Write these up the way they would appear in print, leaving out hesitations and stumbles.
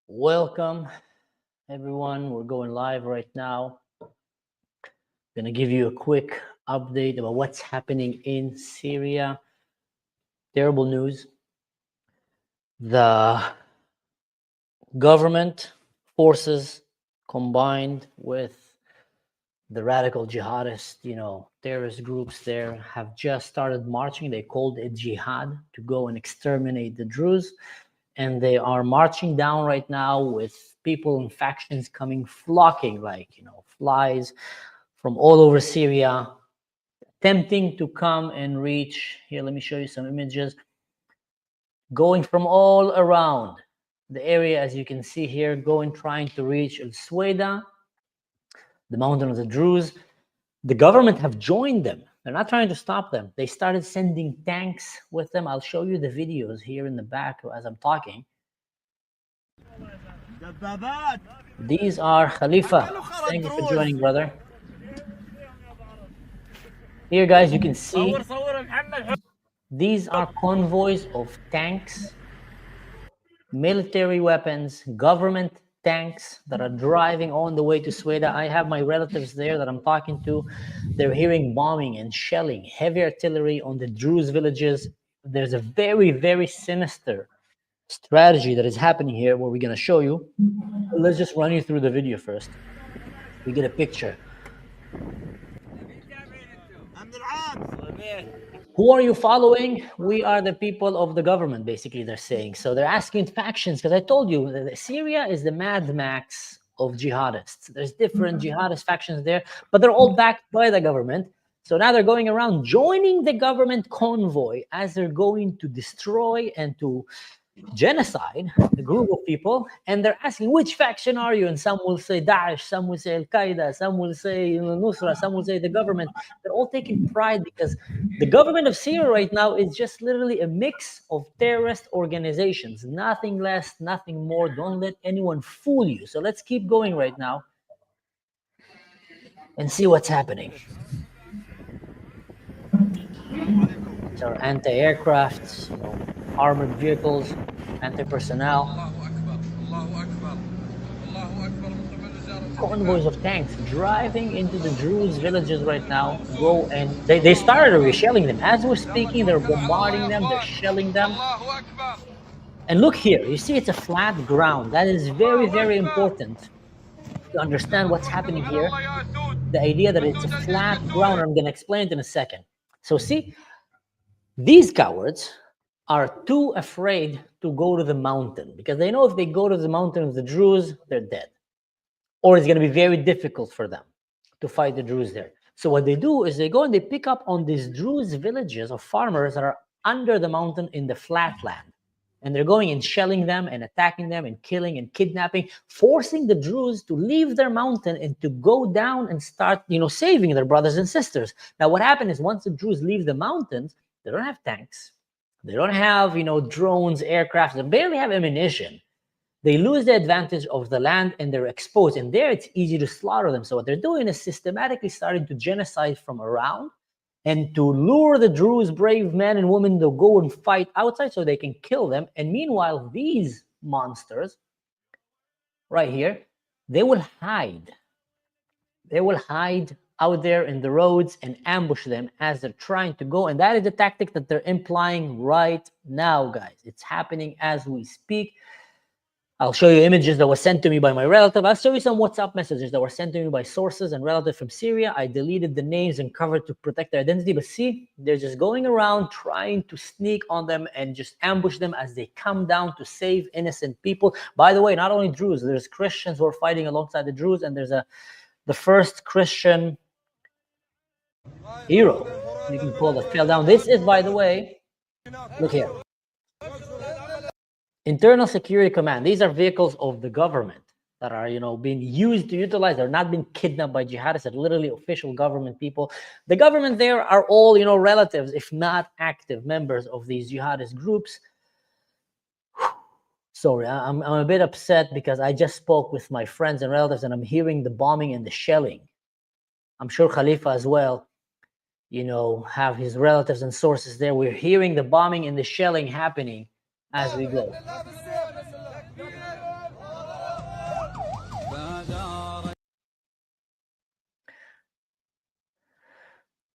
Welcome, everyone. We're going live right now. Going to give you a quick update about what's happening in Syria. Terrible news. The government forces combined with the radical jihadists, terrorist groups there have just started marching. They called it jihad to go and exterminate the Druze. And they are marching down right now with people and factions coming flocking like, flies from all over Syria, attempting to come and reach. Here, let me show you some images. Going from all around the area, as you can see here, trying to reach al-Suwaida, the mountain of the Druze. The government have joined them. They're not trying to stop them. They started sending tanks with them. I'll show you the videos here in the back as I'm talking. These are Khalifa. Thank you for joining, brother. Here, guys, you can see these are convoys of tanks, military weapons, government tanks that are driving on the way to Suwaida. I have my relatives there that I'm talking to. They're hearing bombing and shelling, heavy artillery on the Druze villages. There's a very, very sinister strategy that is happening here, where we're going to show you. Let's just run you through the video first. We get a picture. Who are you following? We are the people of the government, basically, they're saying. So they're asking factions, because I told you that Syria is the Mad Max of jihadists. There's different jihadist factions there, but they're all backed by the government. So now they're going around joining the government convoy as they're going to destroy and to genocide the group of people. And they're asking, which faction are you? And some will say Daesh, some will say Al-Qaeda, some will say Nusra, some will say the government. They're all taking pride because the government of Syria right now is just literally a mix of terrorist organizations. Nothing less, nothing more. Don't let anyone fool you. So let's keep going right now and see what's happening. These are anti-aircrafts, armored vehicles, anti-personnel, convoys of tanks driving into the Druze villages right now. They started reshelling them. As we're speaking, they're bombarding them, they're shelling them. And look here, you see it's a flat ground. That is very, very important to understand what's happening here. The idea that it's a flat ground, I'm going to explain it in a second. So see, these cowards are too afraid to go to the mountain, because they know if they go to the mountain of the Druze, they're dead. Or it's going to be very difficult for them to fight the Druze there. So what they do is they go and they pick up on these Druze villages of farmers that are under the mountain in the flat land. And they're going and shelling them and attacking them and killing and kidnapping, forcing the Druze to leave their mountain and to go down and start, saving their brothers and sisters. Now, what happened is once the Druze leave the mountains, they don't have tanks. They don't have, drones, aircraft. They barely have ammunition. They lose the advantage of the land and they're exposed. And there it's easy to slaughter them. So what they're doing is systematically starting to genocide from around and to lure the Druze brave men and women to go and fight outside so they can kill them. And meanwhile, these monsters right here, they will hide. They will hide out there in the roads and ambush them as they're trying to go. And that is the tactic that they're implying right now, guys. It's happening as we speak. I'll show you images that were sent to me by my relative. I'll show you some WhatsApp messages that were sent to me by sources and relatives from Syria. I deleted the names and covered to protect their identity. But see, they're just going around trying to sneak on them and just ambush them as they come down to save innocent people. By the way, not only Druze, there's Christians who are fighting alongside the Druze, and there's the first Christian hero, you can call it, fell down. This is, by the way, look here. Internal Security Command. These are vehicles of the government that are, being used to utilize. They're not being kidnapped by jihadists. They're literally official government people. The government there are all, relatives, if not active members of these jihadist groups. Sorry, I'm a bit upset because I just spoke with my friends and relatives and I'm hearing the bombing and the shelling. I'm sure Khalifa as well. have his relatives and sources there. We're hearing the bombing and the shelling happening as we go.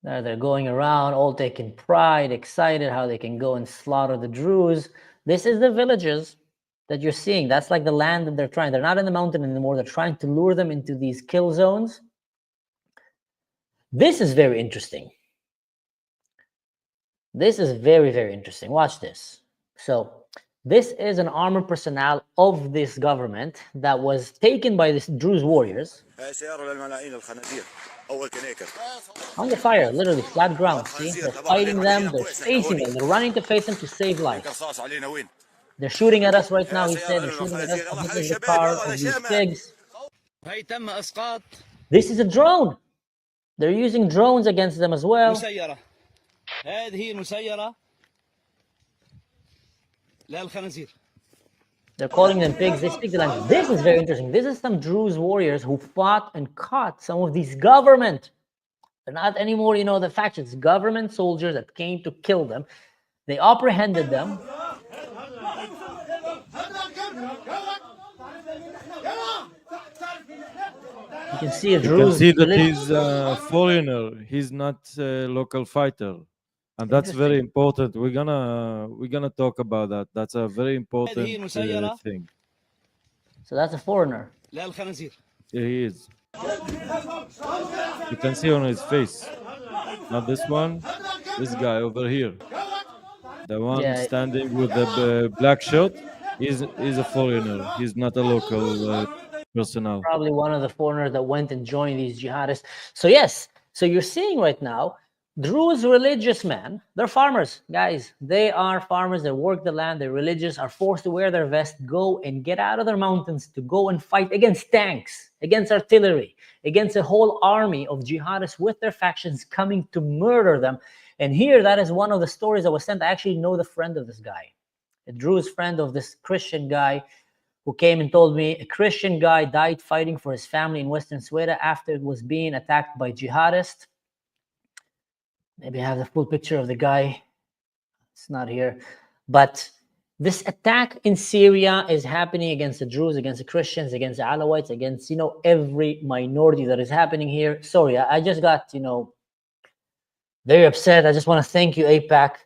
They're going around, all taking pride, excited how they can go and slaughter the Druze. This is the villages that you're seeing. That's like the land that they're not in the mountain anymore. They're trying to lure them into these kill zones. This is very interesting. This is very, very interesting. Watch this. So this is an armored personnel of this government that was taken by these Druze warriors. On the fire, literally flat ground. See, they're fighting them, they're facing them, they're running to face them to save lives. They're shooting at us right now, he said. They're shooting at us. This is the car of these pigs. This is a drone. They're using drones against them as well. They're calling them pigs. They speak the language. This is very interesting. This is some Druze warriors who fought and caught some of these government. They're not anymore, the factions. Government soldiers that came to kill them. They apprehended them. You can see a Druze. You can see that he's a foreigner. He's not a local fighter. And that's very important. We're gonna talk about that. That's a very important thing. So that's a foreigner. Yeah, he is. You can see on his face. Not this one. This guy over here. The one standing with the black shirt. He's a foreigner. He's not a local personnel. Probably one of the foreigners that went and joined these jihadists. So yes. So you're seeing right now. Druze religious men, they're farmers, guys. They are farmers. They work the land. They're religious, are forced to wear their vest, go and get out of their mountains to go and fight against tanks, against artillery, against a whole army of jihadists with their factions coming to murder them. And here, that is one of the stories that was sent. I actually know the friend of this guy, a Druze friend of this Christian guy who came and told me a Christian guy died fighting for his family in Western Sweden after it was being attacked by jihadists. Maybe I have the full picture of the guy. It's not here. But this attack in Syria is happening against the Druze, against the Christians, against the Alawites, against, every minority that is happening here. Sorry, I just got, very upset. I just want to thank you, AIPAC.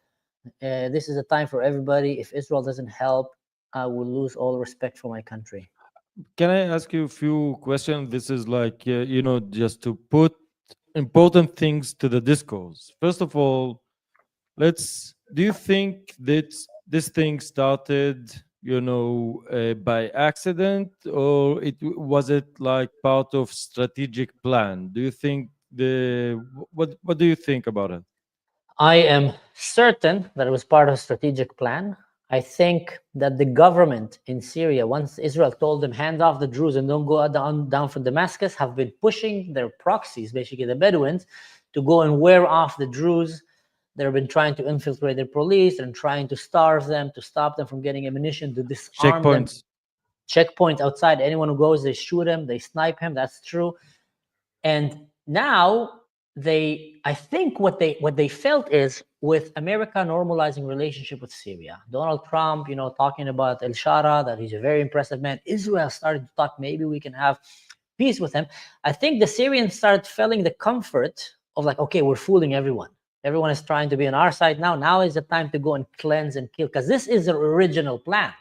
This is a time for everybody. If Israel doesn't help, I will lose all respect for my country. Can I ask you a few questions? This is like, just to put important things to the discourse. First of all, do you think that this thing started, by accident, or was it like part of strategic plan? Do you think what do you think about it? I am certain that it was part of a strategic plan. I think that the government in Syria, once Israel told them, hand off the Druze and don't go down from Damascus, have been pushing their proxies, basically the Bedouins, to go and wear off the Druze. They've been trying to infiltrate their police and trying to starve them, to stop them from getting ammunition, to disarm them. Checkpoints outside. Anyone who goes, they shoot him, they snipe him. That's true. And now I think what they felt is, with America normalizing relationship with Syria, Donald Trump, talking about El Shara, that he's a very impressive man. Israel started to talk, maybe we can have peace with him. I think the Syrians started feeling the comfort of like, okay, we're fooling everyone. Everyone is trying to be on our side now. Now is the time to go and cleanse and kill, because this is the original plan.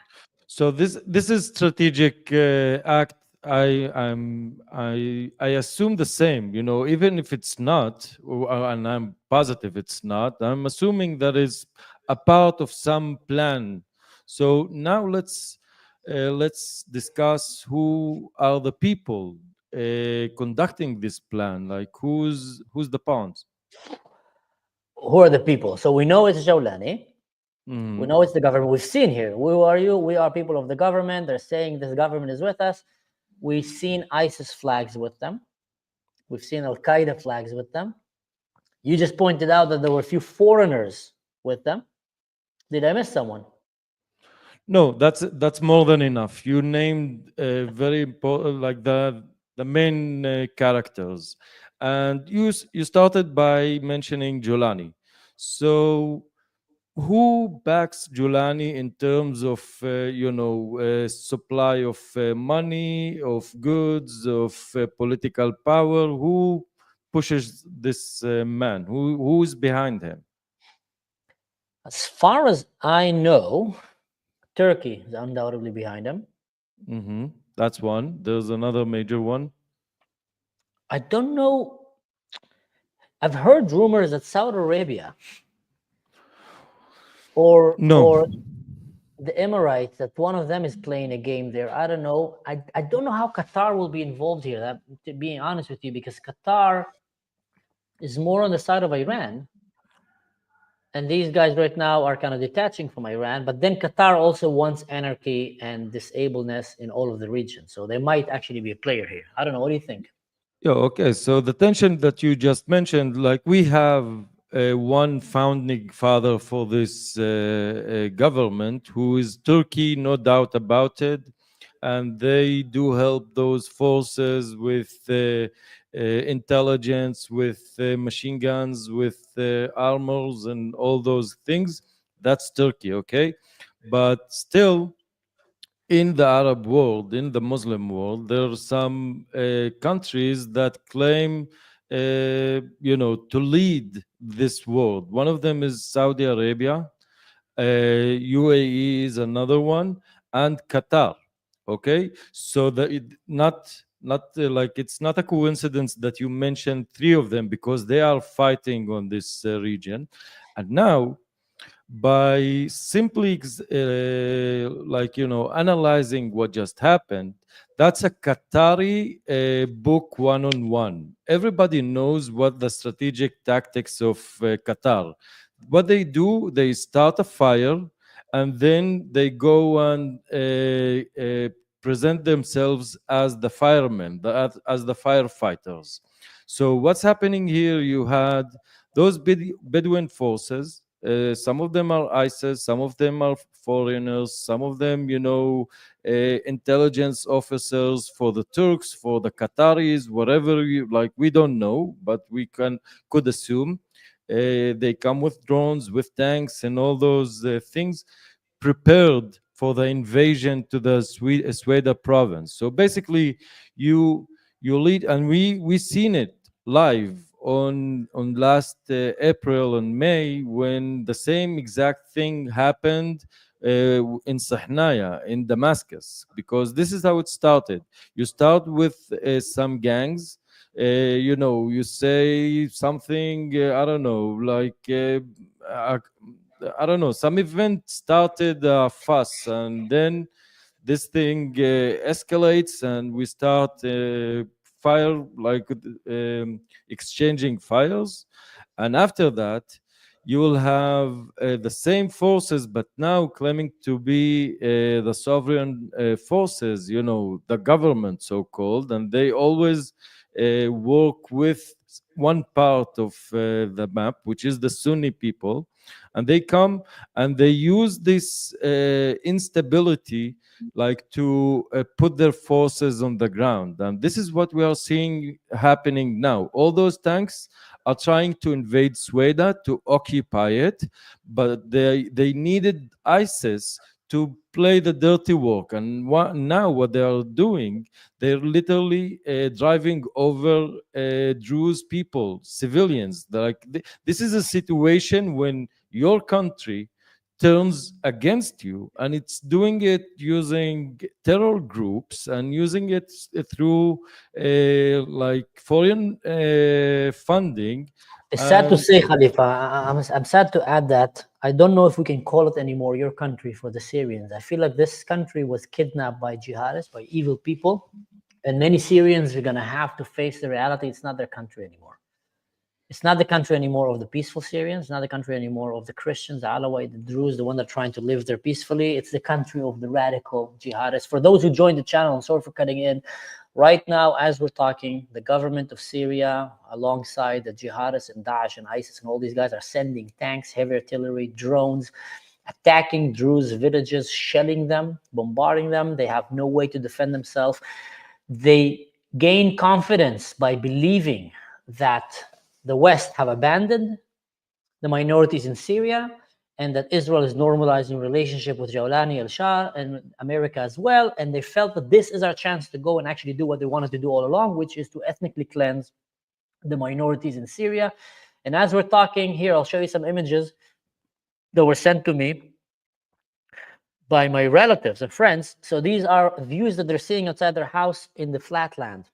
So this is strategic act. I assume the same, even if it's not, and I'm positive it's not, I'm assuming that is a part of some plan. So now let's discuss who are the people conducting this plan. Like who's the pawns? Who are the people? So we know it's Jawlani. We know it's the government. We've seen here. Who are you? We are people of the government. They're saying this government is with us. We've seen ISIS flags with them. We've seen Al-Qaeda flags with them. You just pointed out that there were a few foreigners with them. Did I miss someone? No, that's more than enough. You named very important, like the main characters. And you started by mentioning Jolani. So who backs Julani in terms of supply of money, of goods, of political power? Who pushes this man? Who's behind him? As far as I know, Turkey is undoubtedly behind him. Mm-hmm. That's one. There's another major one. I don't know. I've heard rumors that Saudi Arabia or the Emirates, that one of them is playing a game there. I don't know. I don't know how Qatar will be involved here, to be honest with you, because Qatar is more on the side of Iran. And these guys right now are kind of detaching from Iran. But then Qatar also wants anarchy and disableness in all of the region. So they might actually be a player here. I don't know. What do you think? Yeah, okay. So the tension that you just mentioned, like we have one founding father for this government, who is Turkey, no doubt about it. And they do help those forces with intelligence, with machine guns, with armors and all those things. That's Turkey, okay? But still, in the Arab world, in the Muslim world, there are some countries that claim, to lead this world. One of them is Saudi Arabia, UAE is another one, and Qatar. Okay, so it's not a coincidence that you mentioned three of them, because they are fighting on this region, and now, by simply analyzing what just happened, that's a Qatari book one-on-one. Everybody knows what the strategic tactics of Qatar. What they do, they start a fire, and then they go and present themselves as the firemen, as the firefighters. So what's happening here? You had those Bedouin forces. Some of them are ISIS, some of them are foreigners, some of them, intelligence officers for the Turks, for the Qataris, whatever you like. We don't know, but we could assume. They come with drones, with tanks, and all those things, prepared for the invasion to the Sweda province. So basically, you lead, and we seen it live on last April and May, when the same exact thing happened in Sahnaya, in Damascus, because this is how it started. You start with some gangs. You say something, I don't know, like I don't know, some event started a fuss, and then this thing escalates, and we start fire, like exchanging fires. And after that, you will have the same forces, but now claiming to be the sovereign forces, the government, so-called, and they always work with one part of the map, which is the Sunni people, and they come and they use this instability, like, to put their forces on the ground. And this is what we are seeing happening now. All those tanks are trying to invade Sweda, to occupy it, but they needed ISIS to play the dirty work. And now what they are doing, they're literally driving over Druze people, civilians. This is a situation when your country turns against you, and it's doing it using terror groups and using it through like foreign funding. It's sad to say, Khalifa, I'm sad to add that I don't know if we can call it anymore your country for the Syrians. I feel like this country was kidnapped by jihadists, by evil people, and many Syrians are going to have to face the reality it's not their country anymore. It's not the country anymore of the peaceful Syrians. It's not the country anymore of the Christians, the Alawite, the Druze, the one that are trying to live there peacefully. It's the country of the radical jihadists. For those who joined the channel, and sorry for cutting in, right now, as we're talking, the government of Syria, alongside the jihadists and Daesh and ISIS and all these guys, are sending tanks, heavy artillery, drones, attacking Druze villages, shelling them, bombarding them. They have no way to defend themselves. They gain confidence by believing that the West have abandoned the minorities in Syria, and that Israel is normalizing relationship with Jawlani al-Shah and America as well. And they felt that this is our chance to go and actually do what they wanted to do all along, which is to ethnically cleanse the minorities in Syria. And as we're talking here, I'll show you some images that were sent to me by my relatives and friends. So these are views that they're seeing outside their house in the flatland.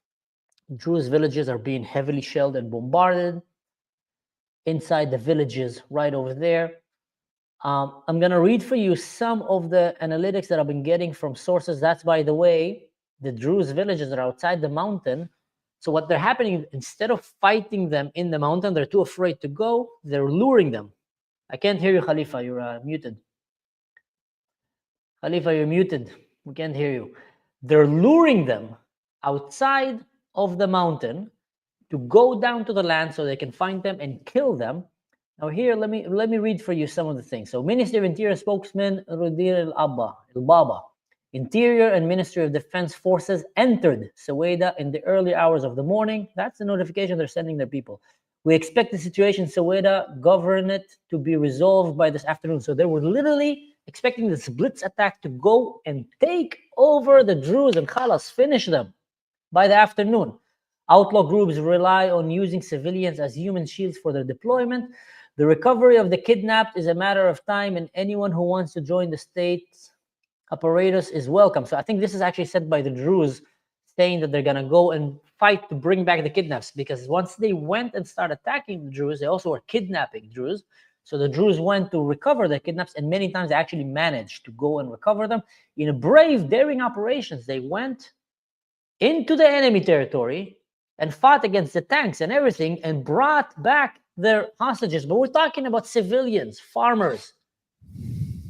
Druze villages are being heavily shelled and bombarded. Inside the villages right over there. I'm going to read for you some of the analytics that I've been getting from sources. That's, by the way, the Druze villages are outside the mountain. So what they're happening, instead of fighting them in the mountain, they're too afraid to go, they're luring them. I can't hear you, Khalifa. You're muted. Khalifa, you're muted. We can't hear you. They're luring them outside of the mountain to go down to the land so they can find them and kill them. Now here, let me read for you some of the things. So Ministry of Interior spokesman Rudir al-Baba, Interior and Ministry of Defense forces entered Saweda in the early hours of the morning. That's the notification they're sending their people. We expect the situation in Saweda Governorate to be resolved by this afternoon. So they were literally expecting this blitz attack to go and take over the Druze and khalas, finish them by the afternoon. Outlaw groups rely on using civilians as human shields for their deployment. The recovery of the kidnapped is a matter of time, and anyone who wants to join the state's apparatus is welcome. So I think this is actually said by the Druze, saying that they're going to go and fight to bring back the kidnaps, because once they went and started attacking the Druze, they also were kidnapping Druze. So the Druze went to recover the kidnaps, and many times they actually managed to go and recover them. In a brave, daring operations, they went into the enemy territory and fought against the tanks and everything and brought back their hostages. But we're talking about civilians, farmers.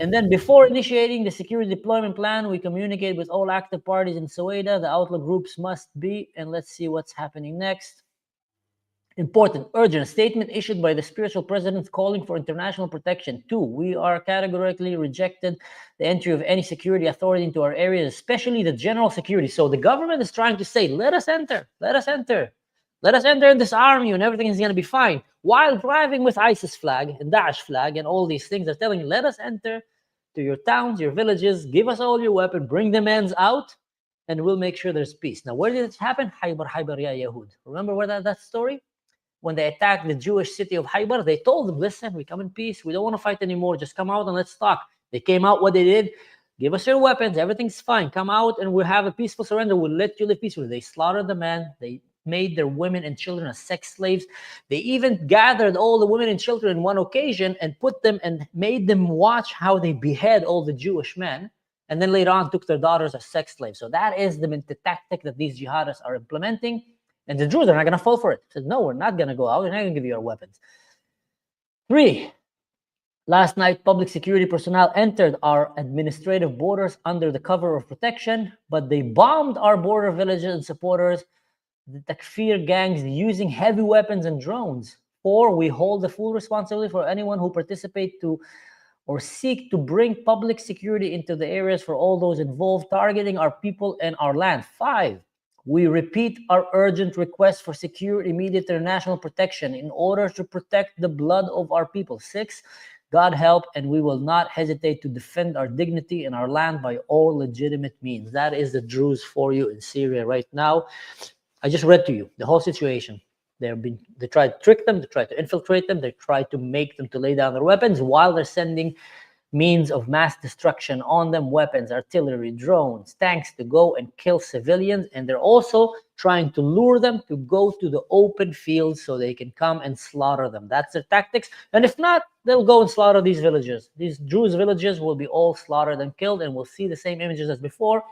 And then before initiating the security deployment plan, we communicate with all active parties in Saweda. The outlaw groups must be, and let's see what's happening next. Important, urgent statement issued by the spiritual president calling for international protection. 2, we are categorically rejected the entry of any security authority into our areas, especially the general security. So the government is trying to say, let us enter, let us enter. Let us enter and disarm you and everything is going to be fine. While driving with ISIS flag and Daesh flag and all these things, they're telling you, let us enter to your towns, your villages, give us all your weapons, bring the men out, and we'll make sure there's peace. Now, where did it happen? Haybar ya Yahud. Remember where that story? When they attacked the Jewish city of Haybar, they told them, listen, we come in peace. We don't want to fight anymore. Just come out and let's talk. They came out, what they did, give us your weapons. Everything's fine. Come out and we'll have a peaceful surrender. We'll let you live peacefully. They slaughtered the men. They made their women and children as sex slaves. They even gathered all the women and children in one occasion and put them and made them watch how they behead all the Jewish men. And then later on took their daughters as sex slaves. So that is the tactic that these jihadists are implementing. And the Druze are not going to fall for it. Said, no, we're not going to go out. We're not going to give you our weapons. 3, last night, public security personnel entered our administrative borders under the cover of protection, but they bombed our border villages and supporters, the Takfir gangs, using heavy weapons and drones. 4, we hold the full responsibility for anyone who participate to or seek to bring public security into the areas for all those involved, targeting our people and our land. 5, we repeat our urgent request for secure, immediate international protection in order to protect the blood of our people. 6, God help, and we will not hesitate to defend our dignity and our land by all legitimate means. That is the Druze for you in Syria right now. I just read to you the whole situation. They tried to trick them, they tried to infiltrate them, they tried to make them to lay down their weapons while they're sending means of mass destruction on them, weapons, artillery, drones, tanks to go and kill civilians. And they're also trying to lure them to go to the open fields so they can come and slaughter them. That's their tactics. And if not, they'll go and slaughter these villages. These Druze villages will be all slaughtered and killed, and we'll see the same images as before.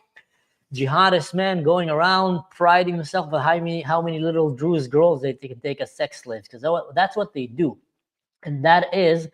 Jihadist men going around priding themselves with how many little Druze girls they can take as sex slaves, because that's what they do. And that is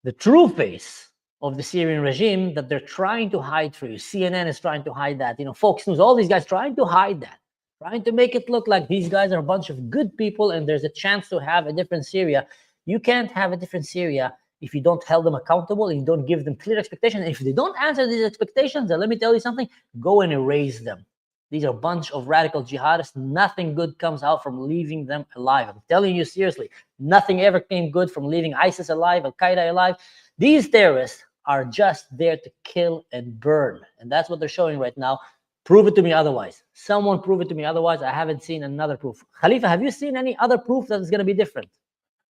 the true face of the Syrian regime that they're trying to hide for you. CNN is trying to hide that. Fox News, all these guys trying to hide that, trying to make it look like these guys are a bunch of good people and there's a chance to have a different Syria. You can't have a different Syria if you don't hold them accountable and you don't give them clear expectations. And if they don't answer these expectations, then let me tell you something, go and erase them. These are a bunch of radical jihadists. Nothing good comes out from leaving them alive. I'm telling you seriously, nothing ever came good from leaving ISIS alive, Al-Qaeda alive. These terrorists are just there to kill and burn. And that's what they're showing right now. Prove it to me otherwise. Someone prove it to me otherwise. I haven't seen another proof. Khalifa, have you seen any other proof that is going to be different?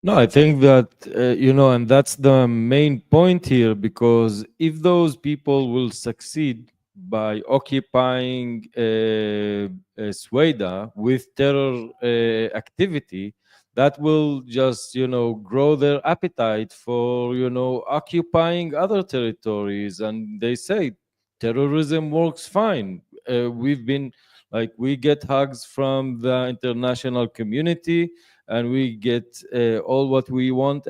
No, I think that, and that's the main point here, because if those people will succeed by occupying Sweden with terror activity, that will just, grow their appetite for, occupying other territories. And they say terrorism works fine. We get hugs from the international community, and we get all what we want,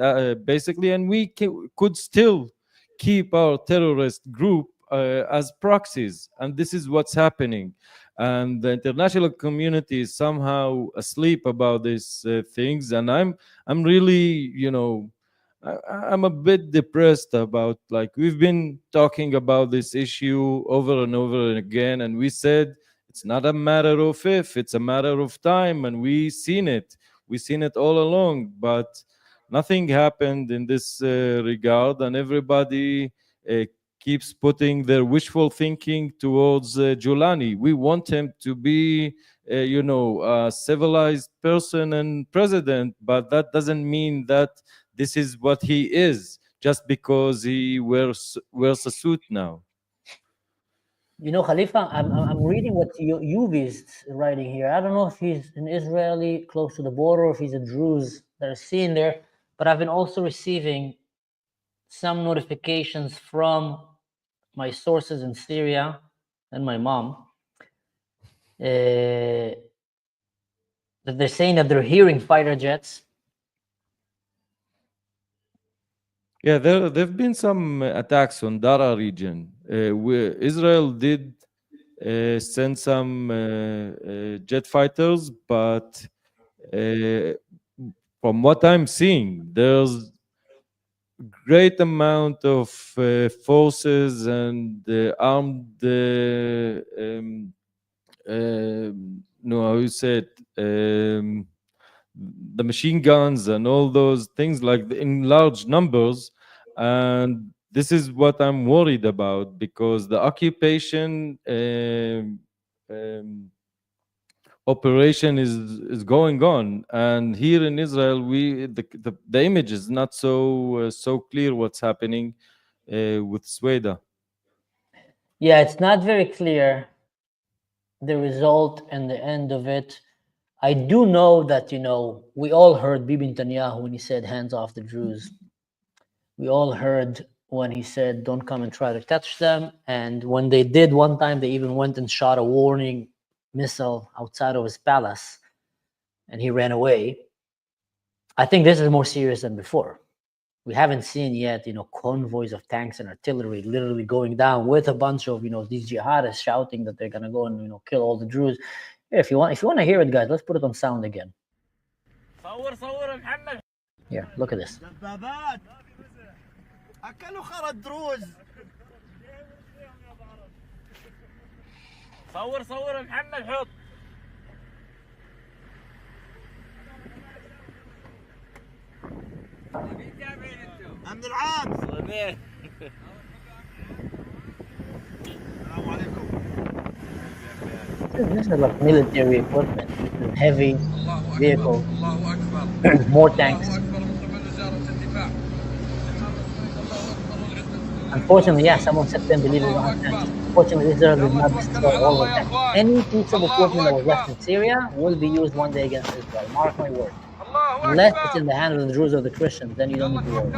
basically, and we could still keep our terrorist group as proxies, and this is what's happening. And the international community is somehow asleep about these things, and I'm really, I'm a bit depressed about, we've been talking about this issue over and over again, and we said it's not a matter of if, it's a matter of time, and we've seen it all along, but nothing happened in this regard, and everybody keeps putting their wishful thinking towards Giuliani. We want him to be, a civilized person and president, but that doesn't mean that this is what he is, just because he wears a suit now. Khalifa, I'm reading what Yuvi is writing here. I don't know if he's an Israeli close to the border or if he's a Druze that is seen there, but I've been also receiving some notifications from my sources in Syria and my mom that they're saying that they're hearing fighter jets. Yeah, there have been some attacks on Dara region. Where Israel did send some jet fighters, but from what I'm seeing, there's great amount of forces and armed, how you say it, the machine guns and all those things, in large numbers. And this is what I'm worried about, because the occupation operation is going on, and here in Israel, the image is not so clear what's happening with Sweden. Yeah, it's not very clear, the result and the end of it. I do know that, we all heard Bibi Netanyahu when he said hands off the Druze. We all heard when he said don't come and try to touch them. And when they did one time, they even went and shot a warning missile outside of his palace and he ran away. I think this is more serious than before. We haven't seen yet, convoys of tanks and artillery literally going down with a bunch of, these jihadists shouting that they're gonna go and, kill all the Druze. Here, if you want to hear it, guys, let's put it on sound again. Here, look at this. أمن العام السلام عليكم. This is like military equipment, heavy vehicles, more tanks. Unfortunately, yeah, someone said them believe it or not. Unfortunately, Israel did not destroy all of them. Any piece of equipment that was left in Syria will be used one day against Israel. Mark my word. Unless it's in the hands of the Druze or the Christians, then you don't need to worry.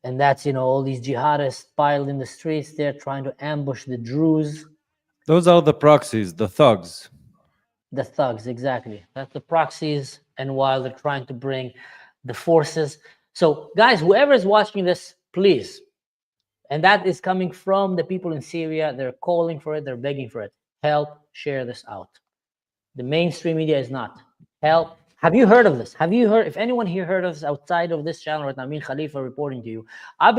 And that's, all these jihadists piled in the streets, they're trying to ambush the Druze. Those are the proxies, the thugs. The thugs, exactly. That's the proxies, and while they're trying to bring the forces. So, guys, whoever is watching this, please, and that is coming from the people in Syria, they're calling for it, they're begging for it. Help share this out. The mainstream media is not. Help. Have you heard of this? Have you heard, if anyone here heard of this outside of this channel right now, me and Khalifa reporting to you, I've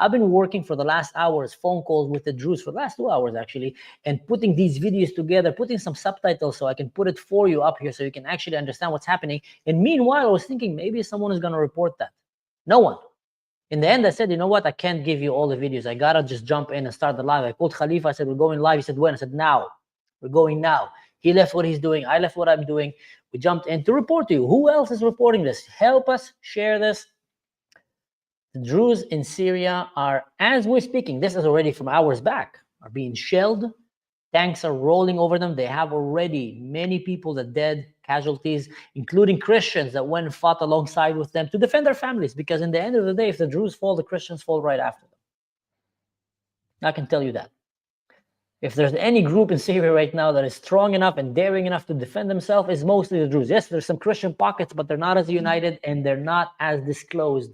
I've been working for the last hours, phone calls with the Druze for the last 2 hours actually, and putting these videos together, putting some subtitles so I can put it for you up here so you can actually understand what's happening. And meanwhile, I was thinking maybe someone is going to report that. No one. In the end, I said, you know what? I can't give you all the videos. I got to just jump in and start the live. I called Khalifa. I said, we're going live. He said, when? I said, now. We're going now. He left what he's doing. I left what I'm doing. We jumped in to report to you. Who else is reporting this? Help us share this. The Druze in Syria are, as we're speaking, this is already from hours back, are being shelled. Tanks are rolling over them. They have already many people that dead, casualties, including Christians that went and fought alongside with them to defend their families. Because in the end of the day, if the Druze fall, the Christians fall right after them. I can tell you that. If there's any group in Syria right now that is strong enough and daring enough to defend themselves, it's mostly the Druze. Yes, there's some Christian pockets, but they're not as united and they're not as disclosed,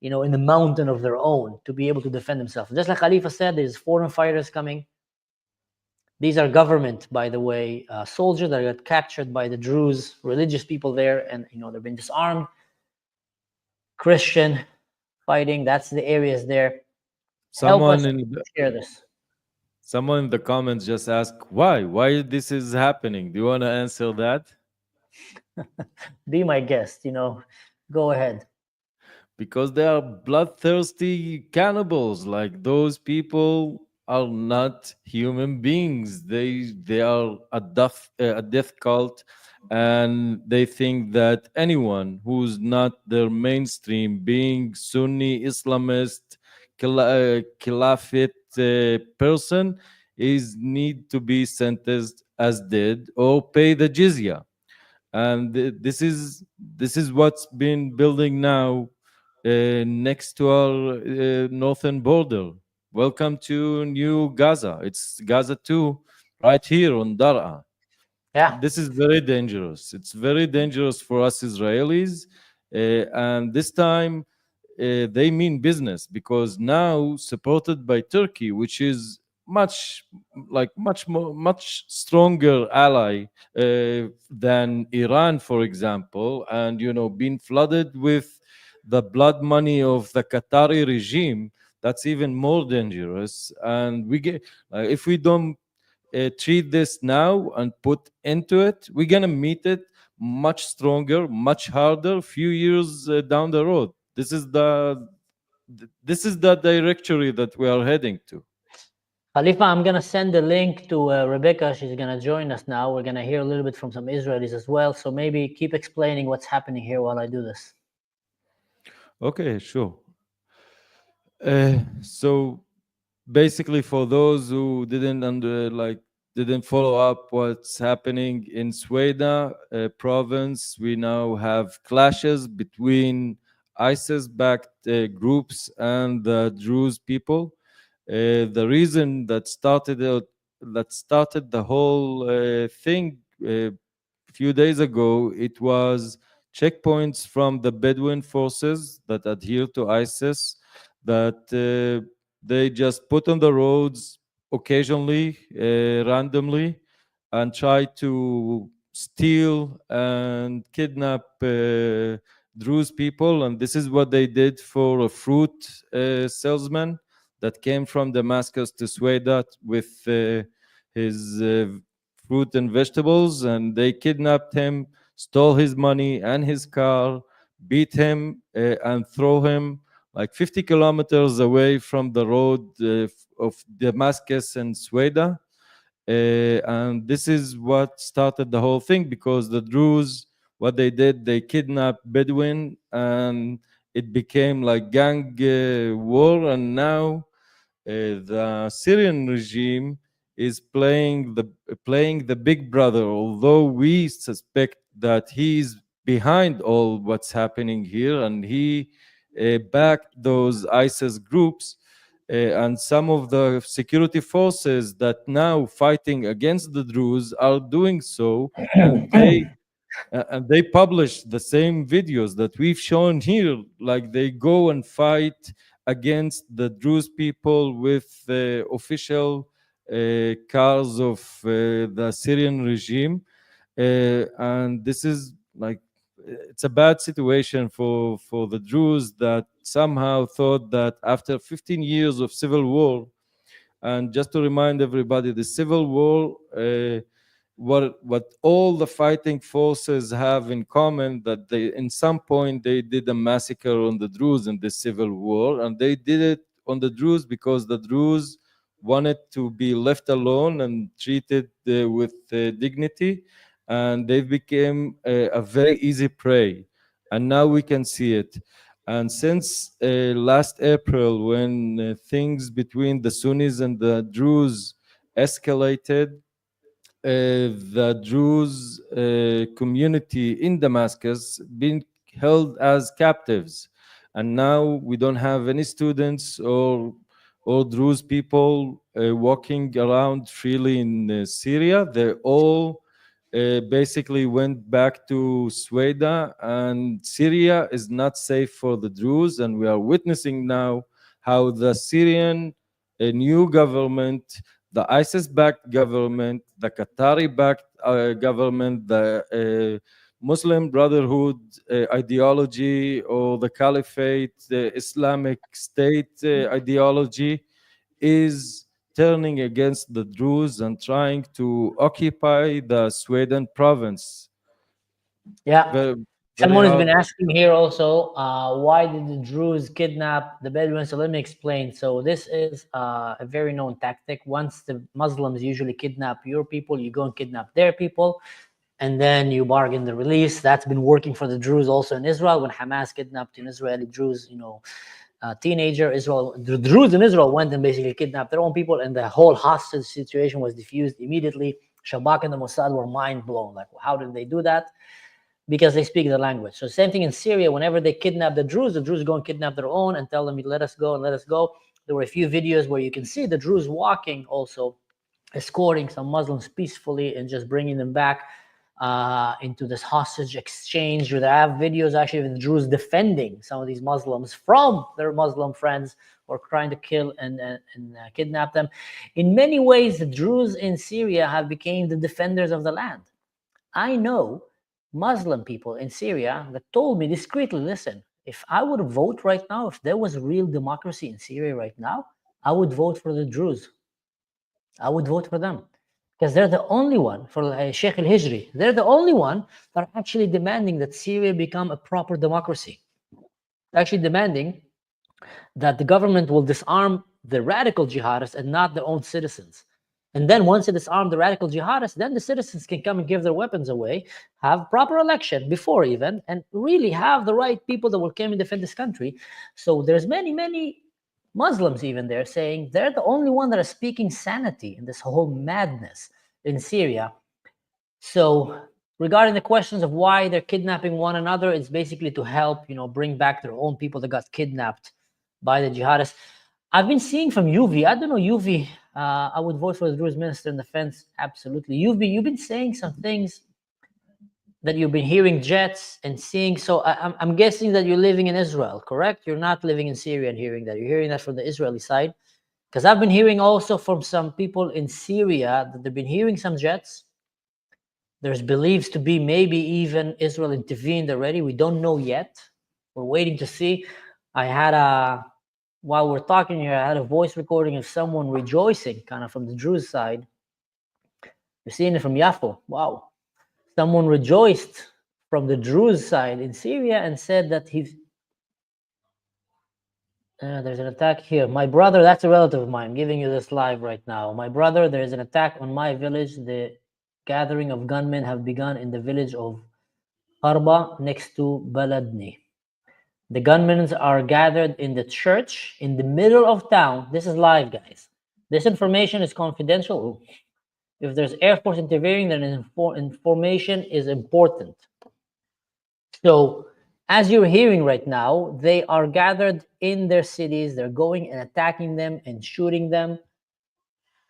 you know, in the mountain of their own to be able to defend themselves. Just like Khalifa said, there's foreign fighters coming. These are government, by the way, soldiers that got captured by the Druze religious people there, and you know they've been disarmed. Christian fighting, that's the areas there. Someone share this. Someone in the comments just asked why this is happening. Do you want to answer that? Be my guest, you know, go ahead. Because they are bloodthirsty cannibals. Like, those people are not human beings. They are a death cult, and they think that anyone who's not their mainstream, being Sunni Islamist, Caliphate person, is need to be sentenced as dead or pay the jizya. And this is what's been building now next to our northern border. Welcome to New Gaza. It's Gaza 2 right here on Dar'a. Yeah. This is very dangerous. It's very dangerous for us Israelis. And this time they mean business, because now supported by Turkey, which is much stronger ally than Iran, for example, and you know, being flooded with the blood money of the Qatari regime. That's even more dangerous. And we get, if we don't treat this now and put into it, we're gonna meet it much stronger, much harder, few years down the road. This is the directory that we are heading to. Khalifa, I'm going to send the link to Rebecca. She's going to join us now. We're going to hear a little bit from some Israelis as well. So maybe keep explaining what's happening here while I do this. Okay, sure. So basically, for those who didn't follow up what's happening in Sweda province, we now have clashes between ISIS-backed groups and the Druze people. The reason that started the whole thing a few days ago, it was checkpoints from the Bedouin forces that adhere to ISIS that they just put on the roads occasionally, randomly, and try to steal and kidnap Druze people. And this is what they did for a fruit salesman that came from Damascus to Sweda with his fruit and vegetables, and they kidnapped him, stole his money and his car, beat him, and throw him like 50 kilometers away from the road of Damascus and Sweda. And this is what started the whole thing, because the Druze, what they did, they kidnapped Bedouin, and it became like gang war. And now the Syrian regime is playing the big brother, although we suspect that he's behind all what's happening here, and he backed those ISIS groups. And some of the security forces that now fighting against the Druze are doing so, and they publish the same videos that we've shown here. Like, they go and fight against the Druze people with official cars of the Syrian regime. And this is like it's a bad situation for the Druze that somehow thought that after 15 years of civil war, and just to remind everybody, the civil war, what all the fighting forces have in common, that they, in some point, they did a massacre on the Druze in the civil war, and they did it on the Druze because the Druze wanted to be left alone and treated with dignity, and they became a very easy prey. And now we can see it. And since last April, when things between the Sunnis and the Druze escalated, the Druze community in Damascus been held as captives. And now we don't have any students or Druze people walking around freely in Syria. They all basically went back to Sweden, and Syria is not safe for the Druze. And we are witnessing now how the Syrian new government, the ISIS-backed government, the Qatari-backed government, the Muslim Brotherhood ideology, or the Caliphate, the Islamic State ideology, is turning against the Druze and trying to occupy the Sweden province. Yeah. Very Someone has hard. been asking here also, why did the Druze kidnap the Bedouins? So let me explain. So this is a very known tactic. Once the Muslims usually kidnap your people, you go and kidnap their people, and then you bargain the release. That's been working for the Druze also in Israel. When Hamas kidnapped an Israeli Druze, teenager, the Druze in Israel went and basically kidnapped their own people, and the whole hostage situation was diffused immediately. Shabak and the Mossad were mind blown. Like, how did they do that? Because they speak the language. So same thing in Syria. Whenever they kidnap the Druze go and kidnap their own and tell them, let us go and let us go. There were a few videos where you can see the Druze walking, also escorting some Muslims peacefully and just bringing them back into this hostage exchange. They have videos actually of the Druze defending some of these Muslims from their Muslim friends who are trying to kill and kidnap them. In many ways, the Druze in Syria have become the defenders of the land. I know Muslim people in Syria that told me discreetly, listen, if I would vote right now, if there was real democracy in Syria right now, I would vote for the Druze. I would vote for them. Because they're the only one, for Sheikh al-Hijri, they're the only one that are actually demanding that Syria become a proper democracy. Actually demanding that the government will disarm the radical jihadists and not their own citizens. And then once it disarms the radical jihadists, then the citizens can come and give their weapons away, have proper election before even, and really have the right people that will come and defend this country. So there's many, many Muslims even there saying they're the only one that are speaking sanity in this whole madness in Syria. So regarding the questions of why they're kidnapping one another, it's basically to help, bring back their own people that got kidnapped by the jihadists. I've been seeing from UV, I don't know, UV, I would vote for the Druze minister in the fence, absolutely. You've been saying some things that you've been hearing jets and seeing. So I'm guessing that you're living in Israel, correct? You're not living in Syria and hearing that. You're hearing that from the Israeli side. Because I've been hearing also from some people in Syria that they've been hearing some jets. There's beliefs to be maybe even Israel intervened already. We don't know yet. We're waiting to see. While we're talking here, I had a voice recording of someone rejoicing, kind of from the Druze side. You're seeing it from Yafo. Wow. Someone rejoiced from the Druze side in Syria and said that there's an attack here. My brother, that's a relative of mine. I'm giving you this live right now. My brother, there is an attack on my village. The gathering of gunmen have begun in the village of Harba next to Baladni. The gunmen are gathered in the church in the middle of town. This is live, guys. This information is confidential. If there's Air Force intervening, then information is important. So, as you're hearing right now, they are gathered in their cities. They're going and attacking them and shooting them.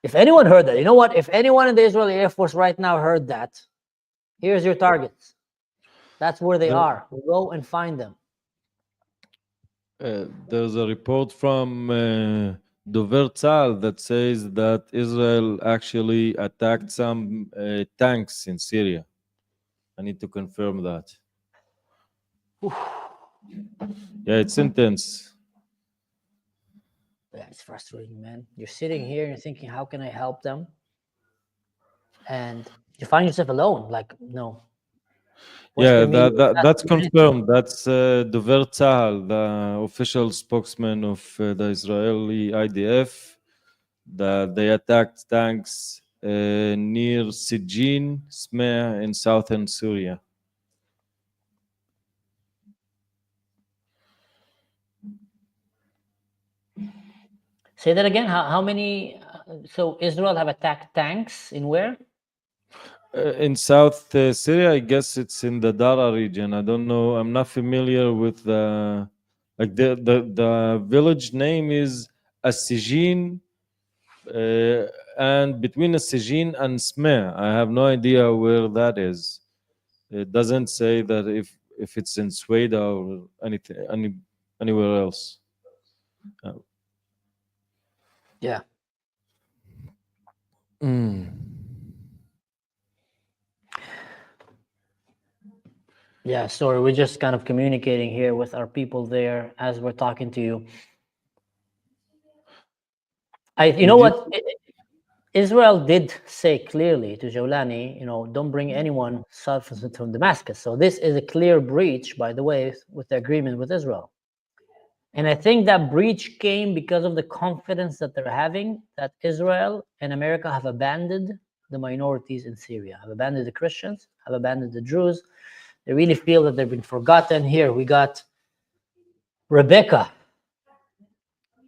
If anyone heard that, you know what? If anyone in the Israeli Air Force right now heard that, here's your targets. That's where they are. Go and find them. There's a report from Dover Tzal that says that Israel actually attacked some tanks in Syria. I need to confirm that. Yeah, it's intense. Yeah, it's frustrating, man. You're sitting here and you're thinking, how can I help them? And you find yourself alone. Like, no. Yeah, Western media that's doesn't do anything. confirmed. That's Dover Tzahal, the official spokesman of the Israeli IDF, that they attacked tanks near Sijin, Smeh in southern Syria. Say that again. How many? So Israel have attacked tanks in where? In South Syria, I guess it's in the Dara region. I don't know. I'm not familiar with the village name is Asijin, and between Asijin and Smeh, I have no idea where that is. It doesn't say that if it's in Sweden or anywhere else. Yeah. Yeah, sorry, we're just kind of communicating here with our people there as we're talking to you. You know what? Israel did say clearly to Jawlani, don't bring anyone from Damascus. So this is a clear breach, by the way, with the agreement with Israel. And I think that breach came because of the confidence that they're having that Israel and America have abandoned the minorities in Syria, have abandoned the Christians, have abandoned the Druze. They really feel that they've been forgotten. Here we got Rebecca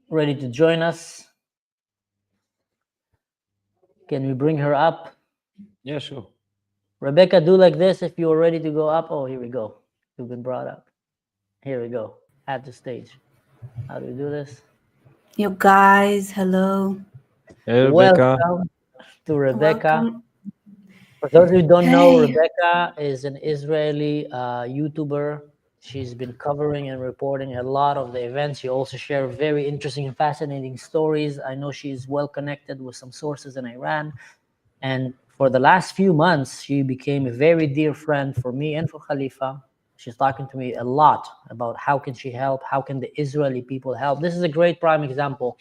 ready to join us. Can we bring her up? Yeah, sure. Rebecca, do like this if you're ready to go up. Oh, here we go. You've been brought up. Here we go. At the stage. How do we do this? You guys, hello. Hey, Rebecca. Welcome to Rebecca. Welcome. For those who don't know, Hey. Rebecca is an Israeli YouTuber. She's been covering and reporting a lot of the events. She also shares very interesting and fascinating stories. I know she's well connected with some sources in Iran. And for the last few months, she became a very dear friend for me and for Khalifa. She's talking to me a lot about how can she help, how can the Israeli people help. This is a great prime example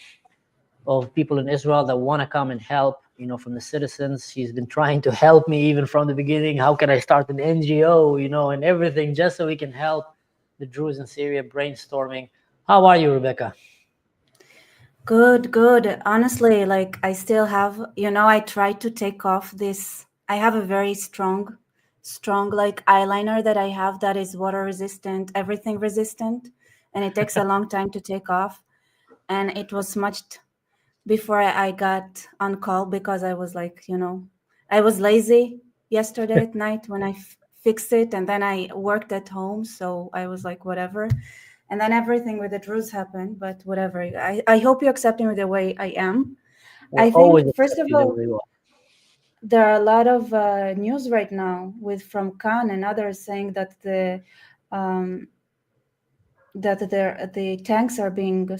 of people in Israel that want to come and help, from the citizens. She's been trying to help me even from the beginning. How can I start an NGO, and everything, just so we can help the Druze in Syria, brainstorming. How are you, Rebecca? Good. Honestly, I still have, I tried to take off this. I have a very strong eyeliner that I have that is water resistant, everything resistant. And it takes a long time to take off. And it was much before I got on call because I was I was lazy yesterday at night when I fixed it. And then I worked at home. So I was like, whatever. And then everything with the Druze happened, but whatever. I hope you accept me the way I am. I think, first of all, there are a lot of news right now from Khan and others saying that the tanks are being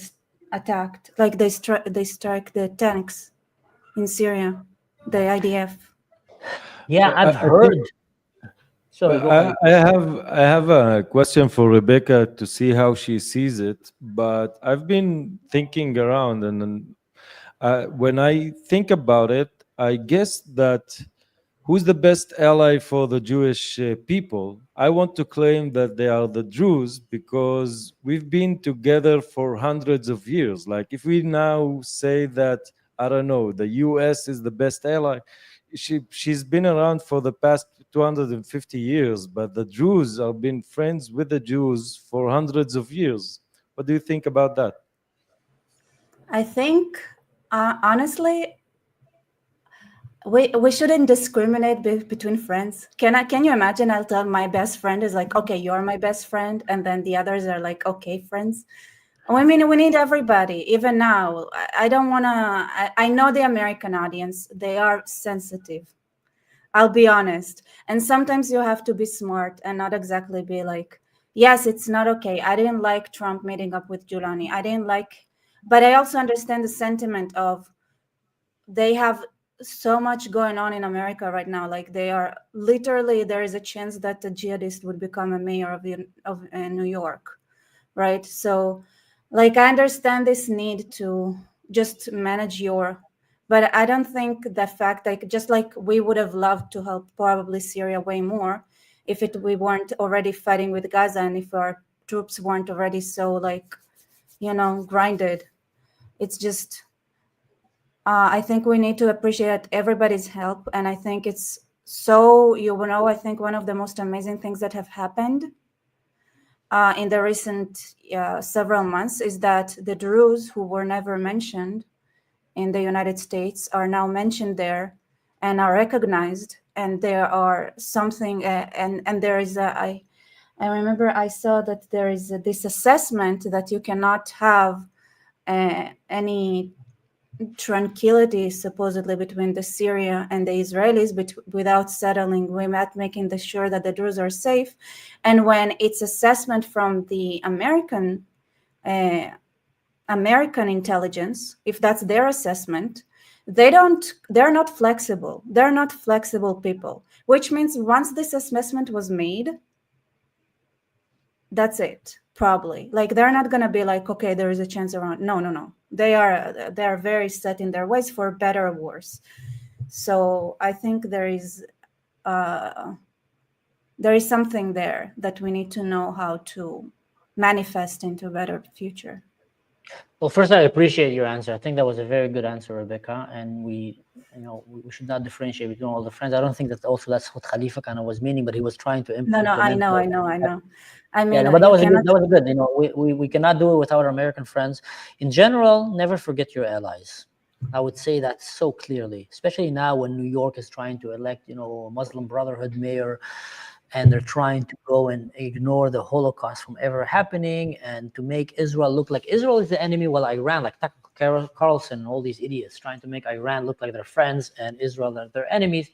attacked, like they strike the tanks in Syria, the IDF. Yeah, I've heard. Sorry, go ahead. I have a question for Rebecca to see how she sees it, but I've been thinking around, and when I think about it, I guess that who's the best ally for the Jewish people? I want to claim that they are the Druze because we've been together for hundreds of years. Like if we now say that, I don't know, the US is the best ally, she's been around for the past 250 years, but the Druze have been friends with the Jews for hundreds of years. What do you think about that? I think, honestly, we shouldn't discriminate between friends. Can you imagine? I'll tell my best friend is like, okay, you're my best friend, and then the others are like, okay, friends. I mean, we need everybody. Even now, I don't want to. I know the American audience; they are sensitive. I'll be honest, and sometimes you have to be smart and not exactly be like, yes, it's not okay. I didn't like Trump meeting up with Giuliani. I didn't like, but I also understand the sentiment of they have so much going on in America right now. Like they are literally, there is a chance that the jihadist would become a mayor of New York. right? So like I understand this need to just manage but I don't think the fact, like just like we would have loved to help probably Syria way more if we weren't already fighting with Gaza and if our troops weren't already so like, grinded. It's just, I think we need to appreciate everybody's help. And I think it's so, I think one of the most amazing things that have happened in the recent several months is that the Druze who were never mentioned in the United States are now mentioned there and are recognized. And there are something, and there is I remember I saw that there is this assessment that you cannot have any tranquility supposedly between the Syria and the Israelis without settling, without making sure that the Druze are safe. And when it's assessment from the American intelligence, if that's their assessment, they're not flexible. They're not flexible people, which means once this assessment was made, that's it, probably. Like they're not going to be like, okay, there is a chance around. No. They are very set in their ways, for better or worse. So I think there is something there that we need to know how to manifest into a better future. Well, first, I appreciate your answer. I think that was a very good answer, Rebecca. And we should not differentiate between all the friends. I don't think that's what Khalifa kind of was meaning, but he was trying to implement. No, I know. I mean, but that was good. We cannot do it without our American friends. In general, never forget your allies. I would say that so clearly, especially now when New York is trying to elect, a Muslim Brotherhood mayor, and they're trying to go and ignore the Holocaust from ever happening and to make Israel look like Israel is the enemy, while Iran, like Tucker Carlson and all these idiots, trying to make Iran look like their friends and Israel are their enemies.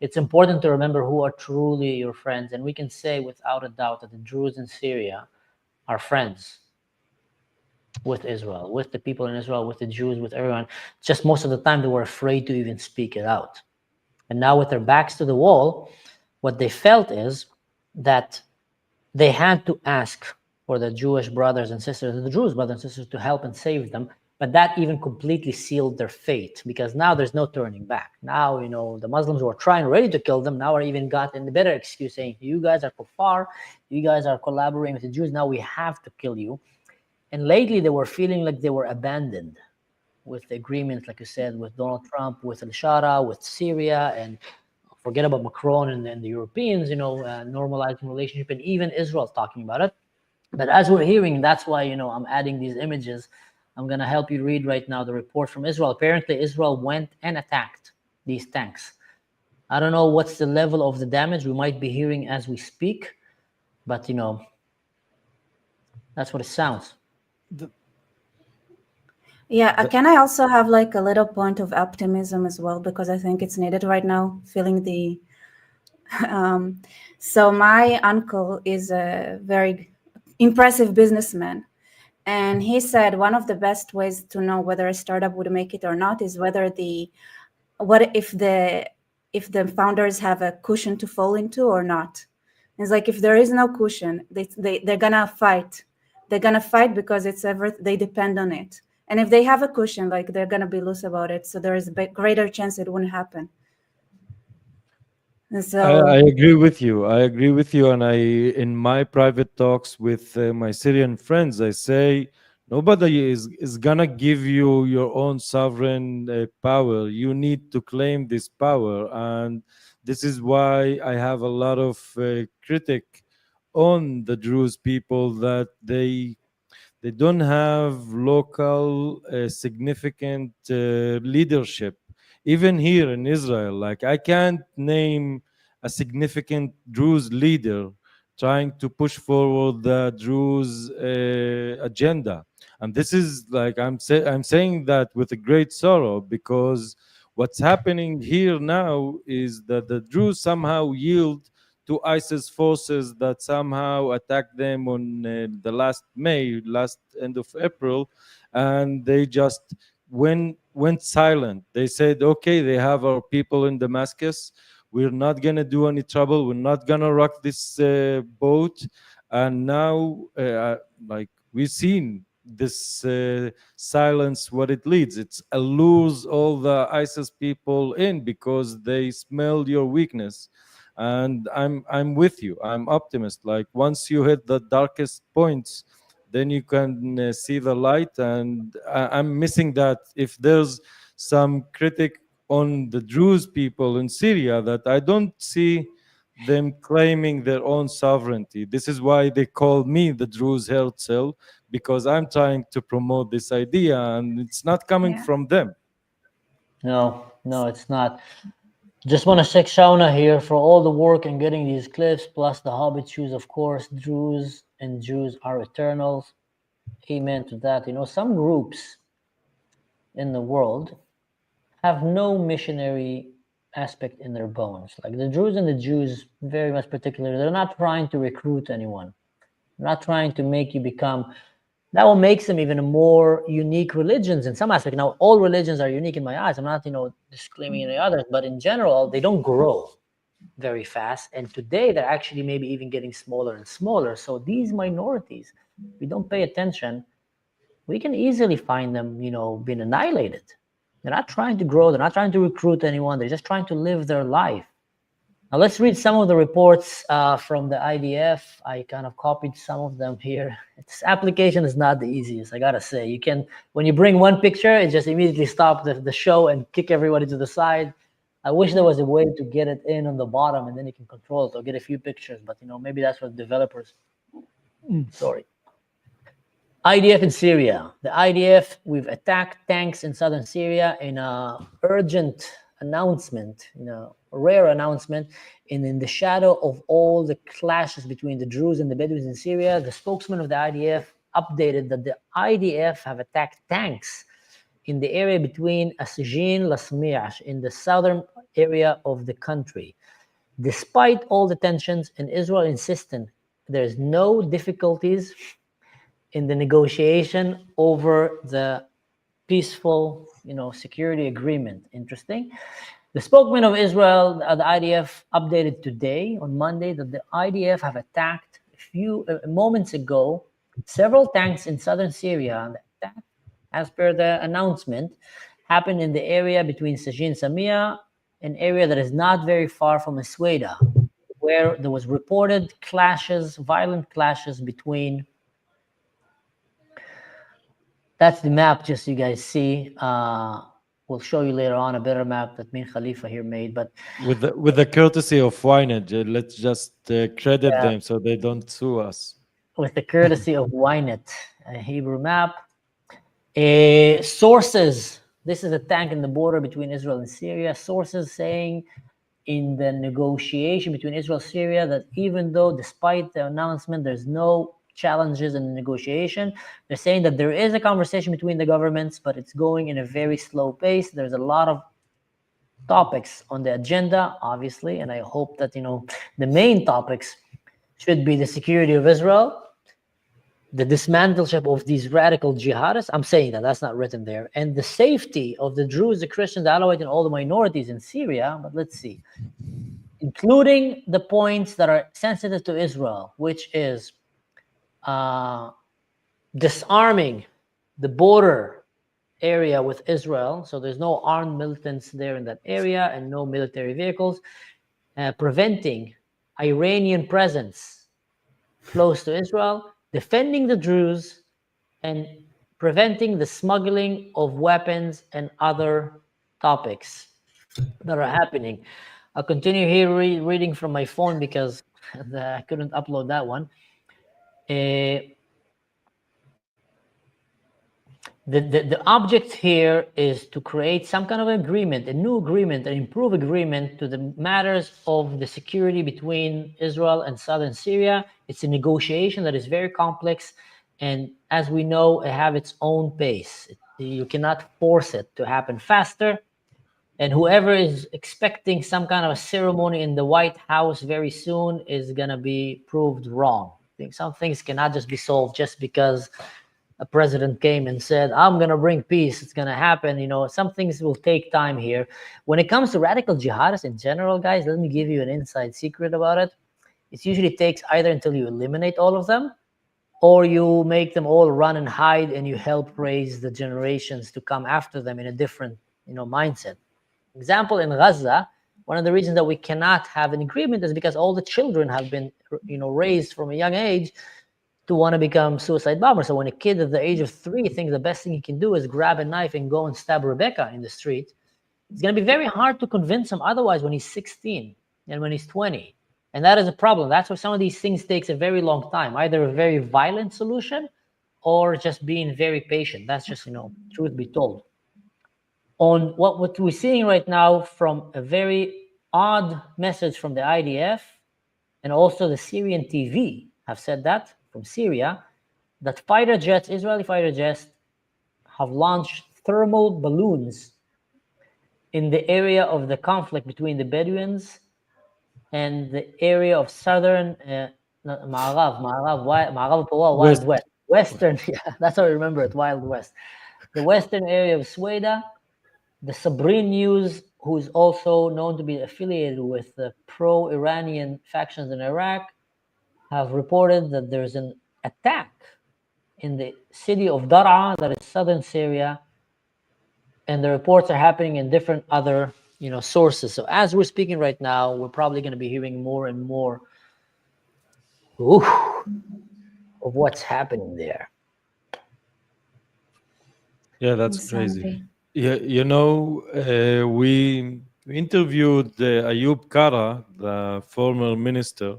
It's important to remember who are truly your friends. And we can say without a doubt that the Druze in Syria are friends with Israel, with the people in Israel, with the Jews, with everyone. Just most of the time they were afraid to even speak it out. And now with their backs to the wall, what they felt is that they had to ask for the Jewish brothers and sisters, the Druze brothers and sisters, to help and save them. But that even completely sealed their fate, because now there's no turning back. Now, the Muslims who are ready to kill them, now are even gotten the better excuse, saying, you guys are kuffar, you guys are collaborating with the Jews, now we have to kill you. And lately they were feeling like they were abandoned with the agreements, like you said, with Donald Trump, with Al-Shara, with Syria, and forget about Macron and the Europeans, normalizing relationship, and even Israel talking about it. But as we're hearing, that's why, I'm adding these images. I'm going to help you read right now the report from Israel. Apparently, Israel went and attacked these tanks. I don't know what's the level of the damage we might be hearing as we speak, but, that's what it sounds. Yeah, can I also have like a little point of optimism as well, because I think it's needed right now, feeling the so my uncle is a very impressive businessman, and he said one of the best ways to know whether a startup would make it or not is if the founders have a cushion to fall into or not. It's like, if there is no cushion, they're gonna fight. They're gonna fight because they depend on it. And if they have a cushion, like, they're going to be loose about it. So there is a greater chance it wouldn't happen. And so I agree with you. And in my private talks with my Syrian friends, I say, nobody is going to give you your own sovereign power. You need to claim this power. And this is why I have a lot of critique on the Druze people, that they don't have local significant leadership. Even here in Israel, like, I can't name a significant Druze leader trying to push forward the Druze agenda. And this is like, I'm saying that with a great sorrow, because what's happening here now is that the Druze somehow yield to ISIS forces that somehow attacked them on the last end of April, and they just went silent. They said, okay, they have our people in Damascus. We're not going to do any trouble. We're not going to rock this boat. And now, like we've seen this silence, what it leads. It's lures all the ISIS people in because they smell your weakness. And I'm with you. I'm optimist. Like once you hit the darkest points, then you can see the light. And I'm missing that. If there's some critic on the Druze people in Syria, that I don't see them claiming their own sovereignty. This is why they call me the Druze Herzl, because I'm trying to promote this idea, and it's not coming from them. No, it's not. Just want to thank Shauna here for all the work in getting these clips, plus the Hobbit shoes, of course. Druze and Jews are eternals. Amen to that. You know, some groups in the world have no missionary aspect in their bones. Like the Druze and the Jews, very much particularly, they're not trying to recruit anyone. They're not trying to make you become. That will make them even more unique religions in some aspect. Now, all religions are unique in my eyes. I'm not, disclaiming any others, but in general, they don't grow very fast. And today, they're actually maybe even getting smaller and smaller. So these minorities, if we don't pay attention, we can easily find them, being annihilated. They're not trying to grow. They're not trying to recruit anyone. They're just trying to live their life. Now, let's read some of the reports from the IDF. I kind of copied some of them here. This application is not the easiest, I got to say. When you bring one picture, it just immediately stops the show and kick everybody to the side. I wish there was a way to get it in on the bottom and then you can control it or get a few pictures. But, maybe that's what developers... Sorry. IDF in Syria. The IDF, we've attacked tanks in southern Syria in an urgent announcement, a rare announcement. And in the shadow of all the clashes between the Druze and the Bedouins in Syria, the spokesman of the IDF updated that the IDF have attacked tanks in the area between Asijin, Lasmiash, in the southern area of the country. Despite all the tensions, and Israel insisting there's no difficulties in the negotiation over the peaceful, security agreement. Interesting. The spokesman of Israel, the IDF, updated today on Monday that the IDF have attacked a few moments ago several tanks in southern Syria. And the attack, as per the announcement, happened in the area between Sajin and Samia, an area that is not very far from Asweda, where there was reported violent clashes between. That's the map, just so you guys see. We'll show you later on a better map that Min Khalifa here made. But with the courtesy of Ynet, let's just credit them so they don't sue us. With the courtesy of Ynet, a Hebrew map. Sources. This is a tank in the border between Israel and Syria. Sources saying in the negotiation between Israel and Syria that even though, despite the announcement, there's no challenges in the negotiation, they're saying that there is a conversation between the governments, but it's going in a very slow pace. There's a lot of topics on the agenda, obviously, and I hope that the main topics should be the security of Israel, the dismantlement of these radical jihadists. I'm saying that's not written there, and the safety of the Druze, the Christians, the Alawite, and all the minorities in Syria. But let's see, including the points that are sensitive to Israel, which is disarming the border area with Israel, so there's no armed militants there in that area and no military vehicles, preventing Iranian presence close to Israel, defending the Druze, and preventing the smuggling of weapons and other topics that are happening. I'll continue here reading from my phone because I couldn't upload that one. The object here is to create some kind of agreement, a new agreement, an improved agreement to the matters of the security between Israel and southern Syria. It's a negotiation that is very complex, and as we know, it have its own pace. You cannot force it to happen faster. And whoever is expecting some kind of a ceremony in the White House very soon is going to be proved wrong. I think some things cannot just be solved just because a president came and said, I'm going to bring peace. It's going to happen. Some things will take time here. When it comes to radical jihadists in general, guys, let me give you an inside secret about it. it usually takes either until you eliminate all of them, or you make them all run and hide, and you help raise the generations to come after them in a different, mindset. Example, in Gaza, one of the reasons that we cannot have an agreement is because all the children have been, raised from a young age to want to become suicide bombers. So when a kid at the age of 3 thinks the best thing he can do is grab a knife and go and stab Rebecca in the street, it's going to be very hard to convince him otherwise when he's 16 and when he's 20. And that is a problem. That's why some of these things takes a very long time, either a very violent solution or just being very patient. That's just, truth be told. On what we're seeing right now from a very odd message from the IDF, and also the Syrian TV have said that, from Syria, that Israeli fighter jets have launched thermal balloons in the area of the conflict between the Bedouins and the area of southern Wild West. Western, yeah, that's how I remember it, Wild West. The western area of Sweda. The Sabrin News, who is also known to be affiliated with the pro-Iranian factions in Iraq, have reported that there's an attack in the city of Dar'a, that is southern Syria, and the reports are happening in different other, sources. So as we're speaking right now, we're probably going to be hearing more and more of what's happening there. Yeah, that's crazy. Yeah, we interviewed Ayub Kara, the former minister,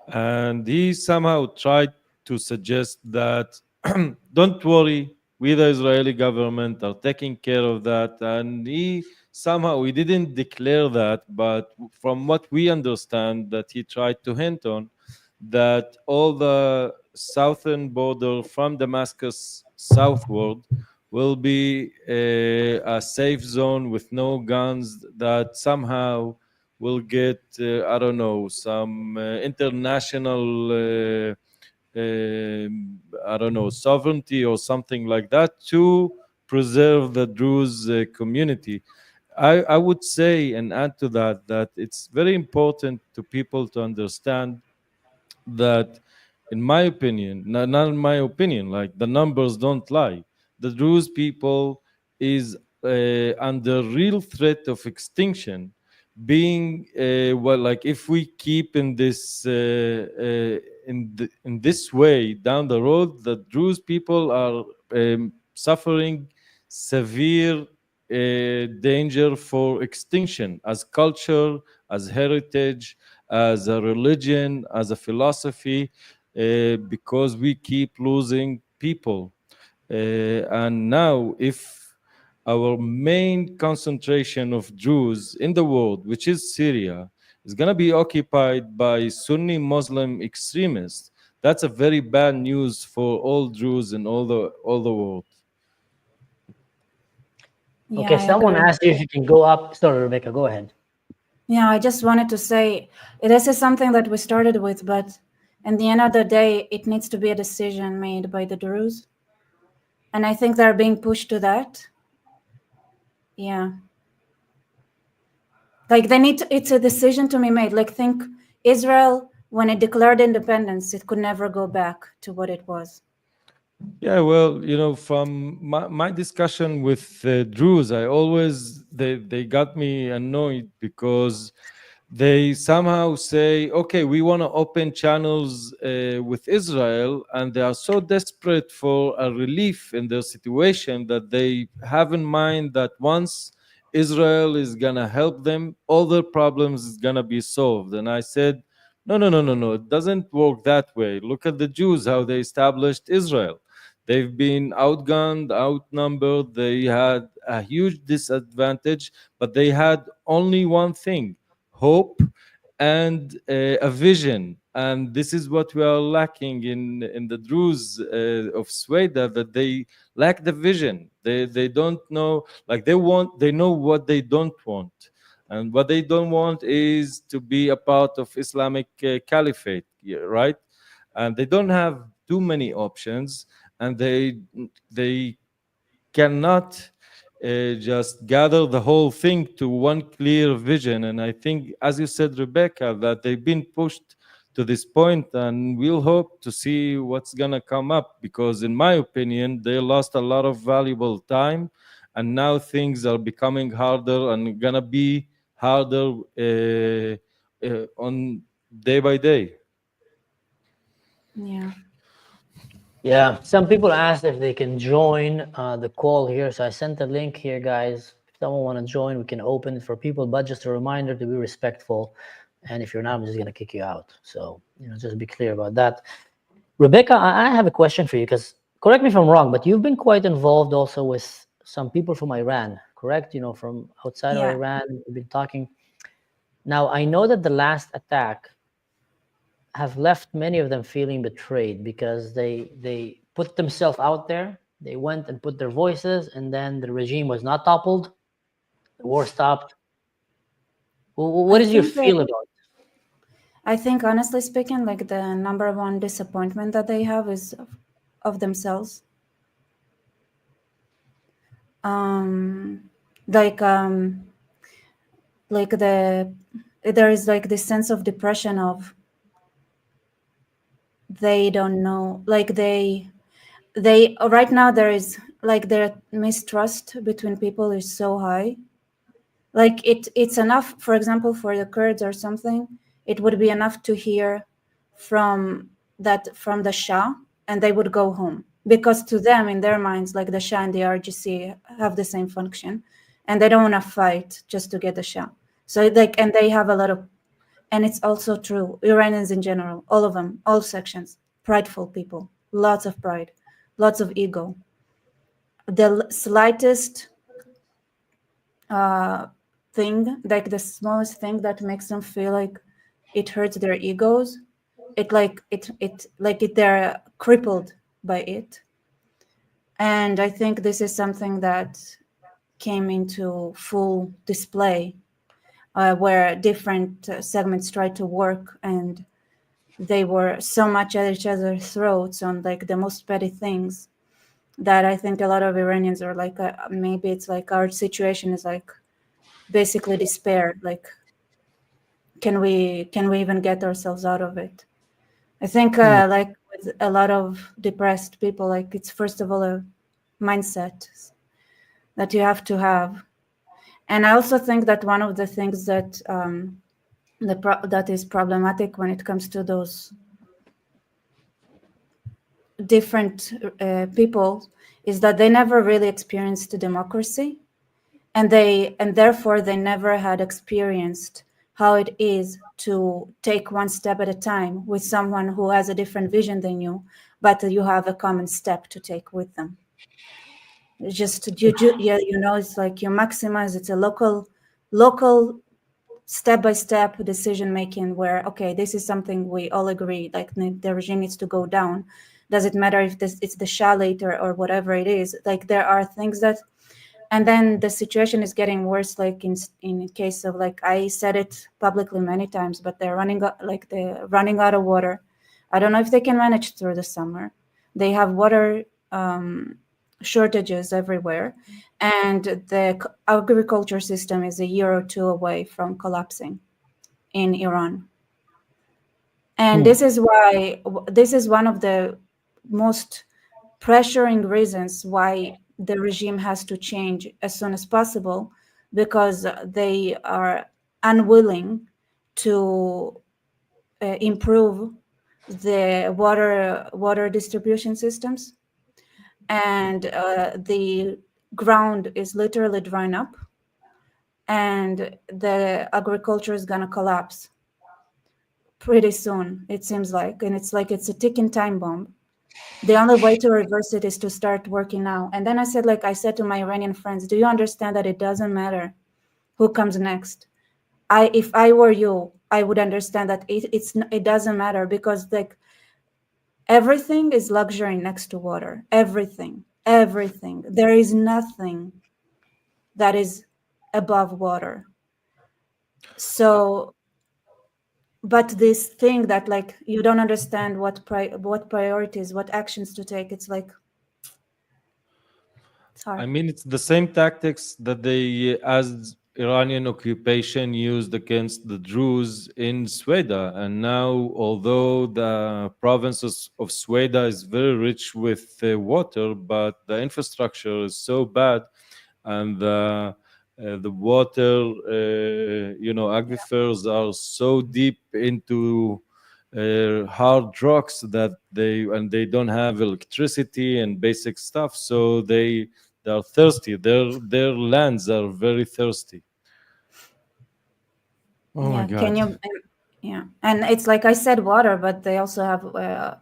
and he somehow tried to suggest that don't worry, we the Israeli government are taking care of that. And he didn't declare that, but from what we understand, that he tried to hint on, that all the southern border from Damascus southward will be a safe zone with no guns, that somehow will get, some international, sovereignty or something like that to preserve the Druze community. I would say, and add to that, that it's very important to people to understand that, in my opinion, not in my opinion, like the numbers don't lie. The Druze people is under real threat of extinction, being if we keep in this in this way down the road, the Druze people are suffering severe danger for extinction as culture, as heritage, as a religion, as a philosophy, because we keep losing people. And now, if our main concentration of Jews in the world, which is Syria, is going to be occupied by Sunni Muslim extremists, that's a very bad news for all Jews in all the world. Yeah, Okay, someone asked you if you can go up. Sorry, Rebecca, go ahead. Yeah, I just wanted to say, this is something that we started with, but at the end of the day, it needs to be a decision made by the Druze. And I think they're being pushed to that. Yeah. Like it's a decision to be made. Like, think Israel, when it declared independence, it could never go back to what it was. Yeah, well, from my discussion with Druze, they got me annoyed because they somehow say, okay, we want to open channels with Israel, and they are so desperate for a relief in their situation that they have in mind that once Israel is going to help them, all their problems is going to be solved. And I said, no, it doesn't work that way. Look at the Jews, how they established Israel. They've been outgunned, outnumbered. They had a huge disadvantage, but they had only one thing: hope and a vision. And this is what we are lacking in the Druze of Sweda, that they lack the vision. They don't know, like they know what they don't want. And what they don't want is to be a part of Islamic caliphate, right? And they don't have too many options, and they cannot just gather the whole thing to one clear vision. And I think, as you said, Rebecca, that they've been pushed to this point, and we'll hope to see what's gonna come up, because in my opinion they lost a lot of valuable time, and now things are becoming harder and gonna be harder on day by day. Yeah. Yeah, some people asked if they can join the call here, so I sent a link here, guys. If someone want to join, we can open it for people, but just a reminder to be respectful, and if you're not, I'm just going to kick you out. So, just be clear about that. Rebecca, I have a question for you, because correct me if I'm wrong, but you've been quite involved also with some people from Iran, correct? From outside of Iran, we've been talking. Now, I know that the last attack have left many of them feeling betrayed, because they put themselves out there. They went and put their voices, and then the regime was not toppled. The war stopped. What is your feel about it? I think, honestly speaking, like the number one disappointment that they have is of themselves. There is like this sense of depression of they don't know, like they right now there is like their mistrust between people is so high. Like it's enough, for example, for the Kurds or something, it would be enough to hear from the Shah, and they would go home, because to them, in their minds, like the Shah and the RGC have the same function, and they don't want to fight just to get the Shah. So and they have a lot of, and it's also true, Iranians in general, all of them, all sections, prideful people, lots of pride, lots of ego. The slightest thing, like the smallest thing that makes them feel like it hurts their egos, they're crippled by it. And I think this is something that came into full display, where different segments tried to work, and they were so much at each other's throats on like the most petty things, that I think a lot of Iranians are like, maybe it's like our situation is like basically despair. Like, can we even get ourselves out of it? I think like with a lot of depressed people, like it's first of all a mindset that you have to have. And I also think that one of the things that that is problematic when it comes to those different people is that they never really experienced democracy, and therefore they never had experienced how it is to take one step at a time with someone who has a different vision than you, but you have a common step to take with them. It's just it's like you maximize. It's a local step-by-step decision making where, okay, this is something we all agree, like the regime needs to go down. Does it matter if it's the Shah later or whatever it is? Like there are things that, and then the situation is getting worse. Like in case of, like I said it publicly many times, but they're running out of water. I don't know if they can manage through the summer. They have water shortages everywhere, and the agriculture system is a year or two away from collapsing in Iran. And this is one of the most pressuring reasons why the regime has to change as soon as possible, because they are unwilling to improve the water distribution systems, and the ground is literally drying up, and the agriculture is gonna collapse pretty soon, it seems like. And it's a ticking time bomb. The only way to reverse it is to start working now. And then I said to my Iranian friends, do you understand that it doesn't matter who comes next? If I were you, I would understand that it doesn't matter, because like everything is luxury next to water. Everything. There is nothing that is above water. So, but this thing that like you don't understand what priorities, what actions to take, it's like it's hard. I mean, it's the same tactics that they, as Iranian occupation used against the Druze in Sweden. And now, although the province of Sweden is very rich with water, but the infrastructure is so bad, and the water, aquifers are so deep into hard rocks that they don't have electricity and basic stuff, so they are thirsty. Their lands are very thirsty. Oh my God. Can you? Yeah, and it's like I said, water, but they also have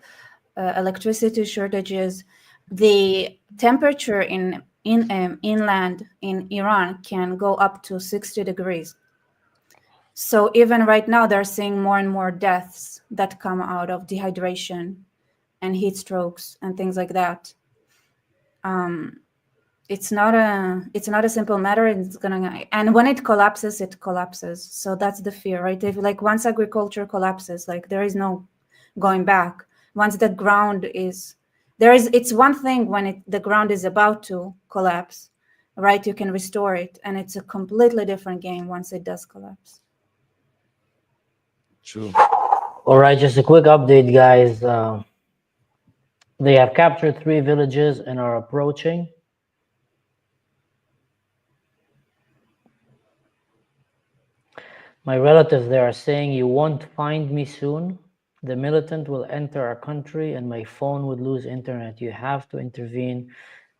electricity shortages. The temperature in inland in Iran can go up to 60 degrees. So even right now, they're seeing more and more deaths that come out of dehydration and heat strokes and things like that. It's not a simple matter. And when it collapses, it collapses. So that's the fear, right? If like once agriculture collapses, like there is no going back. Once the ground is it's one thing when the ground is about to collapse, right? You can restore it, and it's a completely different game once it does collapse. True. All right, just a quick update, guys. They have captured 3 villages and are approaching. My relatives there are saying, "You won't find me soon. The militant will enter our country and my phone would lose internet. You have to intervene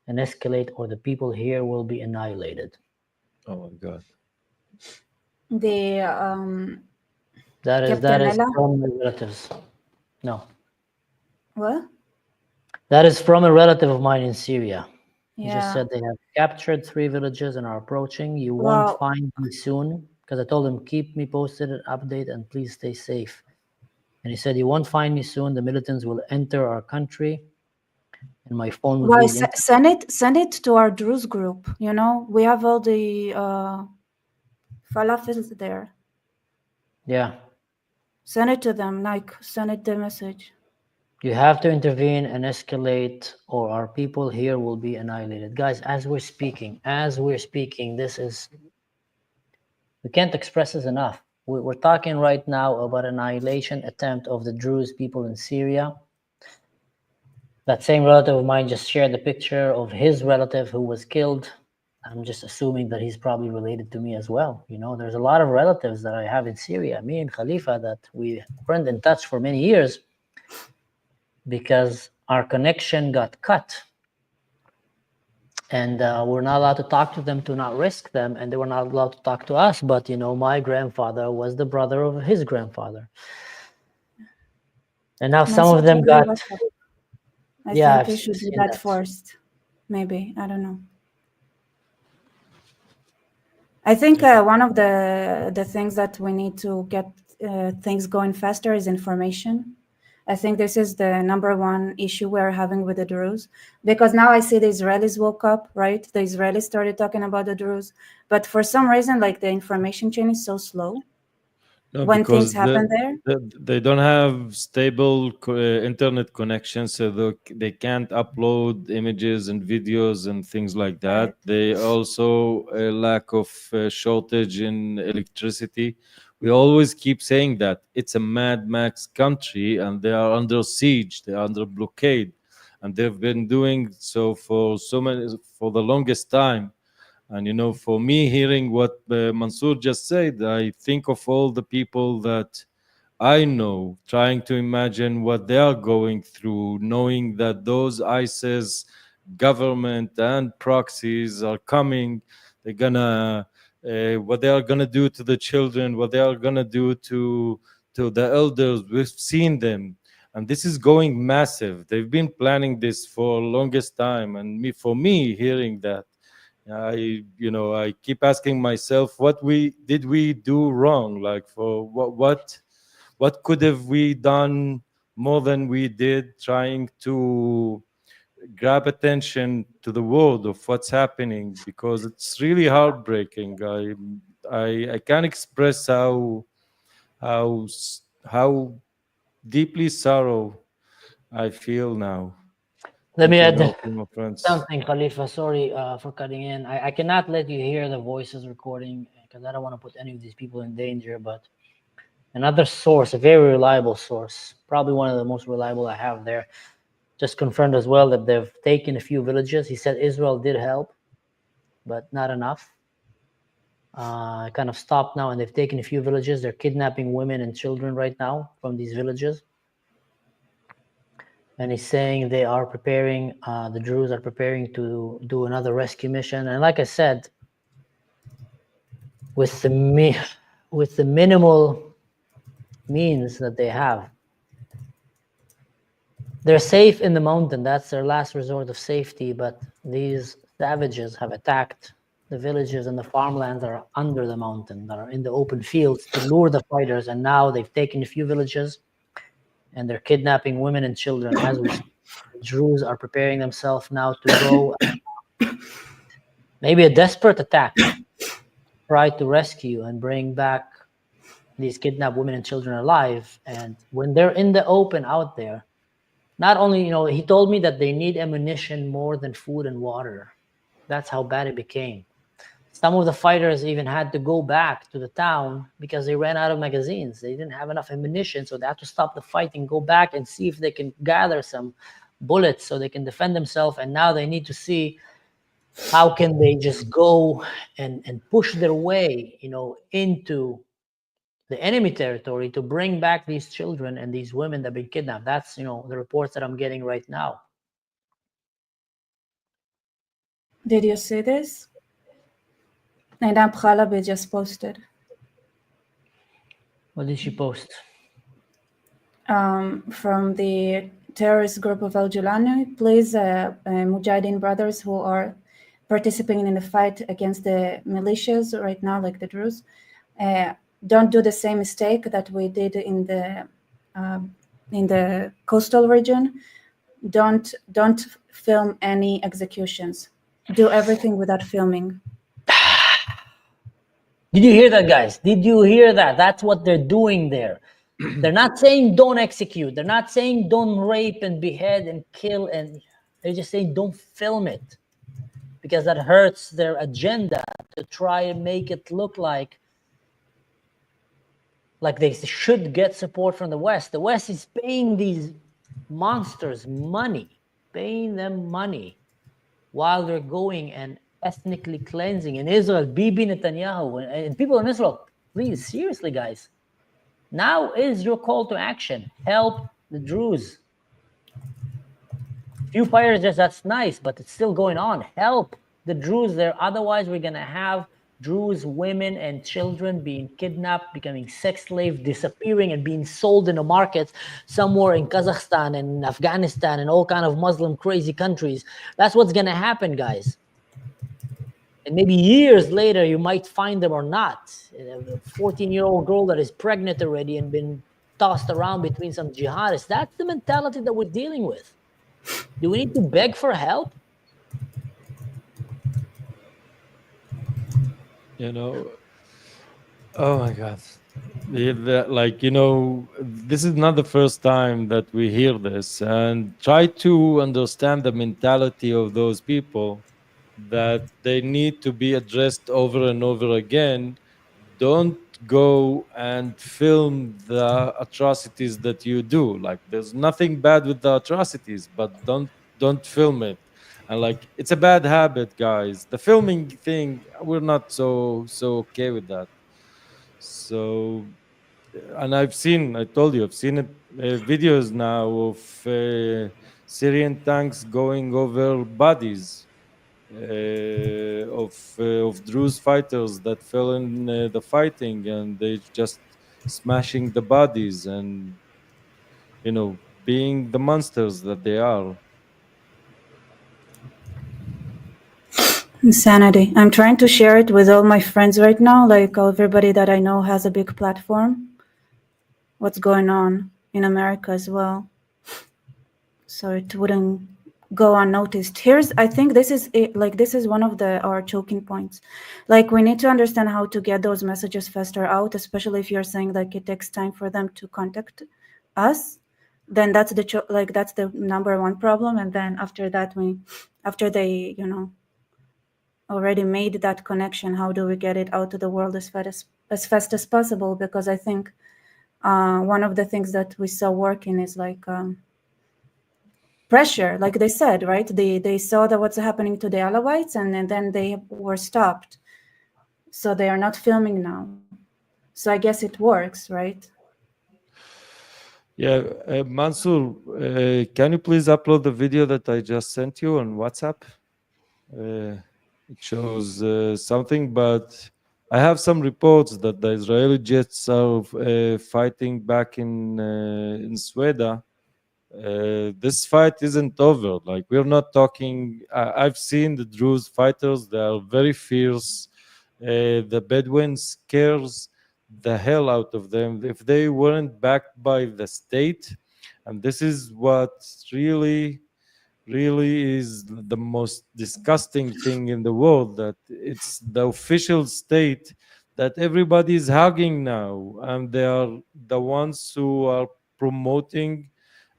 and escalate or the people here will be annihilated." Oh my God. That is Captain from my relatives. No. What? That is from a relative of mine in Syria. He just Yeah. said they have captured 3 villages and are approaching. You won't find me soon. Because I told him, keep me posted and update and please stay safe. And he said, "You won't find me soon. The militants will enter our country and my phone will Well, lose send it to our Druze group. You know, we have all the falafels there. Yeah. Send it to them, like send it the message. You have to intervene and escalate or our people here will be annihilated." Guys, as we're speaking, this is, we can't express this enough. We're talking right now about annihilation attempt of the Druze people in Syria. That same relative of mine just shared the picture of his relative who was killed. I'm just assuming that he's probably related to me as well. You know, there's a lot of relatives that I have in Syria, me and Khalifa, that we weren't in touch for many years because our connection got cut. And we're not allowed to talk to them to not risk them, and they were not allowed to talk to us. But, you know, my grandfather was the brother of his grandfather. And now some of them got... I think we should do that first. Maybe. I don't know. I think one of the things that we need to get things going faster is information. I think this is the number one issue we're having with the Druze, because now I see the Israelis woke up, right? The Israelis started talking about the Druze, but for some reason, like the information chain is so slow. No, when things happen there. They don't have stable internet connection, so they can't upload images and videos and things like that. Right. They also a lack of shortage in electricity. We always keep saying that it's a Mad Max country and they are under siege, they are under blockade, and they've been doing so for the longest time. And, you know, for me, hearing what Mansour just said, I think of all the people that I know, trying to imagine what they are going through, knowing that those ISIS government and proxies are coming. They're gonna, what they are gonna do to the children, what they are gonna do to the elders. We've seen them. And this is going massive. They've been planning this for longest time. And for me, hearing that, I keep asking myself, what did we do wrong? Like, for what could have we done more than we did, trying to grab attention to the world of what's happening? Because it's really heartbreaking. I can't express how deeply sorrow I feel now. Let me add my friends. something, Khalifa. Sorry for cutting in. I cannot let you hear the voices recording because I don't want to put any of these people in danger. But another source, a very reliable source, probably one of the most reliable I have there, just confirmed as well that they've taken a few villages. He said Israel did help, but not enough. Kind of stopped now, and they've taken a few villages. They're kidnapping women and children right now from these villages. And he's saying they are preparing, the Druze are preparing to do another rescue mission. And like I said, with the minimal means that they have, they're safe in the mountain. That's their last resort of safety. But these savages have attacked the villages and the farmlands that are under the mountain, that are in the open fields, to lure the fighters. And now they've taken a few villages, and they're kidnapping women and children. As we speak, the Druze are preparing themselves now to go, maybe a desperate attack, try to rescue and bring back these kidnapped women and children alive. And when they're in the open out there, not only, he told me that they need ammunition more than food and water. That's how bad it became. Some of the fighters even had to go back to the town because they ran out of magazines. They didn't have enough ammunition, so they had to stop the fighting, go back and see if they can gather some bullets so they can defend themselves. And now they need to see how can they just go and push their way, into the enemy territory to bring back these children and these women that have been kidnapped. That's, the reports that I'm getting right now. Did you see this? Naidam Khalabi just posted. What did she post? From the terrorist group of Al Julani, please, Mujahideen brothers who are participating in the fight against the militias right now, like the Druze, don't do the same mistake that we did in the coastal region. Don't film any executions. Do everything without filming. Did you hear that, guys? Did you hear that? That's what they're doing there. They're not saying don't execute. They're not saying don't rape and behead and kill. And they're just saying don't film it, because that hurts their agenda to try and make it look like they should get support from the West. The West is paying these monsters money, paying them money while they're going and ethnically cleansing in Israel. Bibi Netanyahu and people in Israel, please, seriously, guys. Now is your call to action. Help the Druze. Few fighters, that's nice, but it's still going on. Help the Druze there. Otherwise, we're going to have Druze women and children being kidnapped, becoming sex slaves, disappearing, and being sold in the markets somewhere in Kazakhstan and Afghanistan and all kind of Muslim crazy countries. That's what's going to happen, guys. And maybe years later, you might find them or not. A 14-year-old girl that is pregnant already and been tossed around between some jihadists. That's the mentality that we're dealing with. Do we need to beg for help? Oh my God. This is not the first time that we hear this, and try to understand the mentality of those people, that they need to be addressed over and over again. Don't go and film the atrocities that you do. There's nothing bad with the atrocities, but don't film it. And it's a bad habit, guys. The filming thing, we're not so okay with that. So, and I told you, I've seen videos now of Syrian tanks going over bodies of Druze fighters that fell in the fighting, and they just smashing the bodies and, being the monsters that they are. Insanity. I'm trying to share it with all my friends right now, everybody that I know has a big platform. What's going on in America as well, so it wouldn't go unnoticed. I think this is it. This is one of our choking points. We need to understand how to get those messages faster out, especially if you're saying it takes time for them to contact us. Then that's the number one problem. And then after that, after they already made that connection. How do we get it out to the world as fast as possible? Because I think one of the things that we saw working is like pressure, like they said, right? They saw that what's happening to the Alawites, and then they were stopped. So they are not filming now. So I guess it works, right? Yeah, Mansour, can you please upload the video that I just sent you on WhatsApp? It shows something, but I have some reports that the Israeli jets are fighting back in Sweden. This fight isn't over. Like, we're not talking. I've seen the Druze fighters; they are very fierce. The Bedouins scares the hell out of them if they weren't backed by the state, and this is what really is the most disgusting thing in the world, that it's the official state that everybody is hugging now, and they are the ones who are promoting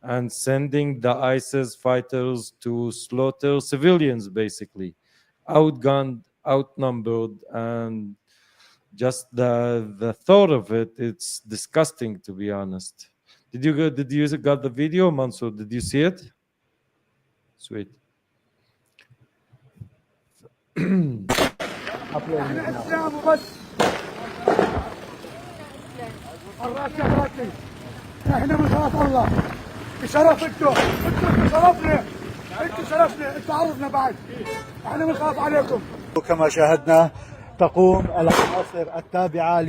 and sending the ISIS fighters to slaughter civilians, basically outgunned, outnumbered, and just the thought of it, it's disgusting, to be honest. Did you got the video, Mansour? Did you see it? Sweet. الاسلام وبس. الراسي الراسي، احنا بنخاف الله بشرف انتوا بشرفنا، انتوا شرفنا، انتوا عرضنا بعد، احنا بنخاف عليكم. وكما شاهدنا تقوم العناصر التابعة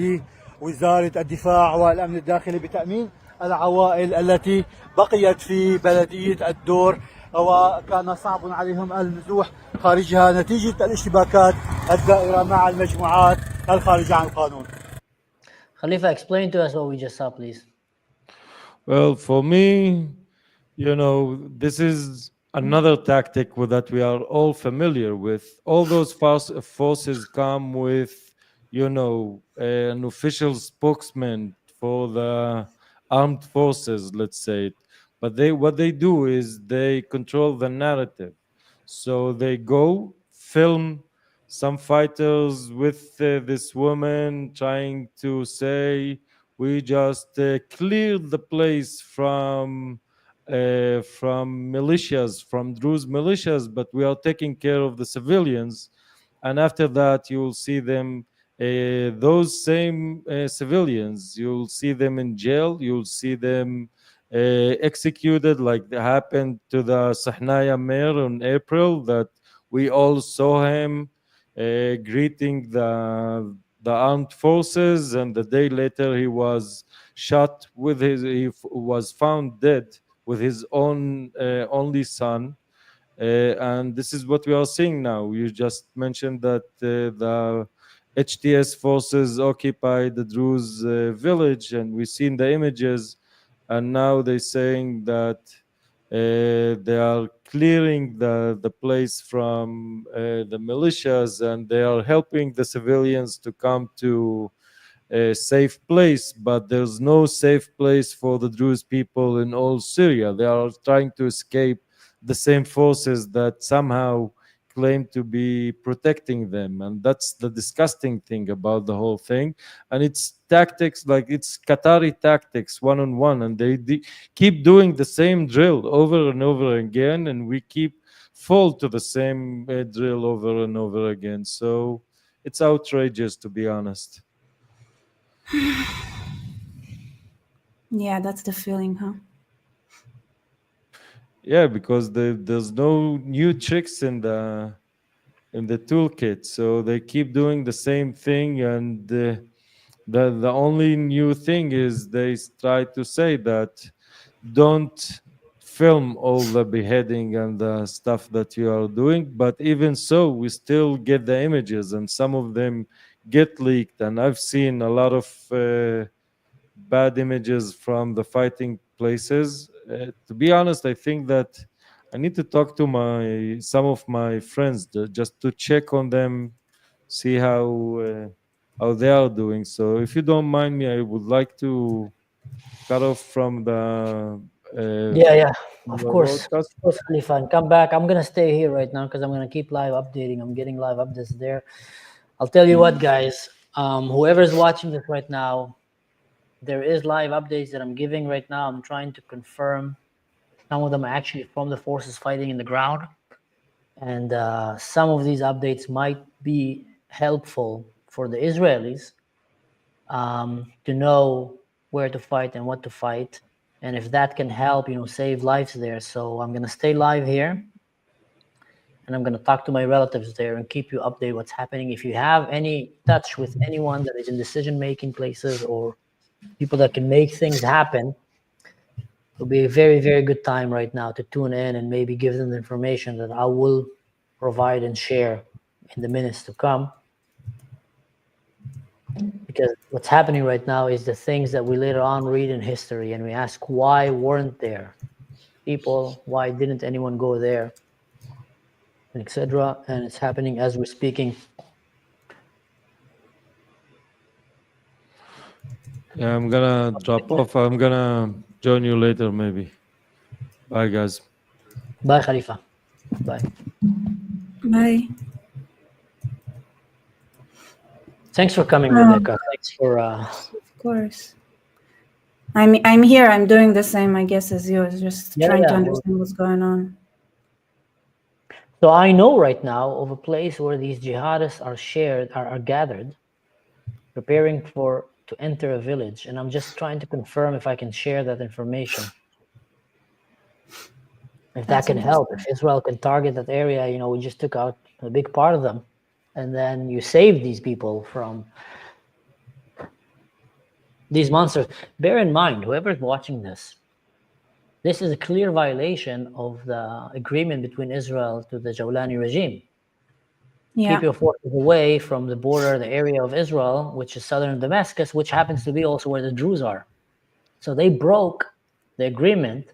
لوزارة الدفاع والأمن الداخلي بتأمين العوائل التي بقيت في بلدية الدور، وكان صعب عليهم النزوح خارجها نتيجة الاشتباكات الدائرة مع المجموعات الخارجة عن القانون. Khalifa, explain to us what we just saw, please. Well, for me, this is another tactic that we are all familiar with. All those forces come with, an official spokesman for the armed forces, let's say it. But what they do is they control the narrative. So they go film some fighters with this woman trying to say, we just cleared the place from militias, from Druze militias, but we are taking care of the civilians. And after that, you will see them, those same civilians, you'll see them in jail, you'll see them executed, like that happened to the Sahnaya mayor in April, that we all saw him greeting the armed forces, and the day later he was shot he was found dead with his own only son. And this is what we are seeing now. You just mentioned that the HTS forces occupied the Druze village, and we've seen the images, and now they're saying that they are clearing the place from the militias, and they are helping the civilians to come to a safe place. But there's no safe place for the Druze people in all Syria. They are trying to escape the same forces that somehow claim to be protecting them, and that's the disgusting thing about the whole thing. And it's tactics, like it's Qatari tactics, one-on-one, and they keep doing the same drill over and over again, and we keep fall to the same drill over and over again. So it's outrageous, to be honest. Yeah, that's the feeling, huh? Yeah, because there's no new tricks in the toolkit, so they keep doing the same thing, and the only new thing is they try to say that don't film all the beheading and the stuff that you are doing. But even so, we still get the images, and some of them get leaked, and I've seen a lot of bad images from the fighting places. To be honest, I think that I need to talk to some of my friends just to check on them, see how they are doing. So if you don't mind me, I would like to cut off from the Of the course, broadcast. Khalifa, and come back. I'm gonna stay here right now because I'm gonna keep live updating. I'm getting live updates there. I'll tell you what, guys. Whoever's watching this right now, there is live updates that I'm giving right now. I'm trying to confirm. Some of them are actually from the forces fighting in the ground, and some of these updates might be helpful for the Israelis to know where to fight and what to fight. And if that can help, save lives there. So I'm going to stay live here and I'm going to talk to my relatives there and keep you updated what's happening. If you have any touch with anyone that is in decision-making places or people that can make things happen, it'll be a very, very good time right now to tune in and maybe give them the information that I will provide and share in the minutes to come. Because what's happening right now is the things that we later on read in history and we ask, why weren't there people? Why didn't anyone go there? Etc. And it's happening as we're speaking. Yeah, I'm gonna drop off. I'm gonna join you later, maybe. Bye, guys. Bye, Khalifa. Bye. Bye. Thanks for coming, Rebecca. Thanks for. Of course. I'm here. I'm doing the same, I guess, as you. Just trying to understand what's going on. So I know right now of a place where these jihadists are gathered, preparing to enter a village, and I'm just trying to confirm if I can share that information. If that can help, if Israel can target that area, we just took out a big part of them. And then you save these people from these monsters. Bear in mind, whoever's watching this is a clear violation of the agreement between Israel to the Jawlani regime. Yeah. Keep your forces away from the border, the area of Israel, which is southern Damascus, which happens to be also where the Druze are. So they broke the agreement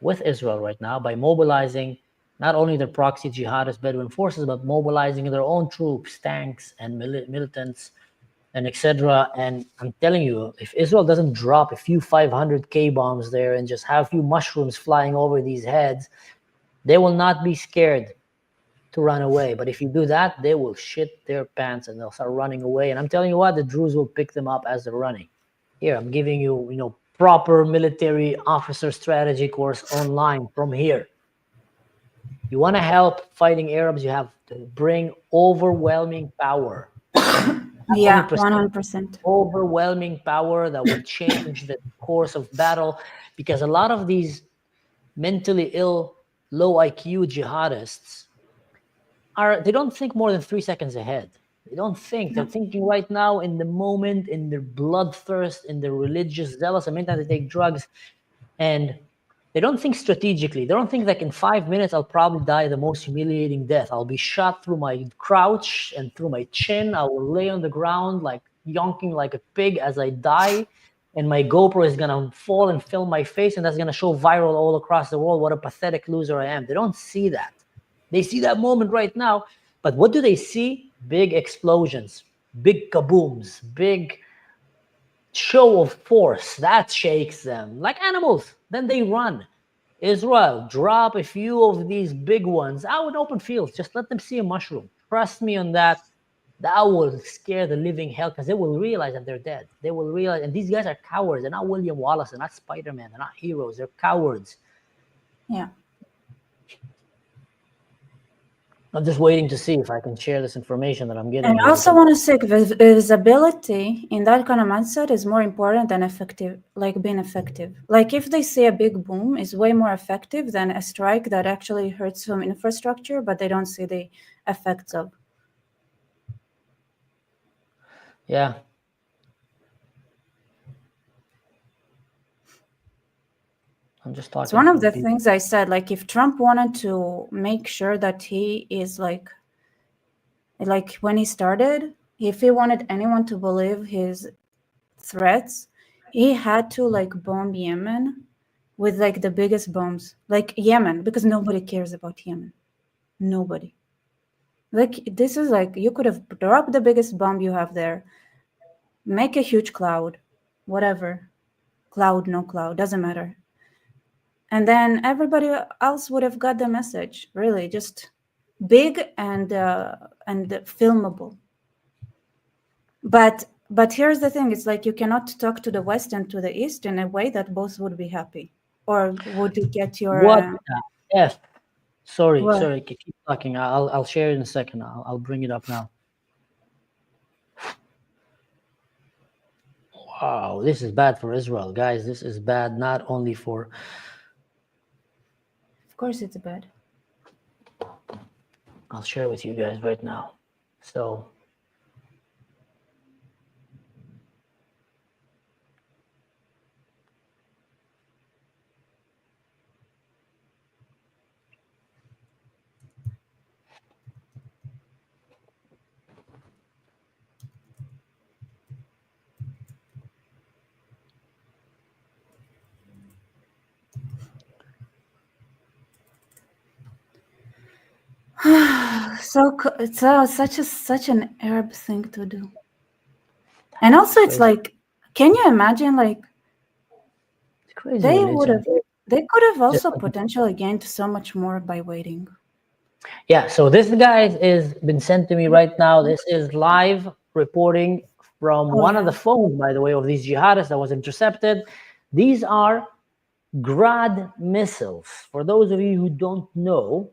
with Israel right now by mobilizing not only the proxy jihadist Bedouin forces, but mobilizing their own troops, tanks, and militants, and etc. And I'm telling you, if Israel doesn't drop a few 500 K-bombs there and just have a few mushrooms flying over these heads, they will not be scared to run away. But if you do that, they will shit their pants and they'll start running away. And I'm telling you what, the Druze will pick them up as they're running. Here, I'm giving you, proper military officer strategy course online from here. You want to help fighting Arabs, you have to bring overwhelming power. Yeah, 100%. Overwhelming power that will change the course of battle, because a lot of these mentally ill, low IQ jihadists they don't think more than 3 seconds ahead. They don't think. They're thinking right now in the moment, in their bloodthirst, in their religious zealous. Many times they take drugs, and they don't think strategically. They don't think like in 5 minutes I'll probably die the most humiliating death. I'll be shot through my crouch and through my chin. I will lay on the ground like yonking like a pig as I die, and my GoPro is gonna fall and film my face, and that's gonna show viral all across the world what a pathetic loser I am. They don't see that. They see that moment right now, but what do they see? Big explosions, big kabooms, big show of force. That shakes them like animals. Then they run. Israel, drop a few of these big ones out in open fields. Just let them see a mushroom. Trust me on that. That will scare the living hell, because they will realize that they're dead. They will realize, and these guys are cowards. They're not William Wallace. They're not Spider-Man. They're not heroes. They're cowards. Yeah. I'm just waiting to see if I can share this information that I'm getting. And I also want to say visibility in that kind of mindset is more important than effective, like being effective. Like if they see a big boom is way more effective than a strike that actually hurts some infrastructure, but they don't see the effects of. Yeah. I'm just talking. It's one of the things I said, like if Trump wanted to make sure that he is like when he started, if he wanted anyone to believe his threats, he had to like bomb Yemen with like the biggest bombs, like Yemen, because nobody cares about Yemen. Nobody. Like this is like, you could have dropped the biggest bomb you have there, make a huge cloud, whatever. Cloud, no cloud, doesn't matter. And then everybody else would have got the message, really, just big and filmable. But here's the thing, it's like you cannot talk to the West and to the East in a way that both would be happy. Or would you get your... What? Yes. Sorry, What? sorry, keep talking. I'll share it in a second. I'll bring it up now. Wow, this is bad for Israel, guys. This is bad not only for... Of course it's bad. I'll share with you guys right now. So... It's such an Arab thing to do. And also it's like, can you imagine, like, It's crazy. they could have also potentially gained so much more by waiting. Yeah, so this guy is been sent to me right now. This is live reporting from one of the phones, by the way, of these jihadists that was intercepted. These are Grad missiles. For those of you who don't know,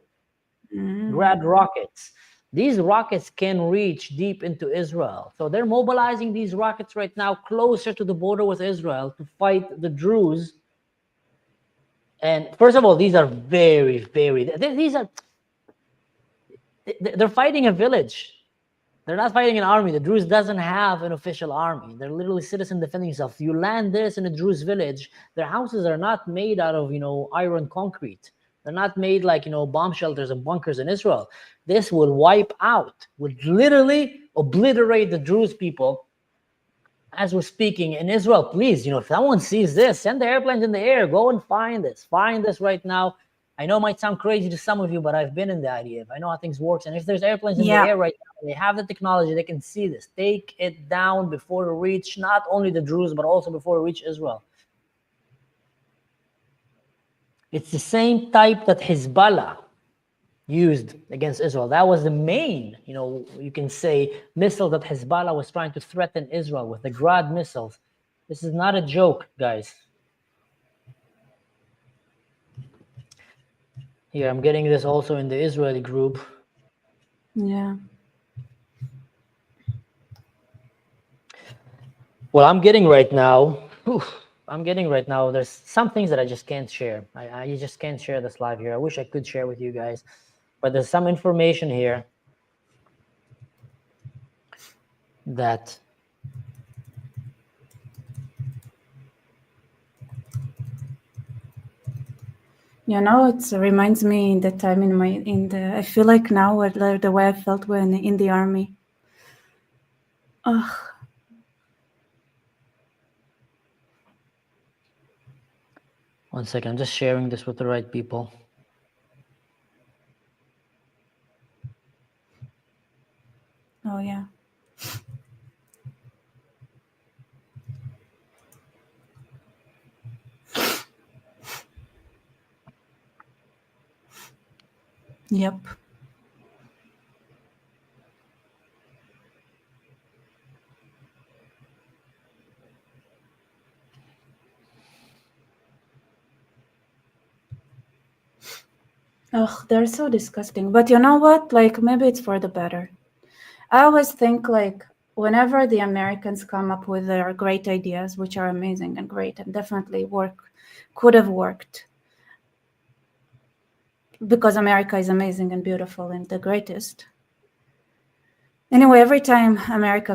Grad rockets. These rockets can reach deep into Israel. So they're mobilizing these rockets right now closer to the border with Israel to fight the Druze. And first of all, these are they're fighting a village. They're not fighting an army. The Druze doesn't have an official army. They're literally citizens defending themselves. You land this in a Druze village, their houses are not made out of, iron concrete. They're not made like, bomb shelters and bunkers in Israel. This will wipe out, would literally obliterate the Druze people as we're speaking in Israel. Please, if someone sees this, send the airplanes in the air. Go and find this. Find this right now. I know it might sound crazy to some of you, but I've been in the IDF. I know how things work. And if there's airplanes in the air right now, they have the technology, they can see this. Take it down before it reach not only the Druze, but also before it reach Israel. It's the same type that Hezbollah used against Israel. That was the main, you can say, missile that Hezbollah was trying to threaten Israel with, the Grad missiles. This is not a joke, guys. Here, I'm getting this also in the Israeli group. Yeah. Well, I'm getting right now, there's some things that I just can't share. I just can't share this live here. I wish I could share with you guys. But there's some information here that it reminds me in the time I feel like now the way I felt when in the army. Ugh. One second, I'm just sharing this with the right people. Oh, yeah. Yep. Ugh, they're so disgusting. But you know what? Like, maybe it's for the better. I always think, like, whenever the Americans come up with their great ideas, which are amazing and great and definitely could have worked, because America is amazing and beautiful and the greatest. Anyway, every time America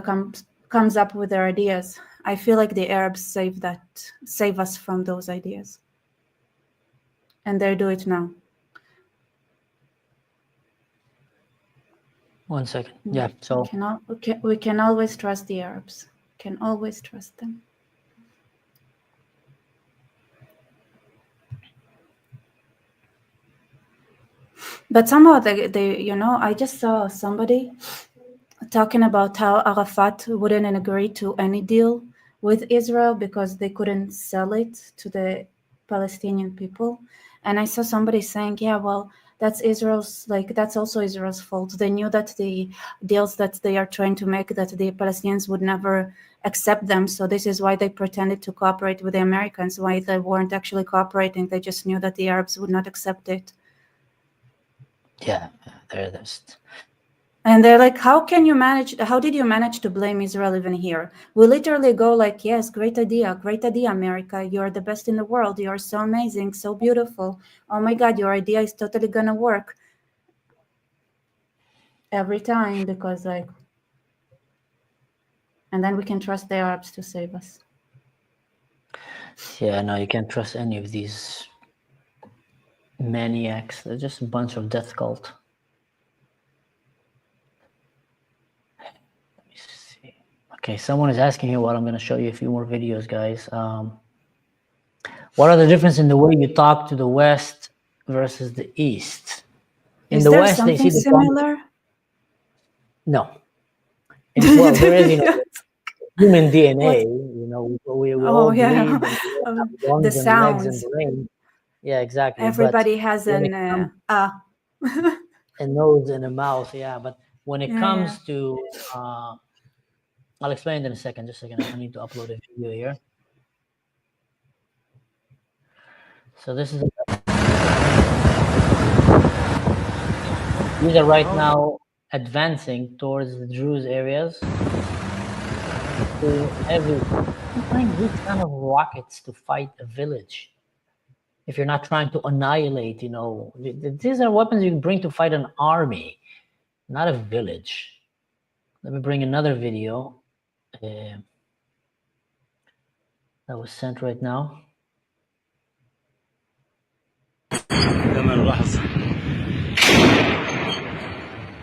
comes up with their ideas, I feel like the Arabs save us from those ideas. And they do it now. One second. Yeah, so we can always trust the Arabs. Can always trust them. But somehow they I just saw somebody talking about how Arafat wouldn't agree to any deal with Israel because they couldn't sell it to the Palestinian people. And I saw somebody saying, yeah, well, that's Israel's, like, that's also Israel's fault. They knew that the deals that they are trying to make, that the Palestinians would never accept them. So this is why they pretended to cooperate with the Americans, why they weren't actually cooperating. They just knew that the Arabs would not accept it. Yeah, they're just... And they're like, how did you manage to blame Israel even here? We literally go like, yes, great idea, America. You're the best in the world. You're so amazing, so beautiful. Oh my God, your idea is totally gonna work. Every time, because like, and then we can trust the Arabs to save us. Yeah, no, you can't trust any of these maniacs. They're just a bunch of death cult. Okay, someone is asking here what I'm going to show you a few more videos, guys. What are the difference in the way you talk to the West versus the East? In the West, they see the similar? No. Well, there is, human DNA. We all believe the sounds and the brain. Yeah, exactly. Everybody has a nose and a mouth. Yeah, but when it comes to I'll explain it in a second. Just a second. I need to upload a video here. So this is... These are right now advancing towards the Druze areas. Bring these kind of rockets to fight a village. If you're not trying to annihilate, these are weapons you can bring to fight an army, not a village. Let me bring another video. That was sent right now.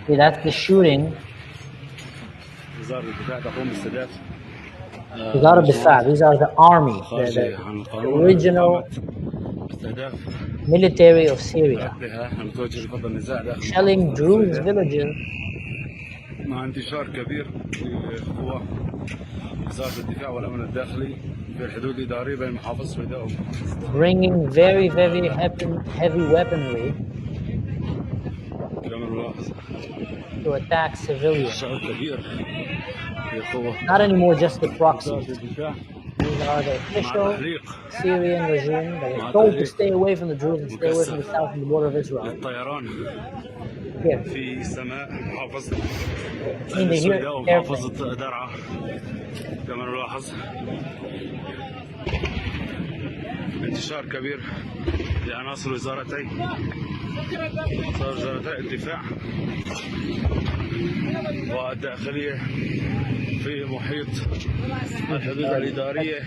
See, that's the shooting. These are the army, the original military of Syria, shelling Druze villages. مع انتشار كبير في قوى وزارة الدفاع والأمن الداخلي في الحدود الإدارية بين محافظة سويداء bringing very heavy weaponry to attack civilians. Not anymore just the proxies. These are the official Syrian regime that was told to stay away from the Druze and stay away from the south and the border of Israel. Here. في سماء محافظة سويداء ومحافظة درعا كما نلاحظ انتشار كبير لعناصر وزارتي الدفاع والداخلية في محيط الحدود الإدارية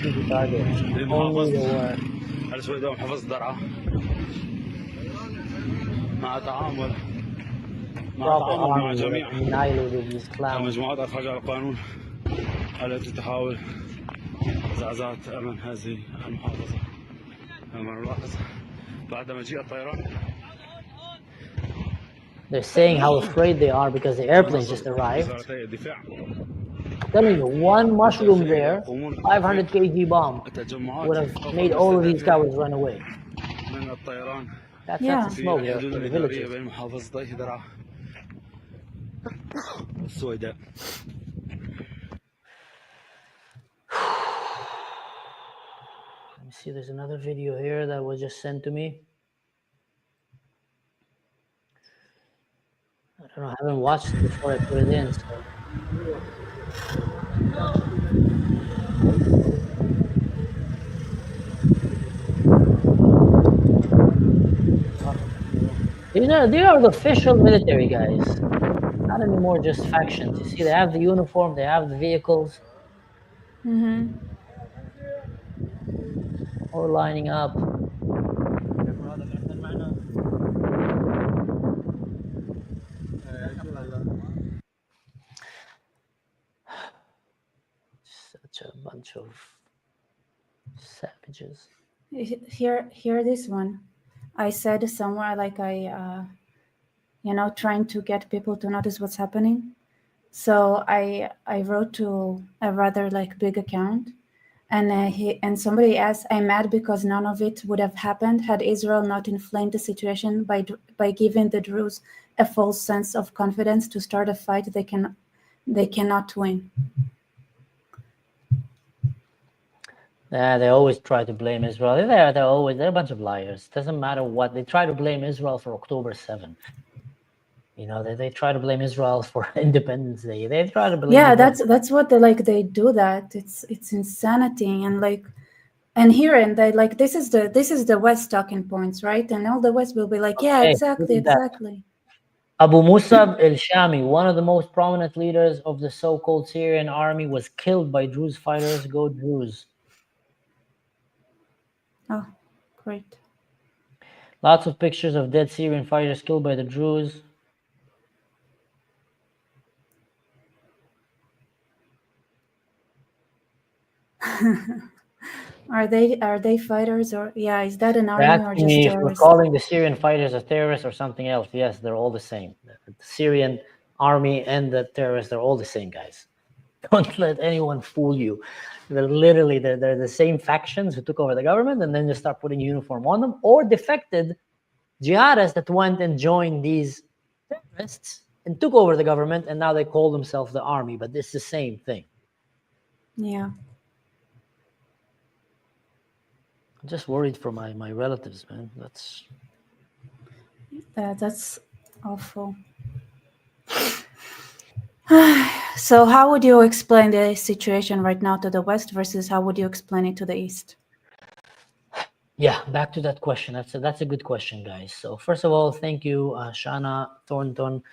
لمحافظة السويداء ومحافظة درعا مع تعامل مع جميع مجموعات الخارج عن القانون التي تحاول زعزعة أمن هذه المحافظة. كما نلاحظ بعد مجيء الطيران. They're saying how afraid they are because the airplane just arrived. I'm telling you, one mushroom there, 500 kg bomb, would have made all of these cowards run away. That's the smoke there in the villages. السويداء. Let me see, there's another video here that was just sent to me. I don't know, I haven't watched it before I put it in. So. They are the official military guys. Not anymore just factions. You see, they have the uniform, they have the vehicles. All lining up. Such a bunch of savages. Here this one. I said somewhere like trying to get people to notice what's happening. So I wrote to a rather like big account, And somebody asked, I'm mad because none of it would have happened had Israel not inflamed the situation by giving the Druze a false sense of confidence to start a fight they cannot win. They always try to blame Israel. They're a bunch of liars. Doesn't matter what. They try to blame Israel for October 7th. You know, they try to blame Israel for Independence Day. They try to blame. Yeah, that's what they do that. It's insanity, and here and they like this is the West talking points, right? And all the West will be like, yeah, exactly. Abu Musab al-Shami, one of the most prominent leaders of the so-called Syrian army, was killed by Druze fighters. Go Druze. Oh, great. Lots of pictures of dead Syrian fighters killed by the Druze. Are they fighters or is that an army or just me terrorists? if we're calling the Syrian fighters a terrorist or something else. Yes, they're all the same. The Syrian army and the terrorists, they're all the same, guys. Don't let anyone fool you. They're the same factions who took over the government and then just start putting uniform on them, or defected jihadists that went and joined these terrorists and took over the government, and now they call themselves the army, but it's the same thing. Yeah. I'm just worried for my relatives, man. That's awful. So how would you explain the situation right now to the West versus how would you explain it to the East? Yeah, back to that question. That's a good question, guys. So first of all, thank you, Shana Thornton,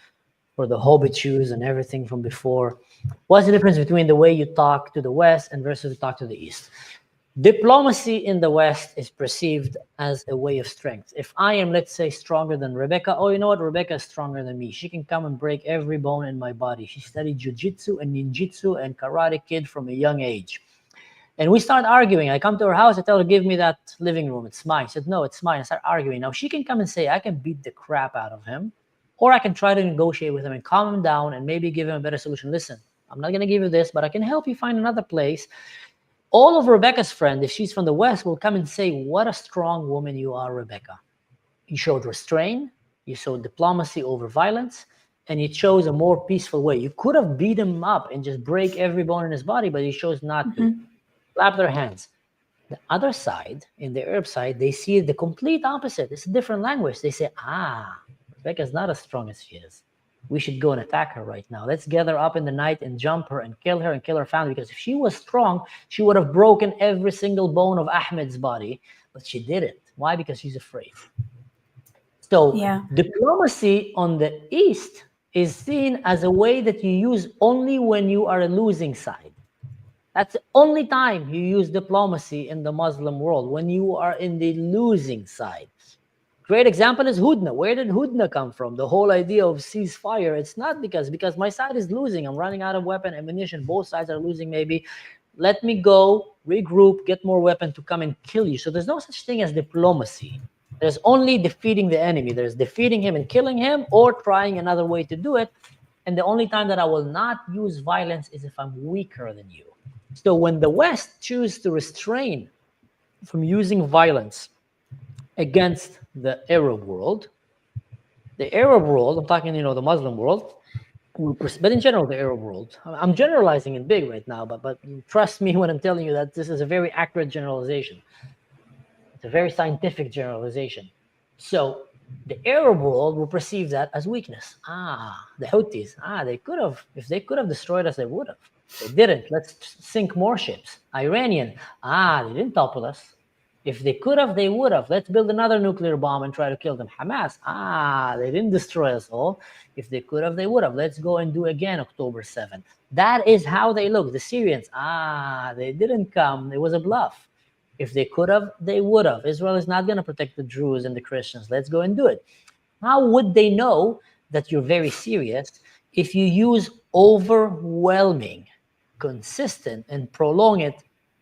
for the Hobbit shoes and everything from before. What's the difference between the way you talk to the West and versus talk to the East? Diplomacy in the West is perceived as a way of strength. If I am, let's say, stronger than Rebecca, oh, you know what? Rebecca is stronger than me. She can come and break every bone in my body. She studied jiu-jitsu and ninjutsu and karate kid from a young age. And we start arguing. I come to her house. I tell her, give me that living room. It's mine. She said, no, it's mine. I start arguing. Now, she can come and say, I can beat the crap out of him, or I can try to negotiate with him and calm him down and maybe give him a better solution. Listen, I'm not going to give you this, but I can help you find another place. All of Rebecca's friends, if she's from the West, will come and say, what a strong woman you are, Rebecca. You showed restraint, you showed diplomacy over violence, and you chose a more peaceful way. You could have beat him up and just break every bone in his body, but you chose not to. Clap their hands. The other side, in the Arab side, they see the complete opposite. It's a different language. They say, Rebecca's not as strong as she is. We should go and attack her right now. Let's gather up in the night and jump her and kill her family. Because if she was strong, she would have broken every single bone of Ahmed's body, but she didn't. Why? Because she's afraid. So diplomacy on the East is seen as a way that you use only when you are a losing side. That's the only time you use diplomacy in the Muslim world, when you are in the losing side. Great example is Hudna. Where did Hudna come from? The whole idea of ceasefire. It's not because my side is losing. I'm running out of weapon, ammunition. Both sides are losing maybe. Let me go, regroup, get more weapon to come and kill you. So there's no such thing as diplomacy. There's only defeating the enemy. There's defeating him and killing him, or trying another way to do it. And the only time that I will not use violence is if I'm weaker than you. So when the West chooses to restrain from using violence against the Arab world, I'm talking, the Muslim world, but in general, the Arab world. I'm generalizing it big right now, but trust me when I'm telling you that this is a very accurate generalization. It's a very scientific generalization. So the Arab world will perceive that as weakness. The Houthis, if they could have destroyed us, they would have. They didn't. Let's sink more ships. Iranian, they didn't topple us. If they could have, they would have. Let's build another nuclear bomb and try to kill them. Hamas, they didn't destroy us all. If they could have, they would have. Let's go and do again October 7th. That is how they look. The Syrians, they didn't come. It was a bluff. If they could have, they would have. Israel is not going to protect the Druze and the Christians. Let's go and do it. How would they know that you're very serious if you use overwhelming, consistent, and prolonged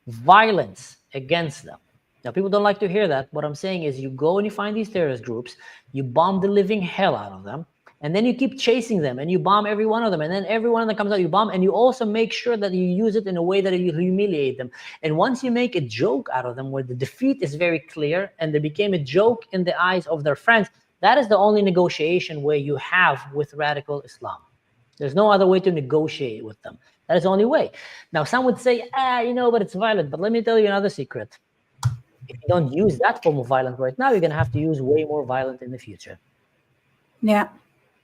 violence against them? Now, people don't like to hear that. What I'm saying is you go and you find these terrorist groups, you bomb the living hell out of them, And then you keep chasing them and you bomb every one of them. And then every one of them comes out, you bomb. And you also make sure that you use it in a way that you humiliate them. And once you make a joke out of them where the defeat is very clear and they became a joke in the eyes of their friends, that is the only negotiation way you have with radical Islam. There's no other way to negotiate with them. That is the only way. Now, some would say, but it's violent. But let me tell you another secret. If you don't use that form of violence right now, you're going to have to use way more violence in the future. Yeah.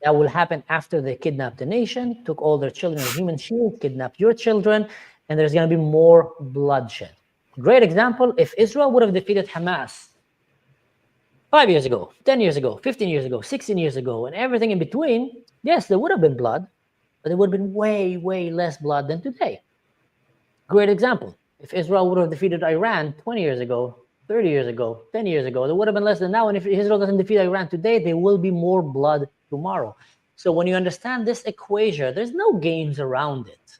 That will happen after they kidnapped the nation, took all their children as human shields, kidnapped your children, and there's going to be more bloodshed. Great example, if Israel would have defeated Hamas 5 years ago, 10 years ago, 15 years ago, 16 years ago, and everything in between, yes, there would have been blood, but there would have been way, way less blood than today. Great example. If Israel would have defeated Iran 20 years ago, 30 years ago, 10 years ago, there would have been less than now. And if Israel doesn't defeat Iran today, there will be more blood tomorrow. So when you understand this equation, there's no games around it.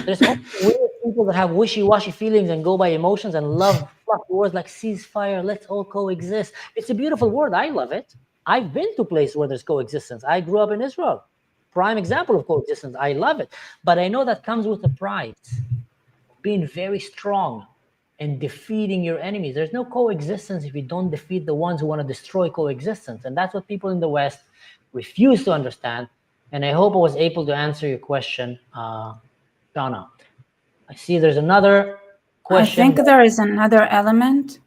There's only weird people that have wishy-washy feelings and go by emotions and love fluffy words like ceasefire, let's all coexist. It's a beautiful word. I love it. I've been to places where there's coexistence. I grew up in Israel. Prime example of coexistence. I love it. But I know that comes with a pride. Being very strong and defeating your enemies. There's no coexistence if you don't defeat the ones who want to destroy coexistence. And that's what people in the West refuse to understand. And I hope I was able to answer your question, Donna. I see there's another question. I think there is another element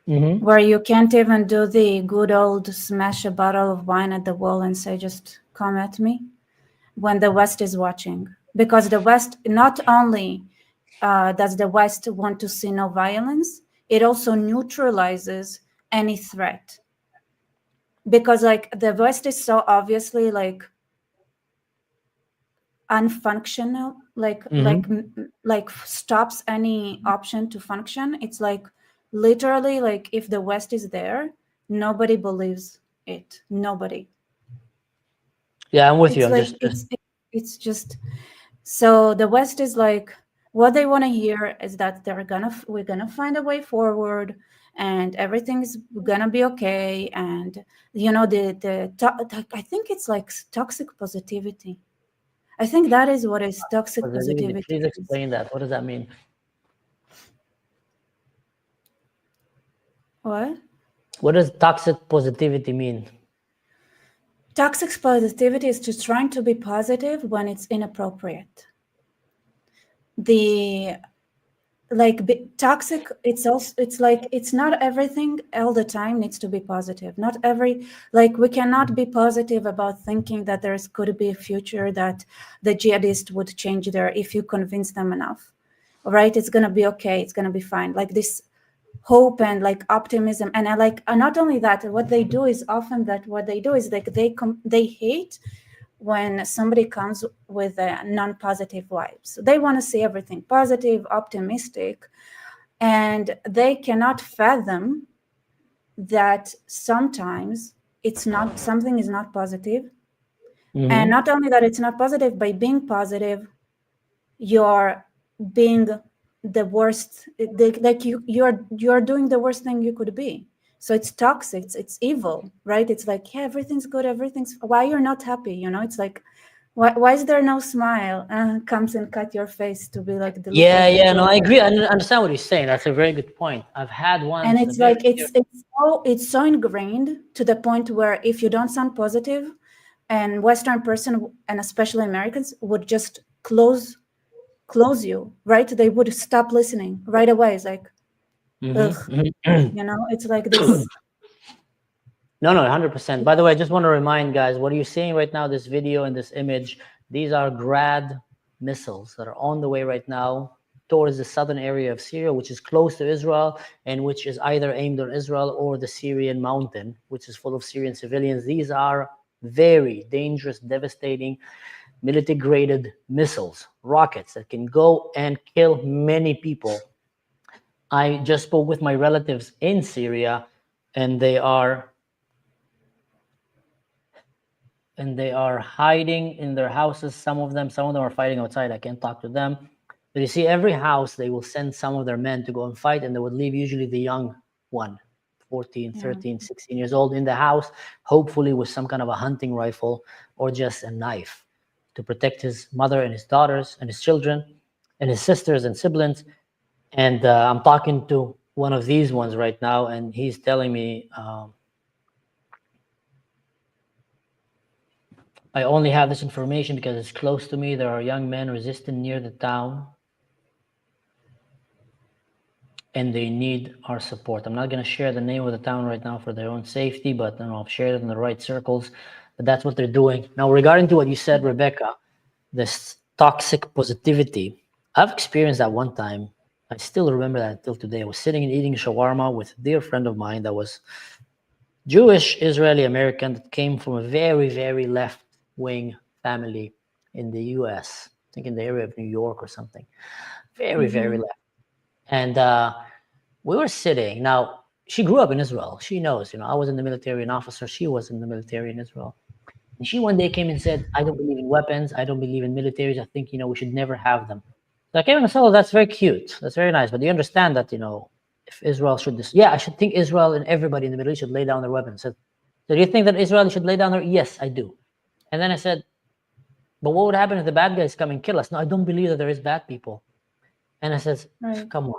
where you can't even do the good old smash a bottle of wine at the wall and say, just come at me, when the West is watching. Because the West, not only does the West want to see no violence, it also neutralizes any threat. Because like the West is so obviously like unfunctional, like stops any option to function. It's like literally like if the West is there, nobody believes it. Nobody. Yeah, I'm with you. It's just so the West is like, what they want to hear is that we're gonna find a way forward and everything's gonna be okay. And you know, I think it's like toxic positivity. I think that is what is toxic positivity. Please explain that. What does that mean? What? What does toxic positivity mean? Toxic positivity is just trying to be positive when it's inappropriate. Toxic, it's not everything all the time needs to be positive. Not every, we cannot be positive about thinking that there could be a future that the jihadists would change if you convince them enough, right? It's going to be okay. It's going to be fine. Like this hope and like optimism. And not only that, what they do is they hate when somebody comes with a non-positive vibe. So they want to see everything positive, optimistic, and they cannot fathom that sometimes something is not positive. And not only that it's not positive, by being positive, you're being the worst, you're doing the worst thing you could be. So it's toxic, it's evil, right? It's like, yeah, everything's good, why you're not happy, you know? It's like, why is there no smile? Comes and cut your face to be like the no, I agree. I understand what he's saying. That's a very good point. I've had one, and it's like it's so ingrained to the point where if you don't sound positive, and Western person and especially Americans would just close you, right? They would stop listening right away. It's like, you know, it's like this. No, 100%. By the way, I just want to remind guys, what are you seeing right now, this video and this image, these are Grad missiles that are on the way right now towards the southern area of Syria, which is close to Israel and which is either aimed on Israel or the Syrian mountain, which is full of Syrian civilians. These are very dangerous, devastating, military-graded missiles, rockets that can go and kill many people. I just spoke with my relatives in Syria, and they are hiding in their houses. Some of them are fighting outside. I can't talk to them. But you see, every house, they will send some of their men to go and fight, and they would leave usually the young one 14, 13, 16 years old in the house, hopefully with some kind of a hunting rifle or just a knife to protect his mother and his daughters and his children and his sisters and siblings. And I'm talking to one of these ones right now, and he's telling me, I only have this information because it's close to me. There are young men resisting near the town, and they need our support. I'm not going to share the name of the town right now for their own safety, but I've shared it in the right circles. But that's what they're doing. Now, regarding to what you said, Rebecca, this toxic positivity, I've experienced that one time. I still remember that until today. I was sitting and eating shawarma with a dear friend of mine that was Jewish, Israeli American, that came from a very, very left-wing family in the US, I think in the area of New York or something. Very, very left. And we were sitting. Now, she grew up in Israel. She knows, I was in the military, an officer. She was in the military in Israel. And she one day came and said, I don't believe in weapons. I don't believe in militaries. I think, we should never have them. So I came and said, oh, that's very cute. That's very nice. But do you understand that, if Israel should I should think Israel and everybody in the Middle East should lay down their weapons. So do you think that Israel should lay down their? Yes, I do. And then I said, but what would happen if the bad guys come and kill us? No, I don't believe that there is bad people. And I said, come on.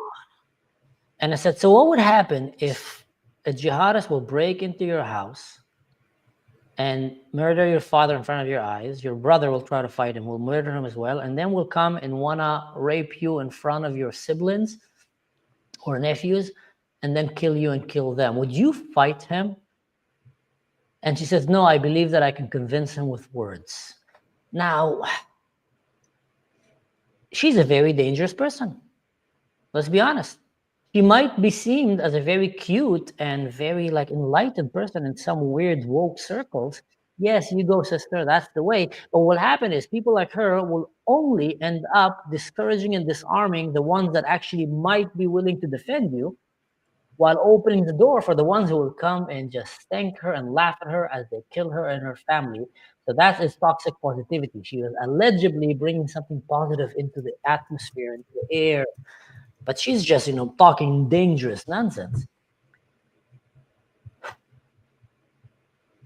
And I said, so what would happen if a jihadist will break into your house and murder your father in front of your eyes? Your brother will try to fight him, will murder him as well, and then will come and wanna rape you in front of your siblings or nephews, and then kill you and kill them. Would you fight him? And she says, no, I believe that I can convince him with words. Now, she's a very dangerous person. Let's be honest. She might be seen as a very cute and very enlightened person in some weird woke circles. Yes, you go, sister, that's the way. But what will happen is people like her will only end up discouraging and disarming the ones that actually might be willing to defend you, while opening the door for the ones who will come and just thank her and laugh at her as they kill her and her family. So that is toxic positivity. She was allegedly bringing something positive into the atmosphere, into the air. But she's just, talking dangerous nonsense.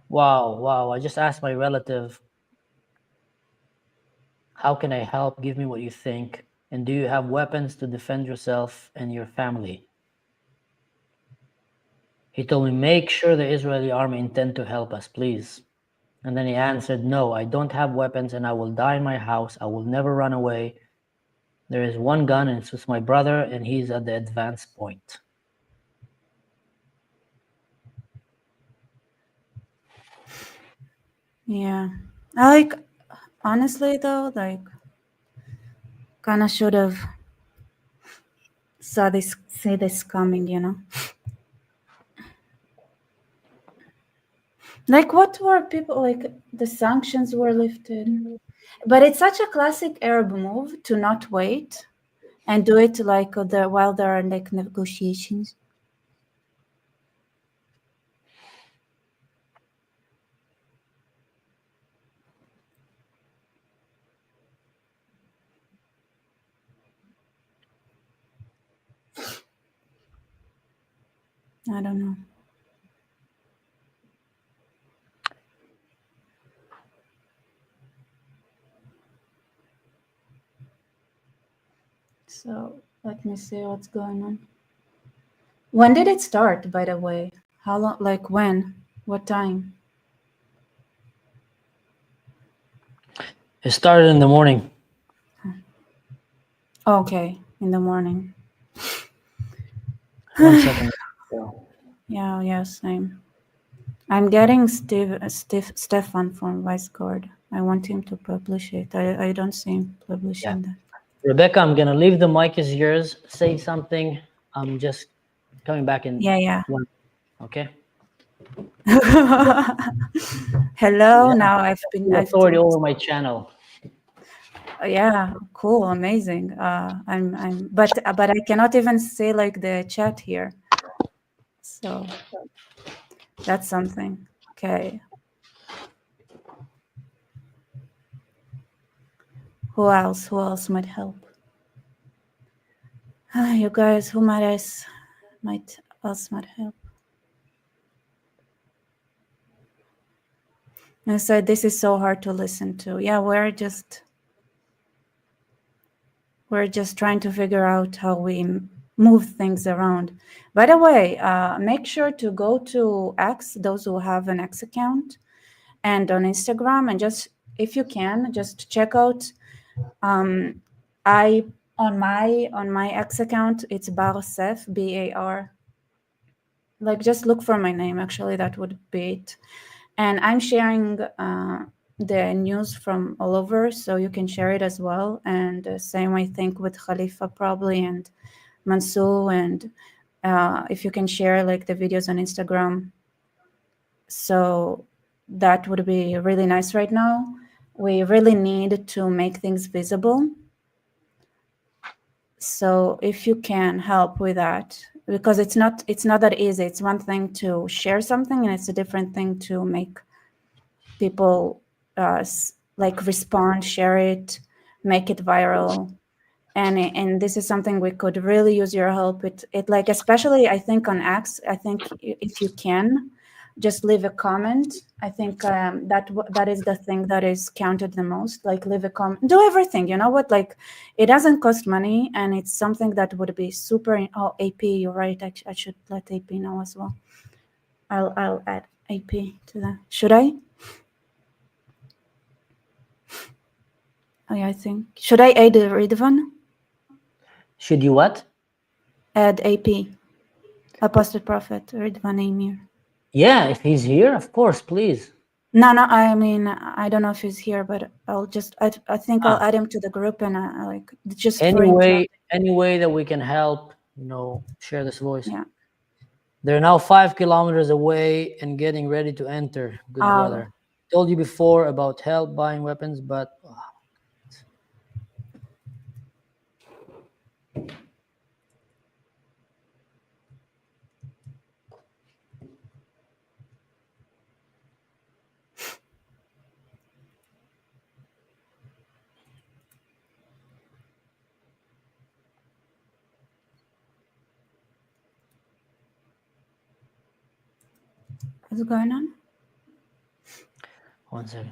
Wow. I just asked my relative, how can I help? Give me what you think. And do you have weapons to defend yourself and your family? He told me, make sure the Israeli army intend to help us, please. And then he answered, no, I don't have weapons and I will die in my house. I will never run away. There is one gun and it's with my brother and he's at the advanced point. Yeah. Honestly though, kind of should have see this coming, What were people, the sanctions were lifted. But it's such a classic Arab move to not wait and do it while there are negotiations. I don't know. So let me see what's going on. When did it start, by the way? How long? When? What time? It started in the morning. Okay, in the morning. 1 second. Yeah, same. I'm getting Stefan from Vice Guard. I want him to publish it. I don't see him publishing that. Rebecca, I'm going to leave the mic is yours. Say something. I'm just coming back in. Yeah. Okay. Hello. Now I've authority over my channel. Yeah, cool, amazing. But I cannot even say the chat here. So that's something. Okay. Who else might help? You guys, who else might help? I said, this is so hard to listen to. Yeah, we're just trying to figure out how we move things around. By the way, make sure to go to X, those who have an X account, and on Instagram, and just, if you can, just check out. I on my X account, it's Barsef, BAR. Like, just look for my name. Actually, that would be it. And I'm sharing the news from all over, so you can share it as well. And same, I think, with Khalifa probably, and Mansour, and if you can share like the videos on Instagram. So that would be really nice right now. We really need to make things visible. So if you can help with that, because it's not that easy. It's one thing to share something, and it's a different thing to make people like respond, share it, make it viral. And this is something we could really use your help. It like, especially I think on X, I think if you can just leave a comment. I think that is the thing that is counted the most. Like, leave a comment, do everything. You know what? Like, it doesn't cost money, and it's something that would be super. Oh, AP, you're right. I should let AP know as well. I'll add AP to that. Should I? Oh yeah, I think. Should I add Ridvan? Should you what? Add AP, Apostle Prophet Ridvan Amir. Yeah, if he's here, of course, please. No, I mean, I don't know if he's here, but I'll just, I think I'll add him to the group, and like, just any way that we can help, share this voice. Yeah. They're now 5 kilometers away and getting ready to enter. Good brother. Told you before about help buying weapons, but What's going on? 1 second.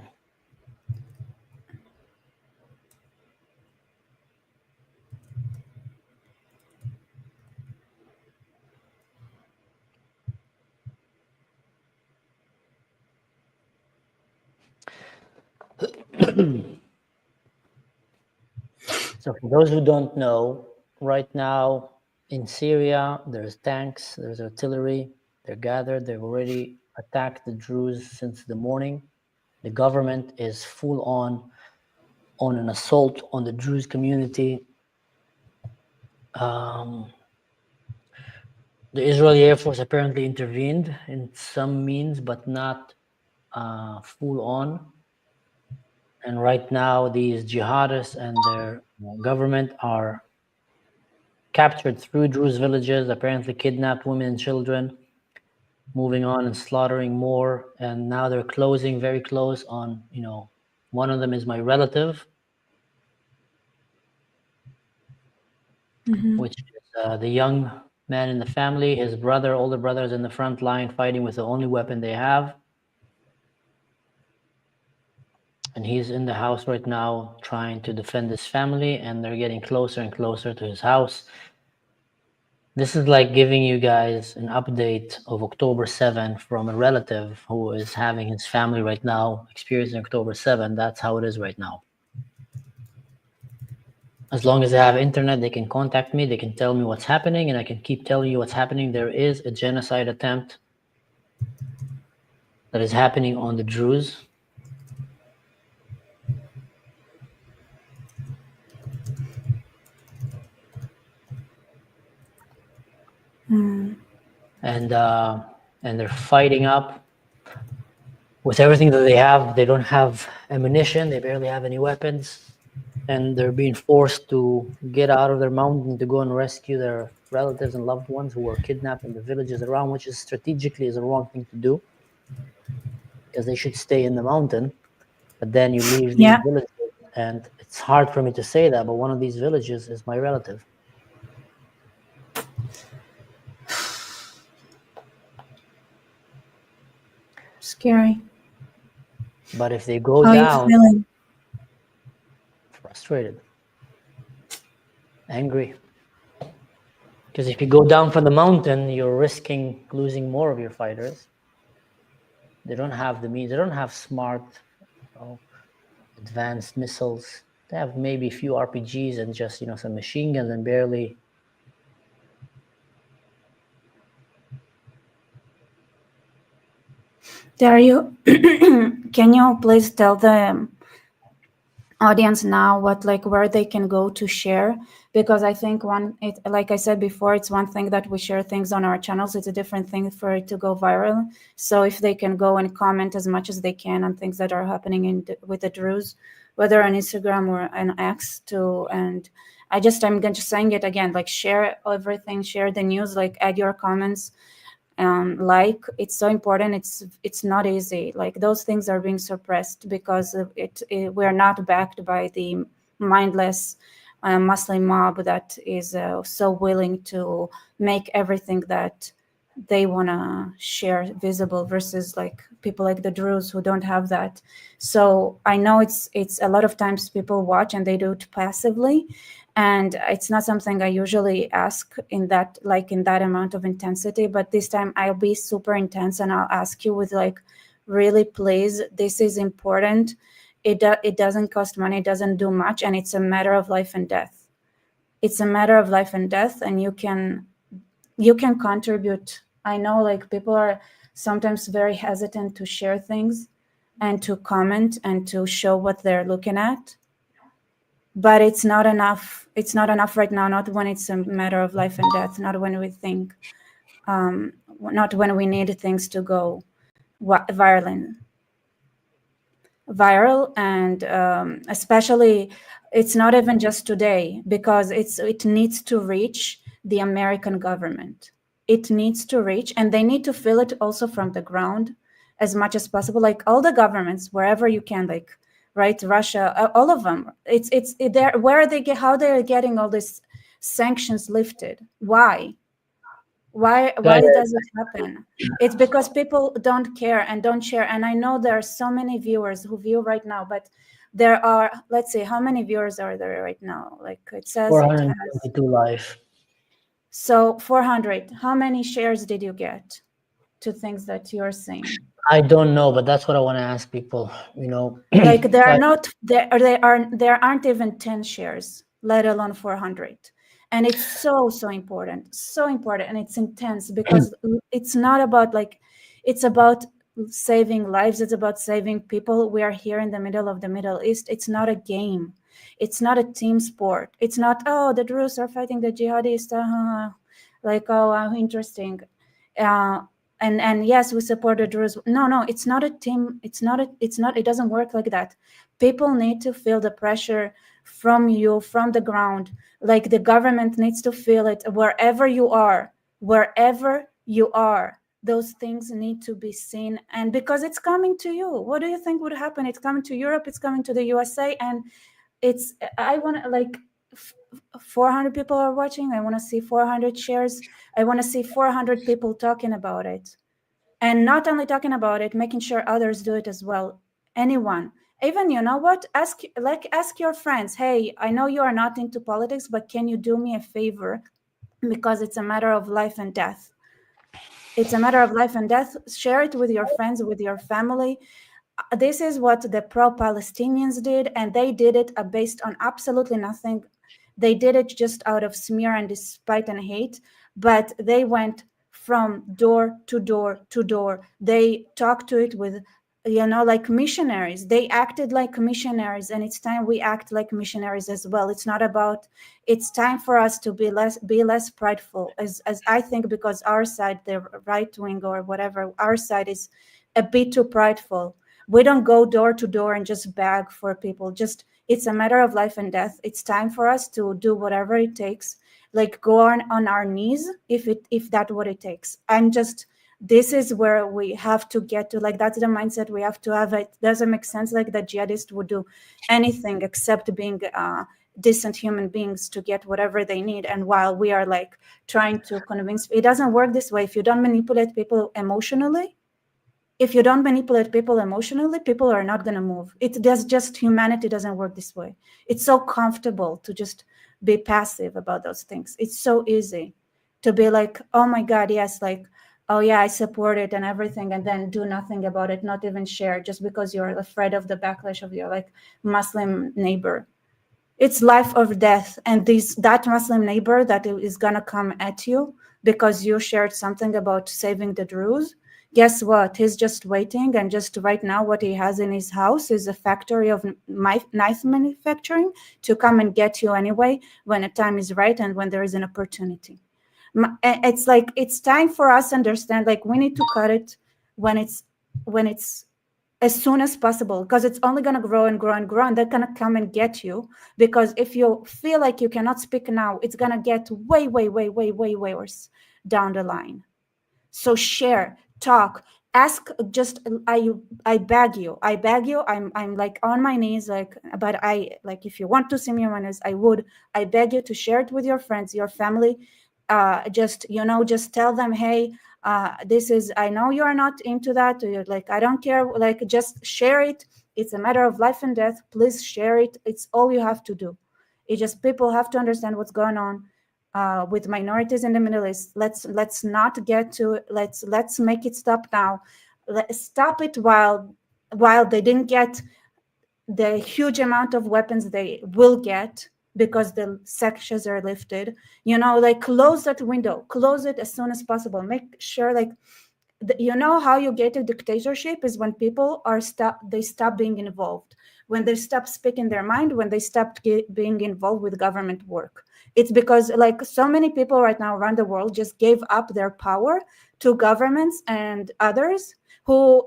So for those who don't know, right now in Syria, there's tanks, there's artillery, they're gathered, they've already attacked the Druze since the morning. The government is full on an assault on the Druze community. The Israeli Air Force apparently intervened in some means, but not full on. And right now, these jihadists and their government are captured through Druze villages, apparently kidnapped women and children, moving on and slaughtering more. And now they're closing very close on, one of them is my relative, which is the young man in the family. His brother, older brother, is in the front line fighting with the only weapon they have. And he's in the house right now trying to defend his family, and they're getting closer and closer to his house. This is like giving you guys an update of October 7 from a relative who is having his family right now experiencing October 7. That's how it is right now. As long as they have internet, they can contact me, they can tell me what's happening, and I can keep telling you what's happening. There is a genocide attempt that is happening on the Druze. And they're fighting up with everything that they have. They don't have ammunition, they barely have any weapons, and they're being forced to get out of their mountain to go and rescue their relatives and loved ones who were kidnapped in the villages around, which is strategically is the wrong thing to do, because they should stay in the mountain. But then you leave these villages, and it's hard for me to say that, but one of these villages is my relative. Scary. But if they go How are you down, feeling? frustrated, angry. Because if you go down from the mountain, you're risking losing more of your fighters. They don't have the means. They don't have smart, advanced missiles. They have maybe a few RPGs and just, some machine guns and barely. Dario, can you please tell the audience now where they can go to share? Because I think like I said before, it's one thing that we share things on our channels. It's a different thing for it to go viral. So if they can go and comment as much as they can on things that are happening with the Druze, whether on Instagram or on X and I'm just saying it again, share everything, share the news, add your comments. It's so important. It's not easy. Those things are being suppressed because we're not backed by the mindless Muslim mob that is so willing to make everything that they want to share visible versus people like the Druze who don't have that. So I know it's a lot of times people watch and they do it passively, and it's not something I usually ask in that amount of intensity, but this time I'll be super intense and I'll ask you with really, please, this is important. It doesn't cost money, it doesn't do much, and it's a matter of life and death. It's a matter of life and death, and you can contribute. I know people are sometimes very hesitant to share things and to comment and to show what they're looking at. But it's not enough. It's not enough right now, not when it's a matter of life and death, not when we think, not when we need things to go viral. And especially, it's not even just today, because it needs to reach the American government. It needs to reach, and they need to feel it also from the ground as much as possible. All the governments, wherever you can, right, Russia, all of them. How they're getting all these sanctions lifted? Why does it happen? It's because people don't care and don't share. And I know there are so many viewers who view right now, but there are, let's see, how many viewers are there right now? It says 422 live. So 400. How many shares did you get to things that you're seeing? I don't know, but that's what I want to ask people. There aren't even 10 shares, let alone 400. And it's so important, and it's intense because it's not about it's about saving lives. It's about saving people. We are here in the middle of the Middle East. It's not a game. It's not a team sport. It's not, the Druze are fighting the Jihadists. How interesting. And yes, we support the Druze. No, it's not a team. It doesn't work like that. People need to feel the pressure from you, from the ground. The government needs to feel it wherever you are. Those things need to be seen. And because it's coming to you, what do you think would happen? It's coming to Europe, it's coming to the USA, and I want to 400 people are watching. I want to see 400 shares. I want to see 400 people talking about it. And not only talking about it, making sure others do it as well. Anyone. Even, you know what? Ask your friends, hey, I know you are not into politics, but can you do me a favor? Because it's a matter of life and death. It's a matter of life and death. Share it with your friends, with your family. This is what the pro-Palestinians did, and they did it based on absolutely nothing. They did it just out of smear and despite and hate, but they went from door to door to door. They talked to it with, missionaries. They acted like missionaries, and it's time we act like missionaries as well. It's time for us to be less prideful, as I think, because our side, the right wing or whatever, our side is a bit too prideful. We don't go door to door and just beg for people. It's a matter of life and death. It's time for us to do whatever it takes, go on our knees if that's what it takes. This is where we have to get to. That's the mindset we have to have. It doesn't make sense the jihadists would do anything except being decent human beings to get whatever they need. And while we are trying to convince, it doesn't work this way. If you don't manipulate people emotionally, if you don't manipulate people emotionally, people are not going to move. It does just, humanity doesn't work this way. It's so comfortable to just be passive about those things. It's so easy to be like, oh my God, yes, like, oh yeah, I support it and everything, and then do nothing about it, not even share, just because you're afraid of the backlash of your like Muslim neighbor. It's life or death, and that Muslim neighbor that is gonna come at you because you shared something about saving the Druze. Guess what? He's just waiting, and just right now what he has in his house is a factory of knife manufacturing to come and get you anyway when the time is right and when there is an opportunity. It's like, it's time for us to understand, like, we need to cut it when it's as soon as possible, because it's only going to grow and grow and grow, and they're going to come and get you. Because if you feel like you cannot speak now, it's going to get way, way, way, way, way, way worse down the line. So share, talk, ask, just, I beg you, I'm like on my knees, like, but I, like, if you want to see me on my knees, I beg you to share it with your friends, your family. Just, you know, just tell them, hey, this is, I know you are not into that, you're like, I don't care, like, just share it. It's a matter of life and death. Please share it. It's all you have to do. It just, people have to understand what's going on with minorities in the Middle East. Let's not get to, let's make it stop now. Let's stop it while they didn't get the huge amount of weapons they will get, because the sanctions are lifted. You know, like, close that window, close it as soon as possible. Make sure, like, you know how you get a dictatorship is when people they stop being involved, when they stop speaking their mind, when they stop being involved with government work. It's because, like, so many people right now around the world just gave up their power to governments and others who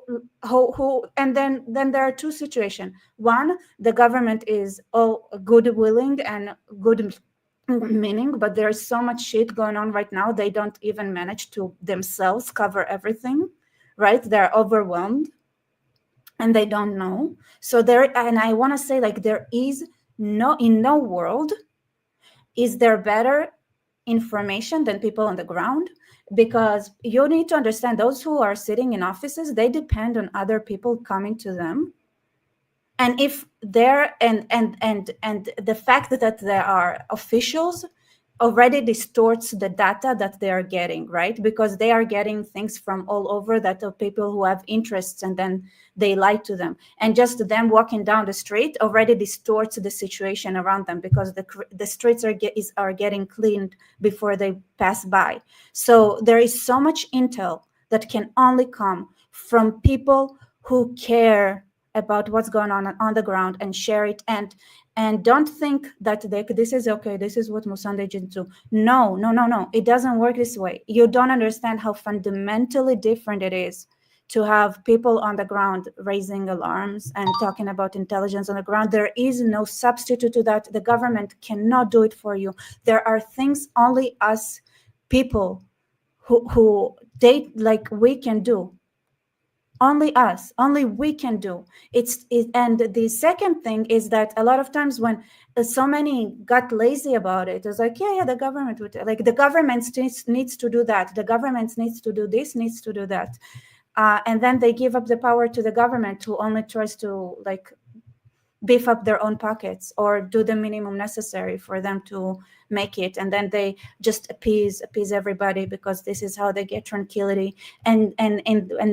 and then there are two situations. One, the government is all good willing and good meaning, but there's so much shit going on right now, they don't even manage to themselves cover everything, right? They're overwhelmed and they don't know. So there, and I want to say, like, there is in no world is there better information than people on the ground. Because you need to understand, those who are sitting in offices, they depend on other people coming to them. And if they're and the fact that there are officials already distorts the data that they are getting, right? Because they are getting things from all over that are people who have interests, and then they lie to them. And just them walking down the street already distorts the situation around them, because the streets are getting cleaned before they pass by. So there is so much intel that can only come from people who care about what's going on the ground and share it, and don't think that this is okay, this is what Musande did do. No, it doesn't work this way. You don't understand how fundamentally different it is to have people on the ground raising alarms and talking about intelligence on the ground. There is no substitute to that. The government cannot do it for you. There are things only us people who we can do. Only us, only we can do. And the second thing is that a lot of times when so many got lazy about it, it's like, yeah, the government would, like, the government needs to do that. The government needs to do this, needs to do that. And then they give up the power to the government, who only tries to, like, beef up their own pockets or do the minimum necessary for them to make it, and then they just appease everybody, because this is how they get tranquility. And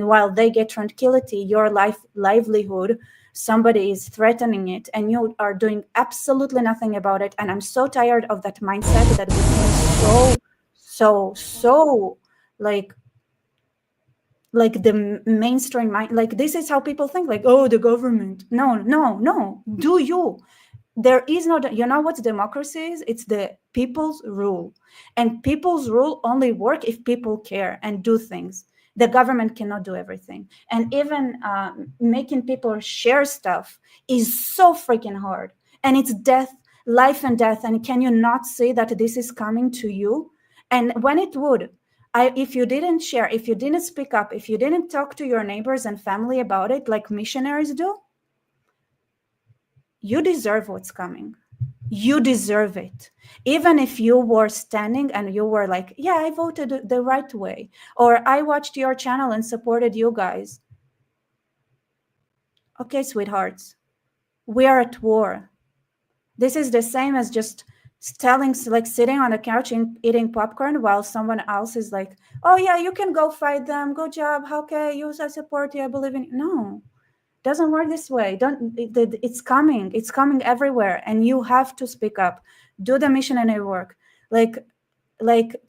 while they get tranquility, your livelihood, somebody is threatening it, and you are doing absolutely nothing about it. And I'm so tired of that mindset that became so like the mainstream mind. Like, this is how people think, like, oh, the government. No. Do you? There is no, you know what democracy is? It's the people's rule. And people's rule only work if people care and do things. The government cannot do everything. And even making people share stuff is so freaking hard. And it's life and death. And can you not see that this is coming to you? And when it would, if you didn't share, if you didn't speak up, if you didn't talk to your neighbors and family about it like missionaries do, you deserve what's coming. You deserve it. Even if you were standing and you were like, yeah, I voted the right way, or I watched your channel and supported you guys. Okay, sweethearts, we are at war. This is the same as just telling, like sitting on the couch and eating popcorn while someone else is like, oh yeah, you can go fight them, good job, okay, I support you, I believe in you. No, doesn't work this way. It's coming everywhere, and you have to speak up, do the missionary work, like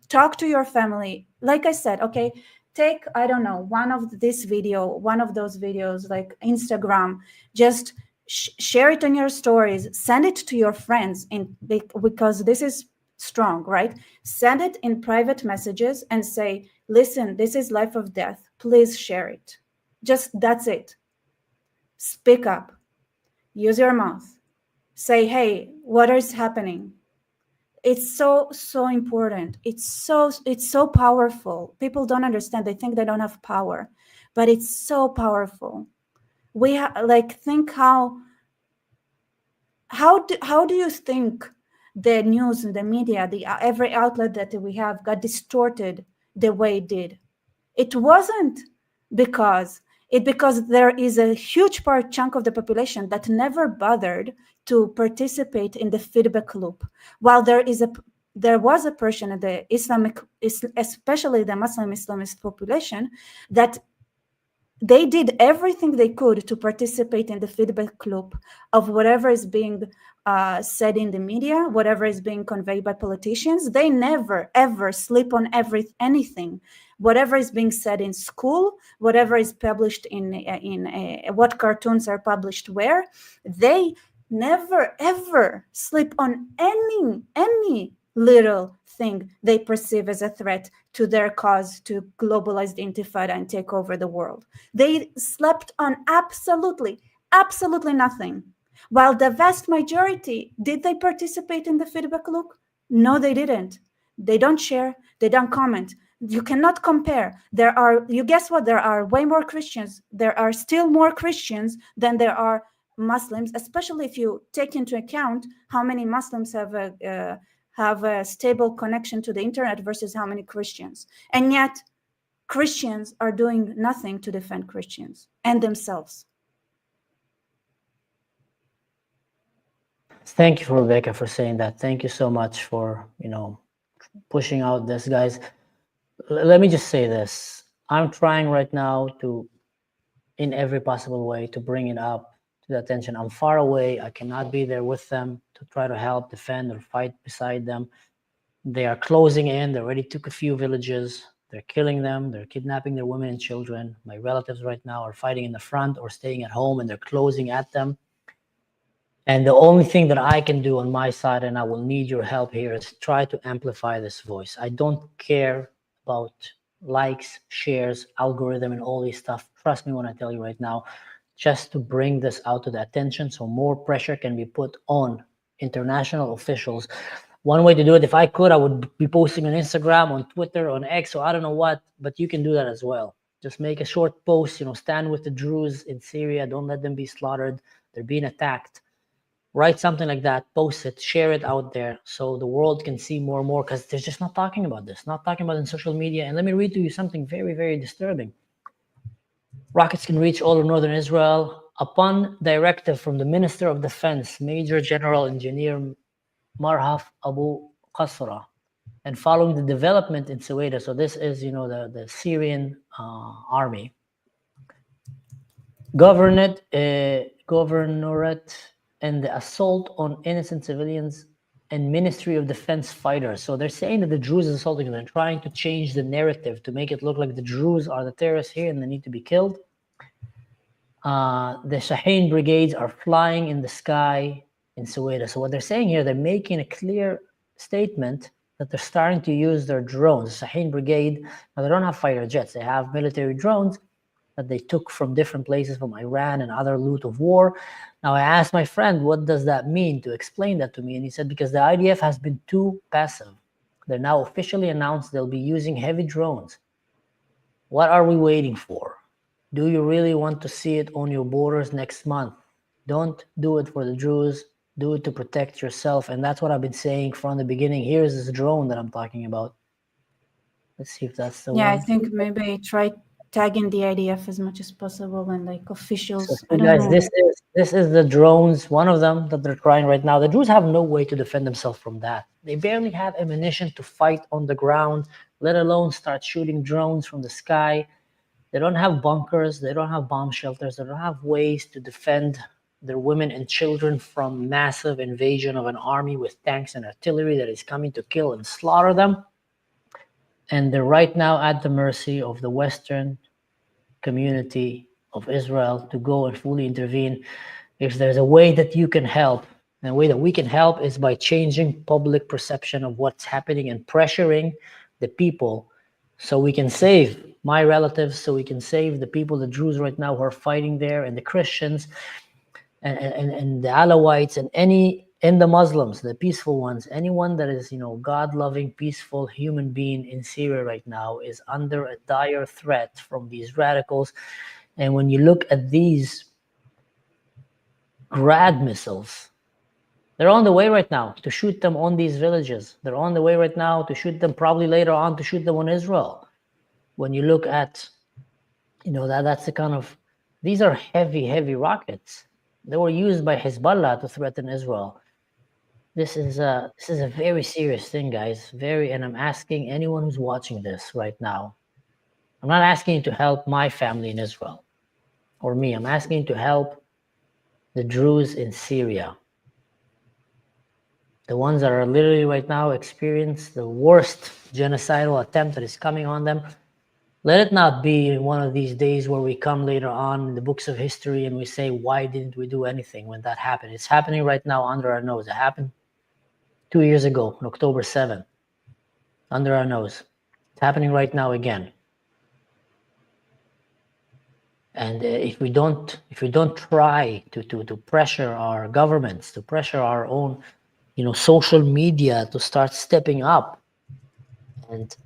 talk to your family. Like I said, okay, take, I don't know, one of those videos, like Instagram, just share it on your stories, send it to your friends, because this is strong, right? Send it in private messages and say, listen, this is life or death, please share it. Just, that's it. Speak up, use your mouth, say, hey, what is happening? It's so important. It's so powerful. People don't understand. They think they don't have power, but it's so powerful. We think how do you think the news and the media, every outlet that we have, got distorted the way it did? It wasn't because there is a huge chunk of the population that never bothered to participate in the feedback loop, while there was a portion of the especially the Muslim Islamist population, that they did everything they could to participate in the feedback loop of whatever is being said in the media, whatever is being conveyed by politicians. They never ever sleep on anything. Whatever is being said in school, whatever is published in what cartoons are published where, they never ever sleep on any little thing they perceive as a threat to their cause to globalized intifada and take over the world. They slept on absolutely nothing. While the vast majority, did they participate in the feedback loop? No, they didn't. They don't share, they don't comment. You cannot compare. Guess what? There are way more Christians. There are still more Christians than there are Muslims, especially if you take into account how many Muslims have a stable connection to the internet versus how many Christians. And yet Christians are doing nothing to defend Christians and themselves. Thank you, Rebecca, for saying that. Thank you so much for, pushing out this, guys. Let me just say this. I'm trying right now to, in every possible way, to bring it up to the attention. I'm far away. I cannot be there with them to try to help, defend, or fight beside them. They are closing in. They already took a few villages. They're killing them. They're kidnapping their women and children. My relatives right now are fighting in the front or staying at home, and they're closing at them. And the only thing that I can do on my side, and I will need your help here, is try to amplify this voice. I don't care about likes, shares, algorithm, and all this stuff. Trust me when I tell you right now, just to bring this out to the attention so more pressure can be put on international officials. One way to do it, if I could, I would be posting on Instagram, on Twitter, on X, or I don't know what, but you can do that as well. Just make a short post, stand with the Druze in Syria. Don't let them be slaughtered. They're being attacked. Write something like that, post it, share it out there so the world can see more and more, because they're just not talking about this, not talking about it in social media. And let me read to you something very, very disturbing. Rockets can reach all of northern Israel upon directive from the Minister of Defense, Major General Engineer Marhaf Abu Qasra, and following the development in Suwaida. So this is, the Syrian army. Governorate and the assault on innocent civilians and Ministry of Defense fighters. So they're saying that the Druze is assaulting them. They're trying to change the narrative to make it look like the Druze are the terrorists here and they need to be killed. The Shaheen brigades are flying in the sky in Suwaida. So what they're saying here, they're making a clear statement that they're starting to use their drones. The Shaheen brigade, now they don't have fighter jets. They have military drones that they took from different places, from Iran and other loot of war. Now I asked my friend, what does that mean, to explain that to me? And he said, because the IDF has been too passive. They're now officially announced they'll be using heavy drones. What are we waiting for? Do you really want to see it on your borders next month? Don't do it for the Druze, do it to protect yourself. And that's what I've been saying from the beginning. Here's this drone that I'm talking about. Let's see if that's the one. Yeah, I think maybe try tagging the IDF as much as possible and like officials. So I don't guys, know. this is the drones, one of them that they're trying right now. The Druze have no way to defend themselves from that. They barely have ammunition to fight on the ground, let alone start shooting drones from the sky. They don't have bunkers, they don't have bomb shelters, they don't have ways to defend their women and children from massive invasion of an army with tanks and artillery that is coming to kill and slaughter them. And they're right now at the mercy of the Western community of Israel to go and fully intervene. If there's a way that you can help, and the way that we can help is by changing public perception of what's happening and pressuring the people so we can save my relatives, so we can save the people, the Druze right now who are fighting there, and the Christians and the Alawites and the Muslims, the peaceful ones. Anyone that is, God-loving, peaceful human being in Syria right now is under a dire threat from these radicals. And when you look at these Grad missiles, they're on the way right now to shoot them on these villages. They're on the way right now to shoot them, probably later on to shoot them on Israel. When you look at, that's the kind of, these are heavy rockets. They were used by Hezbollah to threaten Israel. This is a very serious thing, guys. And I'm asking anyone who's watching this right now. I'm not asking you to help my family in Israel or me. I'm asking you to help the Druze in Syria. The ones that are literally right now experience the worst genocidal attempt that is coming on them. Let it not be one of these days where we come later on in the books of history and we say, why didn't we do anything when that happened? It's happening right now under our nose. It happened 2 years ago, on October 7th, under our nose. It's happening right now again. And if we don't try to pressure our governments, to pressure our own, social media to start stepping up and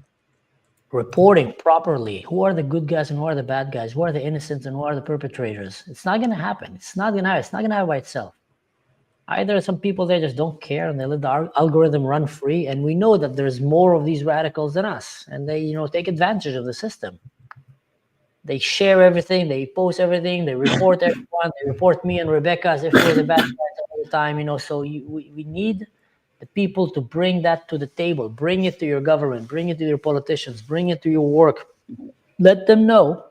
reporting properly who are the good guys and who are the bad guys, who are the innocents and who are the perpetrators, it's not going to happen. It's not going to happen by itself. Either some people there just don't care and they let the algorithm run free, and we know that there's more of these radicals than us, and they take advantage of the system. They share everything, they post everything, they report everyone, they report me and Rebecca as if we're the bad guys all the time, so we need the people to bring that to the table, bring it to your government, bring it to your politicians, bring it to your work. Let them know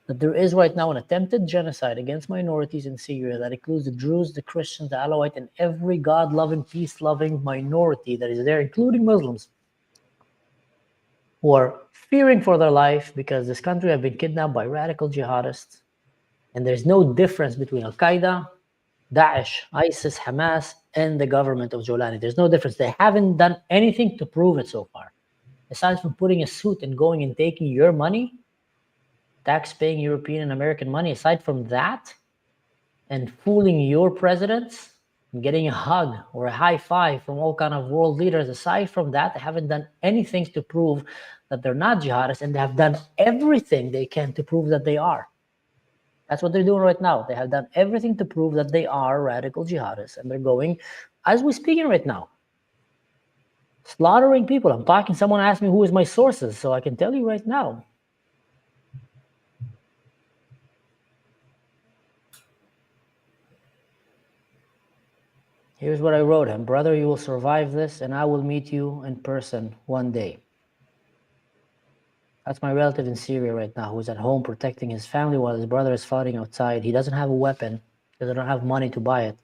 that there is right now an attempted genocide against minorities in Syria that includes the Druze, the Christians, the Alawite, and every God-loving, peace-loving minority that is there, including Muslims, who are fearing for their life because this country have been kidnapped by radical jihadists. And there's no difference between Al-Qaeda, Daesh, ISIS, Hamas, and the government of Jolani. There's no difference. They haven't done anything to prove it so far. Aside from putting a suit and going and taking your money, tax-paying European and American money, aside from that, and fooling your presidents, and getting a hug or a high five from all kind of world leaders, aside from that, they haven't done anything to prove that they're not jihadists, and they have done everything they can to prove that they are. That's what they're doing right now. They have done everything to prove that they are radical jihadists, and they're going, as we're speaking right now, slaughtering people. I'm talking, someone asked me who is my sources, so I can tell you right now. Here's what I wrote him. Brother, you will survive this, and I will meet you in person one day. That's my relative in Syria right now, who's at home protecting his family while his brother is fighting outside. He doesn't have a weapon because I don't have money to buy it.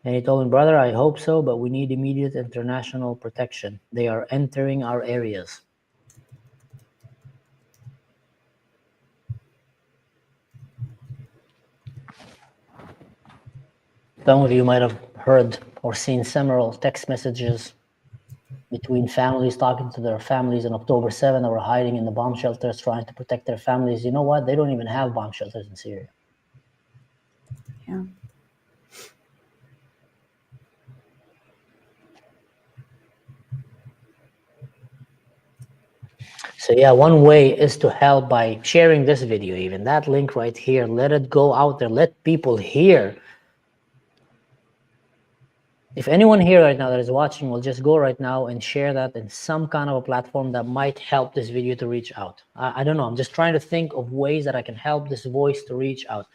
And he told me, brother, I hope so, but we need immediate international protection. They are entering our areas. Some of you might have heard or seen several text messages between families talking to their families on October 7th that were hiding in the bomb shelters trying to protect their families. You know what? They don't even have bomb shelters in Syria. Yeah. So yeah, one way is to help by sharing this video, even that link right here. Let it go out there. Let people hear If anyone here right now that is watching will just go right now and share that in some kind of a platform that might help this video to reach out. I don't know. I'm just trying to think of ways that I can help this voice to reach out.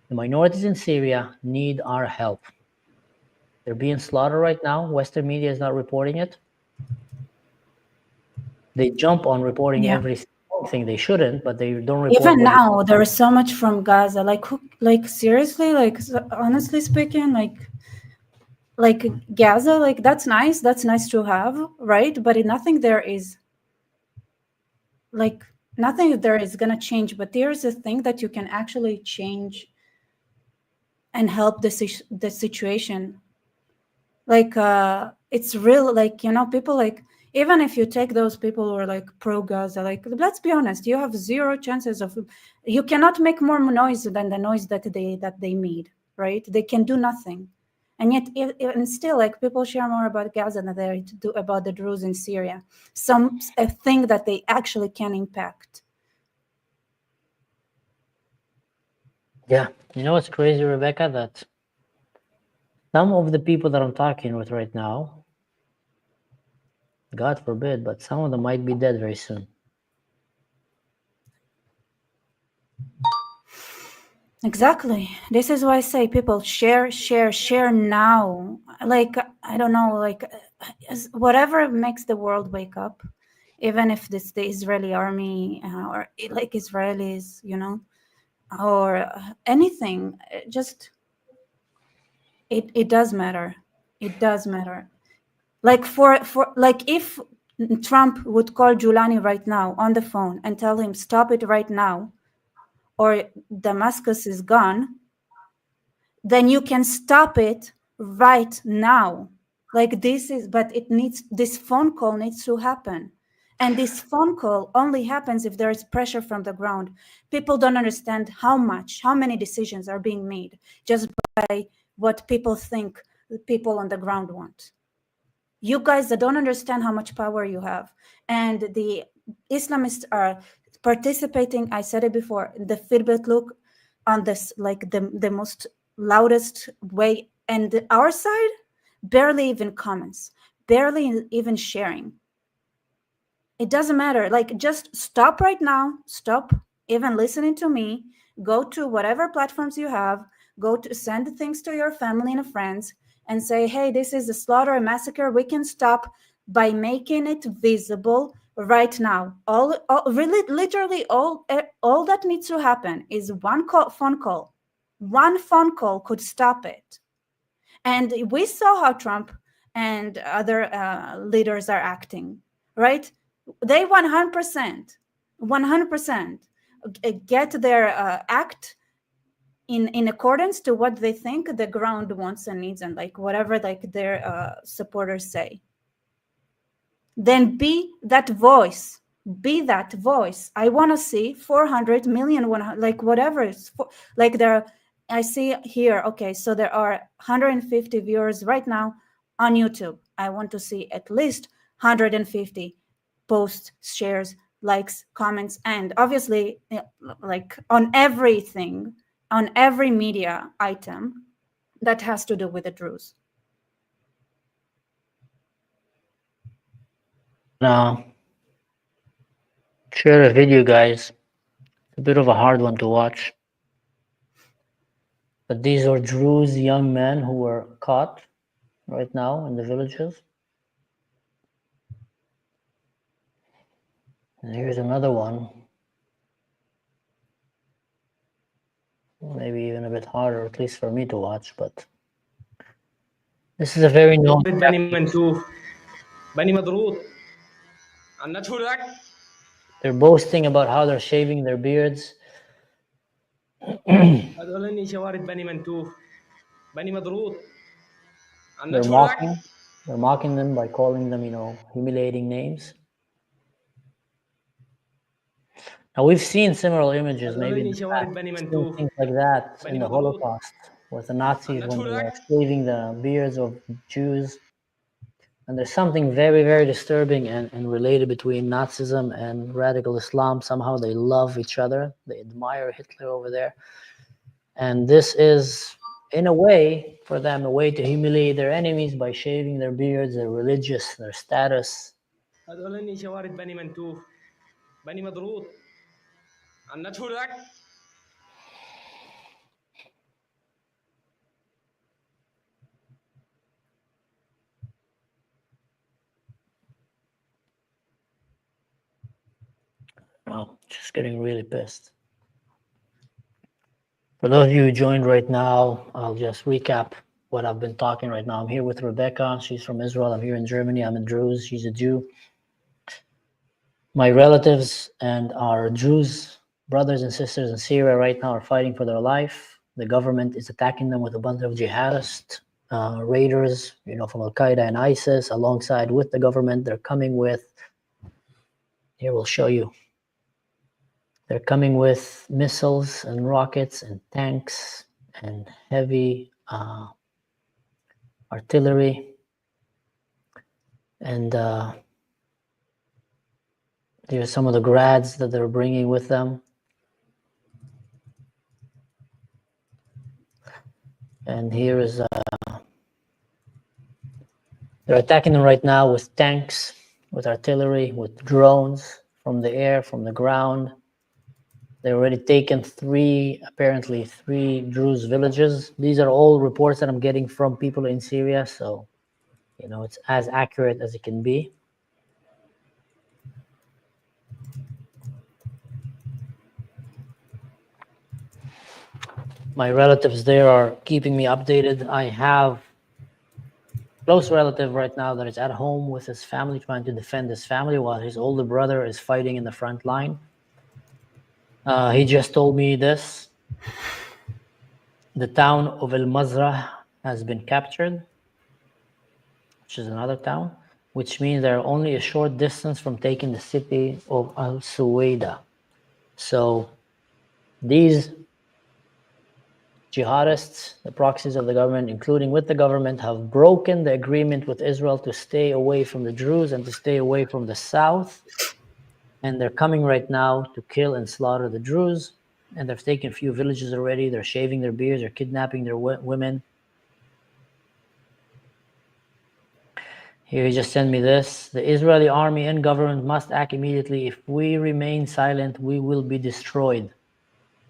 The minorities in Syria need our help. They're being slaughtered right now. Western media is not reporting it. They jump on reporting every thing they shouldn't, but they don't report. Even now, there is so much from Gaza. Like seriously, like honestly speaking, like Gaza, like that's nice to have, right? But nothing there is gonna change. But there's a thing that you can actually change and help the situation. Like it's real, like, you know, people, like, even if you take those people who are like pro Gaza, like, let's be honest, you have zero chances of, you cannot make more noise than the noise that they made, right? They can do nothing. And yet, and still, like, people share more about Gaza than they do about the Druze in Syria. A thing that they actually can impact. Yeah, you know what's crazy, Rebecca? That some of the people that I'm talking with right now, God forbid, but some of them might be dead very soon. Exactly. This is why I say, people, share now. Like, I don't know, like, whatever makes the world wake up, even if this the Israeli army or like Israelis, you know, or anything, just it does matter. It does matter. Like for like, if Trump would call Giuliani right now on the phone and tell him stop it right now, or Damascus is gone, then you can stop it right now. Like this is, but this phone call needs to happen. And this phone call only happens if there is pressure from the ground. People don't understand how many decisions are being made just by what people think people on the ground want. You guys that don't understand how much power you have. And the Islamists are participating, I said it before, the feedback loop on this, like the most loudest way. And our side, barely even comments, barely even sharing. It doesn't matter. Like, just stop right now. Stop even listening to me. Go to whatever platforms you have. Go to send things to your family and friends and say, hey, this is a slaughter, a massacre. We can stop by making it visible right now. Literally all that needs to happen is one phone call. One phone call could stop it. And we saw how Trump and other leaders are acting, right? They 100% get their act in accordance to what they think the ground wants and needs, and like whatever like their supporters say. Then be that voice. I want to see 400 million, like whatever. Like there, I see here, okay, so there are 150 viewers right now on YouTube. I want to see at least 150 posts, shares, likes, comments, and obviously, like on everything, on every media item that has to do with the Druze. Now, share a video, guys. It's a bit of a hard one to watch. But these are Druze young men who were caught right now in the villages. And here's another one. Maybe even a bit harder, at least for me to watch, but this is a very known. They're boasting about how they're shaving their beards. They're mocking them by calling them, you know, humiliating names. Now, we've seen similar images, maybe in the past. We've seen things like that in the Holocaust, with the Nazis when they were shaving the beards of Jews. And there's something very, very disturbing and related between Nazism and radical Islam. Somehow they love each other. They admire Hitler over there. And this is in a way, for them, a way to humiliate their enemies by shaving their beards, their religious, their status. هذول شوارد بني منتوف بني مضروط عنته لك Well, just getting really pissed. For those of you who joined right now, I'll just recap what I've been talking right now. I'm here with Rebecca. She's from Israel. I'm here in Germany. I'm a Druze. She's a Jew. My relatives and our Druze brothers and sisters in Syria right now are fighting for their life. The government is attacking them with a bunch of jihadists, raiders, from Al-Qaeda and ISIS, alongside with the government. They're coming with, here we'll show you. They're coming with missiles and rockets and tanks and heavy artillery. And here's some of the grads that they're bringing with them. And here is, they're attacking them right now with tanks, with artillery, with drones from the air, from the ground. They've already taken apparently three Druze villages. These are all reports that I'm getting from people in Syria, so, it's as accurate as it can be. My relatives there are keeping me updated. I have a close relative right now that is at home with his family, trying to defend his family while his older brother is fighting in the front line. He just told me this. The town of El-Mazrah has been captured, which is another town, which means they're only a short distance from taking the city of Al-Suwaida. So these jihadists, the proxies of the government, including with the government, have broken the agreement with Israel to stay away from the Druze and to stay away from the south. And they're coming right now to kill and slaughter the Druze. And they've taken a few villages already. They're shaving their beards. They're kidnapping their women. Here, he just sent me this. The Israeli army and government must act immediately. If we remain silent, we will be destroyed.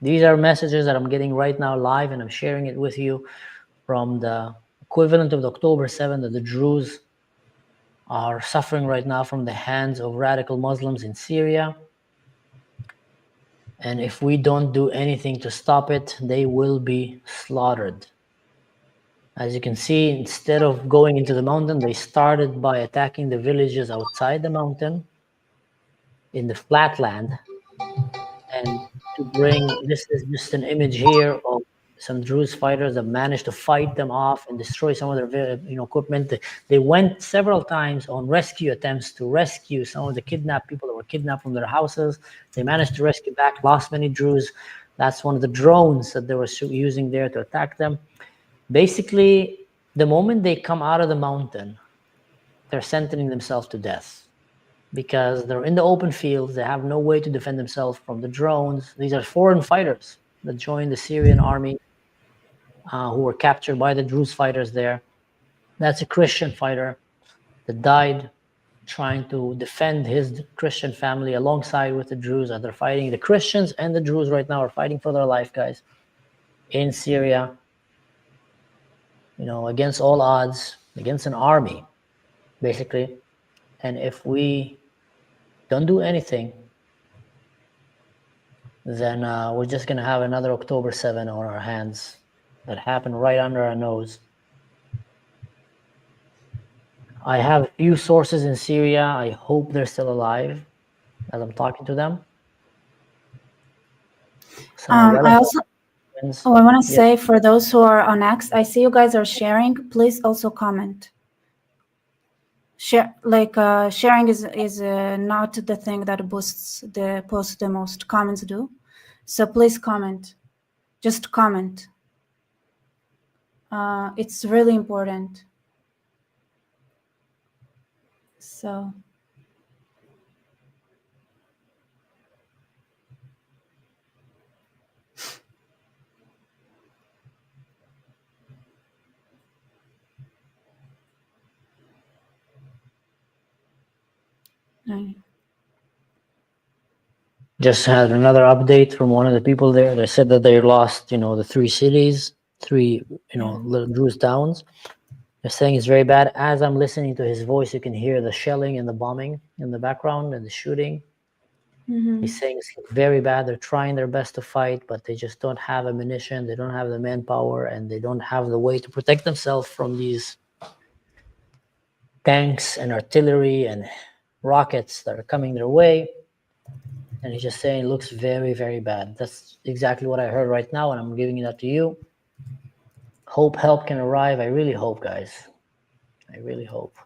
These are messages that I'm getting right now live, and I'm sharing it with you from the equivalent of the October 7th that the Druze are suffering right now from the hands of radical Muslims in Syria. And if we don't do anything to stop it, they will be slaughtered. As you can see, instead of going into the mountain, they started by attacking the villages outside the mountain in the flatland. And to bring, this is just an image here of some Druze fighters that managed to fight them off and destroy some of their equipment. They went several times on rescue attempts to rescue some of the kidnapped people that were kidnapped from their houses. They managed to rescue back, lost many Druze. That's one of the drones that they were using there to attack them. Basically, the moment they come out of the mountain, they're sentencing themselves to death because they're in the open fields. They have no way to defend themselves from the drones. These are foreign fighters that joined the Syrian army who were captured by the Druze fighters there. That's a Christian fighter that died trying to defend his Christian family alongside with the Druze as they're fighting. The Christians and the Druze right now are fighting for their life, guys, in Syria, against all odds, against an army, basically. And if we don't do anything, then we're just going to have another October 7 on our hands that happened right under our nose. I have a few sources in Syria. I hope they're still alive as I'm talking to them. I want to say for those who are on X, I see you guys are sharing. Please also comment. Sharing is not the thing that boosts the post the most. Comments do. So please comment. Just comment. It's really important. So. Okay. Just had another update from one of the people there. They said that they lost, the 3 cities, 3, little Druze towns. They're saying it's very bad. As I'm listening to his voice, you can hear the shelling and the bombing in the background and the shooting. He's saying it's very bad. They're trying their best to fight, but they just don't have ammunition. They don't have the manpower, and they don't have the way to protect themselves from these tanks and artillery and rockets that are coming their way. And he's just saying it looks very, very bad. That's exactly what I heard right now, and I'm giving that to you. Hope help can arrive. I really hope, guys. I really hope.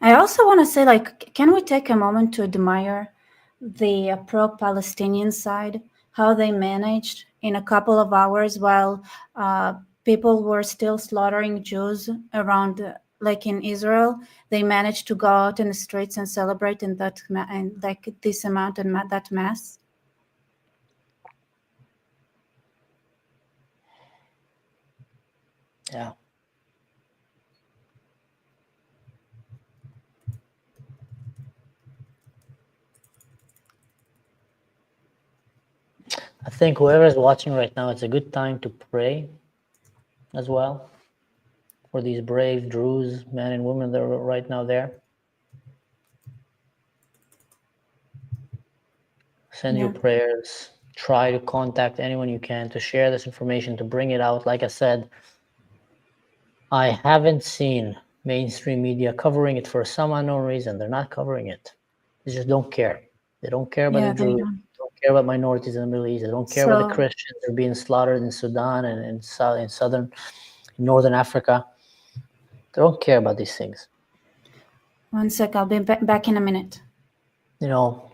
I also want to say, like, can we take a moment to admire the pro-Palestinian side, how they managed in a couple of hours while people were still slaughtering Jews around, like in Israel, they managed to go out in the streets and celebrate in that this amount and that mass. Yeah. I think whoever is watching right now, it's a good time to pray as well for these brave Druze men and women that are right now there. Send your prayers. Try to contact anyone you can to share this information, to bring it out. Like I said, I haven't seen mainstream media covering it for some unknown reason. They're not covering it. They just don't care. They don't care about the Druze. They don't care about minorities in the Middle East. They don't care about the Christians. They're being slaughtered in Sudan and in northern Africa. They don't care about these things. One sec, I'll be back in a minute. No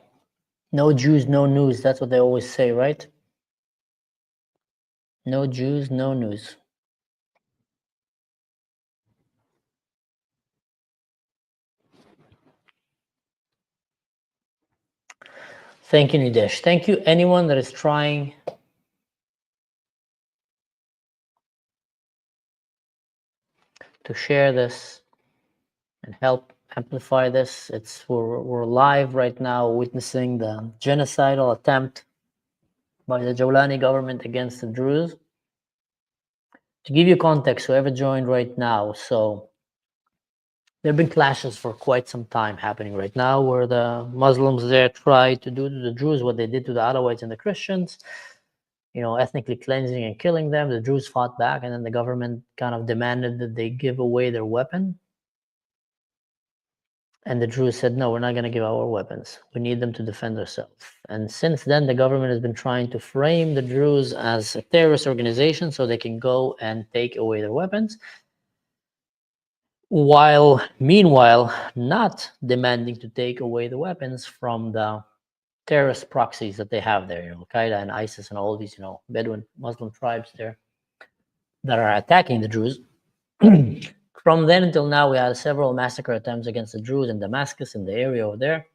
Jews, no news. That's what they always say, right? No Jews, no news. Thank you, Nidesh. Thank you, anyone that is trying to share this and help amplify this. We're live right now witnessing the genocidal attempt by the Jawlani government against the Druze. To give you context, whoever joined right now, so there have been clashes for quite some time happening right now, where the Muslims there try to do to the Druze what they did to the Alawites and the Christians, ethnically cleansing and killing them. The Druze fought back, and then the government kind of demanded that they give away their weapon. And the Druze said, no, we're not going to give our weapons. We need them to defend ourselves. And since then, the government has been trying to frame the Druze as a terrorist organization so they can go and take away their weapons, while meanwhile not demanding to take away the weapons from the terrorist proxies that they have there, Al-Qaeda and ISIS and all these, Bedouin Muslim tribes there that are attacking the Druze. From then until now, we had several massacre attempts against the Druze in Damascus, in the area over there,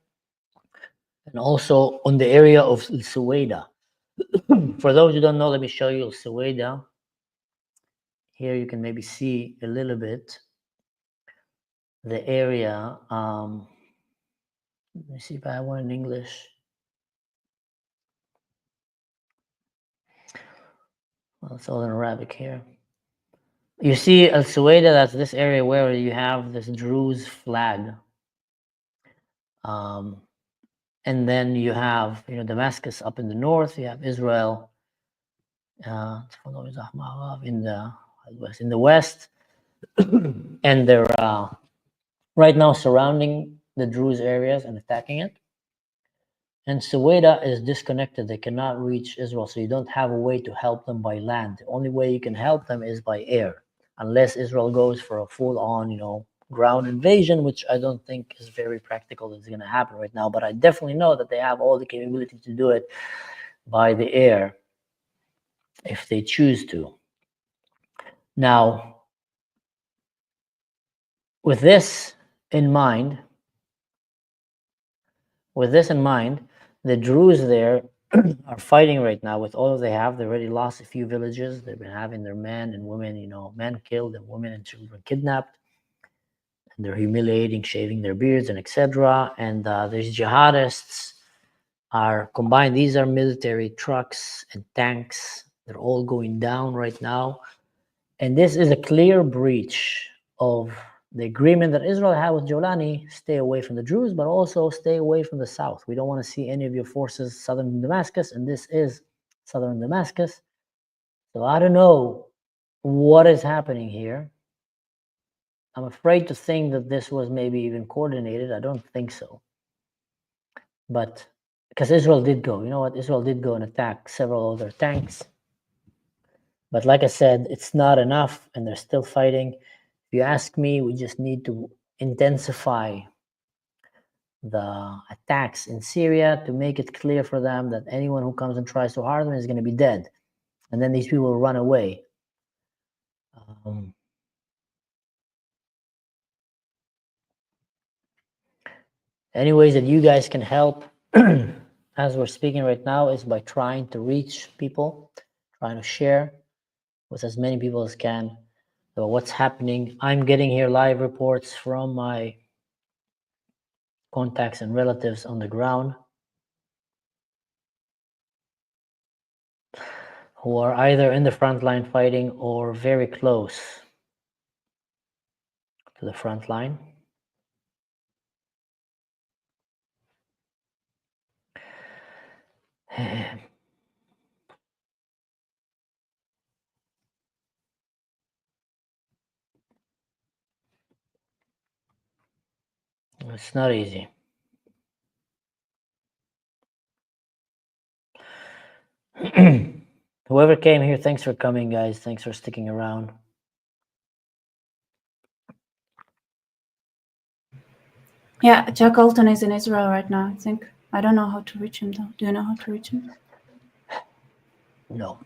and also on the area of Suwaida. For those who don't know, let me show you Suwaida. Here you can maybe see a little bit the area. Let me see if I have one in English. Well, it's all in Arabic here. You see Suwaida, that's this area where you have this Druze flag. And then you have, Damascus up in the north. You have Israel in the west. And they're right now surrounding the Druze areas and attacking it. And Suwaida is disconnected. They cannot reach Israel, so you don't have a way to help them by land. The only way you can help them is by air, unless Israel goes for a full-on, ground invasion, which I don't think is very practical. It's going to happen right now. But I definitely know that they have all the capability to do it by the air if they choose to. Now, with this in mind, the Druze there are fighting right now with all they have. They already lost a few villages. They've been having their men and women, men killed and women and children kidnapped. and they're humiliating, shaving their beards, and etc. And these jihadists are combined. These are military trucks and tanks. They're all going down right now. And this is a clear breach of the agreement that Israel had with Jolani, stay away from the Druze, but also stay away from the south. We don't want to see any of your forces southern Damascus, and this is southern Damascus. So I don't know what is happening here. I'm afraid to think that this was maybe even coordinated. I don't think so. But because Israel did go, you know what? Israel did go and attack several other tanks. But like I said, it's not enough, and they're still fighting. If you ask me, we just need to intensify the attacks in Syria to make it clear for them that anyone who comes and tries to harm them is going to be dead. And then these people will run away. Any ways that you guys can help as we're speaking right now is by trying to reach people, trying to share with as many people as can about what's happening. I'm getting here live reports from my contacts and relatives on the ground who are either in the front line fighting or very close to the front line. It's not easy. Whoever came here, thanks for coming, guys. Thanks for sticking around. Yeah, Jack Alton is in Israel right now, I think. I don't know how to reach him, though. Do you know how to reach him? No.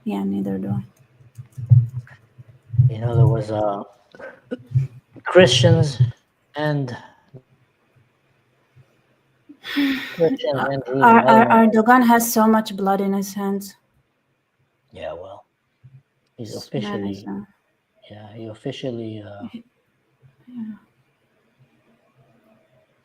Yeah, neither do I. You know, there was Christians and Druze. Erdogan has so much blood in his hands. Yeah, well, he's This man officially. is, Yeah, he officially.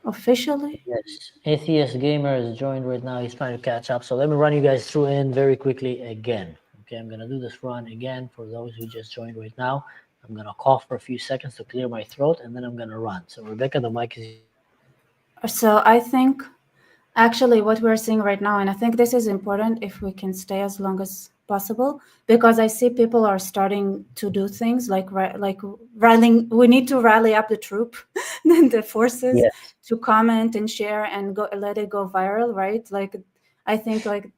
Officially? Yes, Atheist Gamer is joined right now. He's trying to catch up. So let me run you guys through in very quickly again. Okay, I'm gonna do this run again for those who just joined right now. I'm gonna cough for a few seconds to clear my throat, and then I'm gonna run. So Rebecca, the mic is. So I think actually what we're seeing right now, and I think this is important if we can stay as long as possible, because I see people are starting to do things like rallying. We need to rally up the troop, the forces, Yes. to comment and share and go, let it go viral, right? Like I think like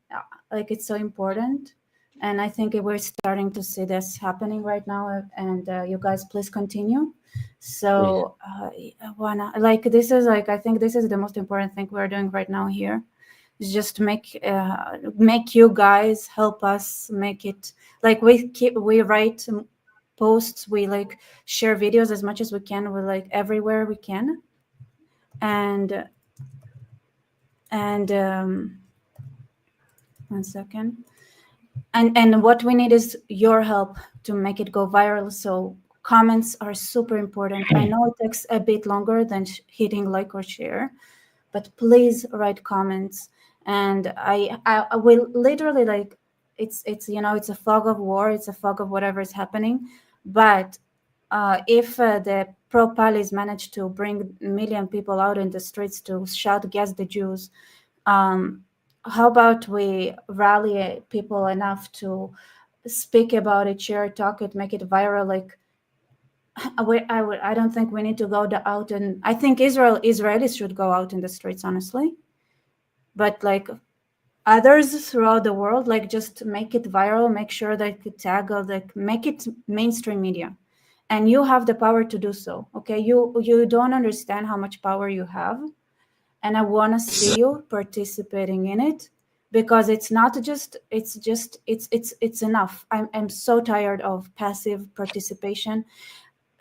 it's so important, and I think we're starting to see this happening right now. And you guys, please continue. So this is like, I think this is the most important thing we're doing right now here, is just make you guys help us make it. Like we write posts, we like share videos as much as we can, we like everywhere we can, and 1 second, and what we need is your help to make it go viral. So comments are super important. I know it takes a bit longer than hitting like or share, but please write comments. And I will literally, like, it's you know, it's a fog of war, it's a fog of whatever is happening. But if the pro-Palis manage to bring 1 million people out in the streets to shout against the Jews, how about we rally people enough to speak about it, share, talk it, make it viral? Like, I don't think we need to go out, and I think Israelis should go out in the streets, honestly. But like others throughout the world, like just make it viral, make sure that you tag, or like make it mainstream media, and you have the power to do so. Okay, you don't understand how much power you have, and I want to see you participating in it, because it's not just it's enough. I'm so tired of passive participation.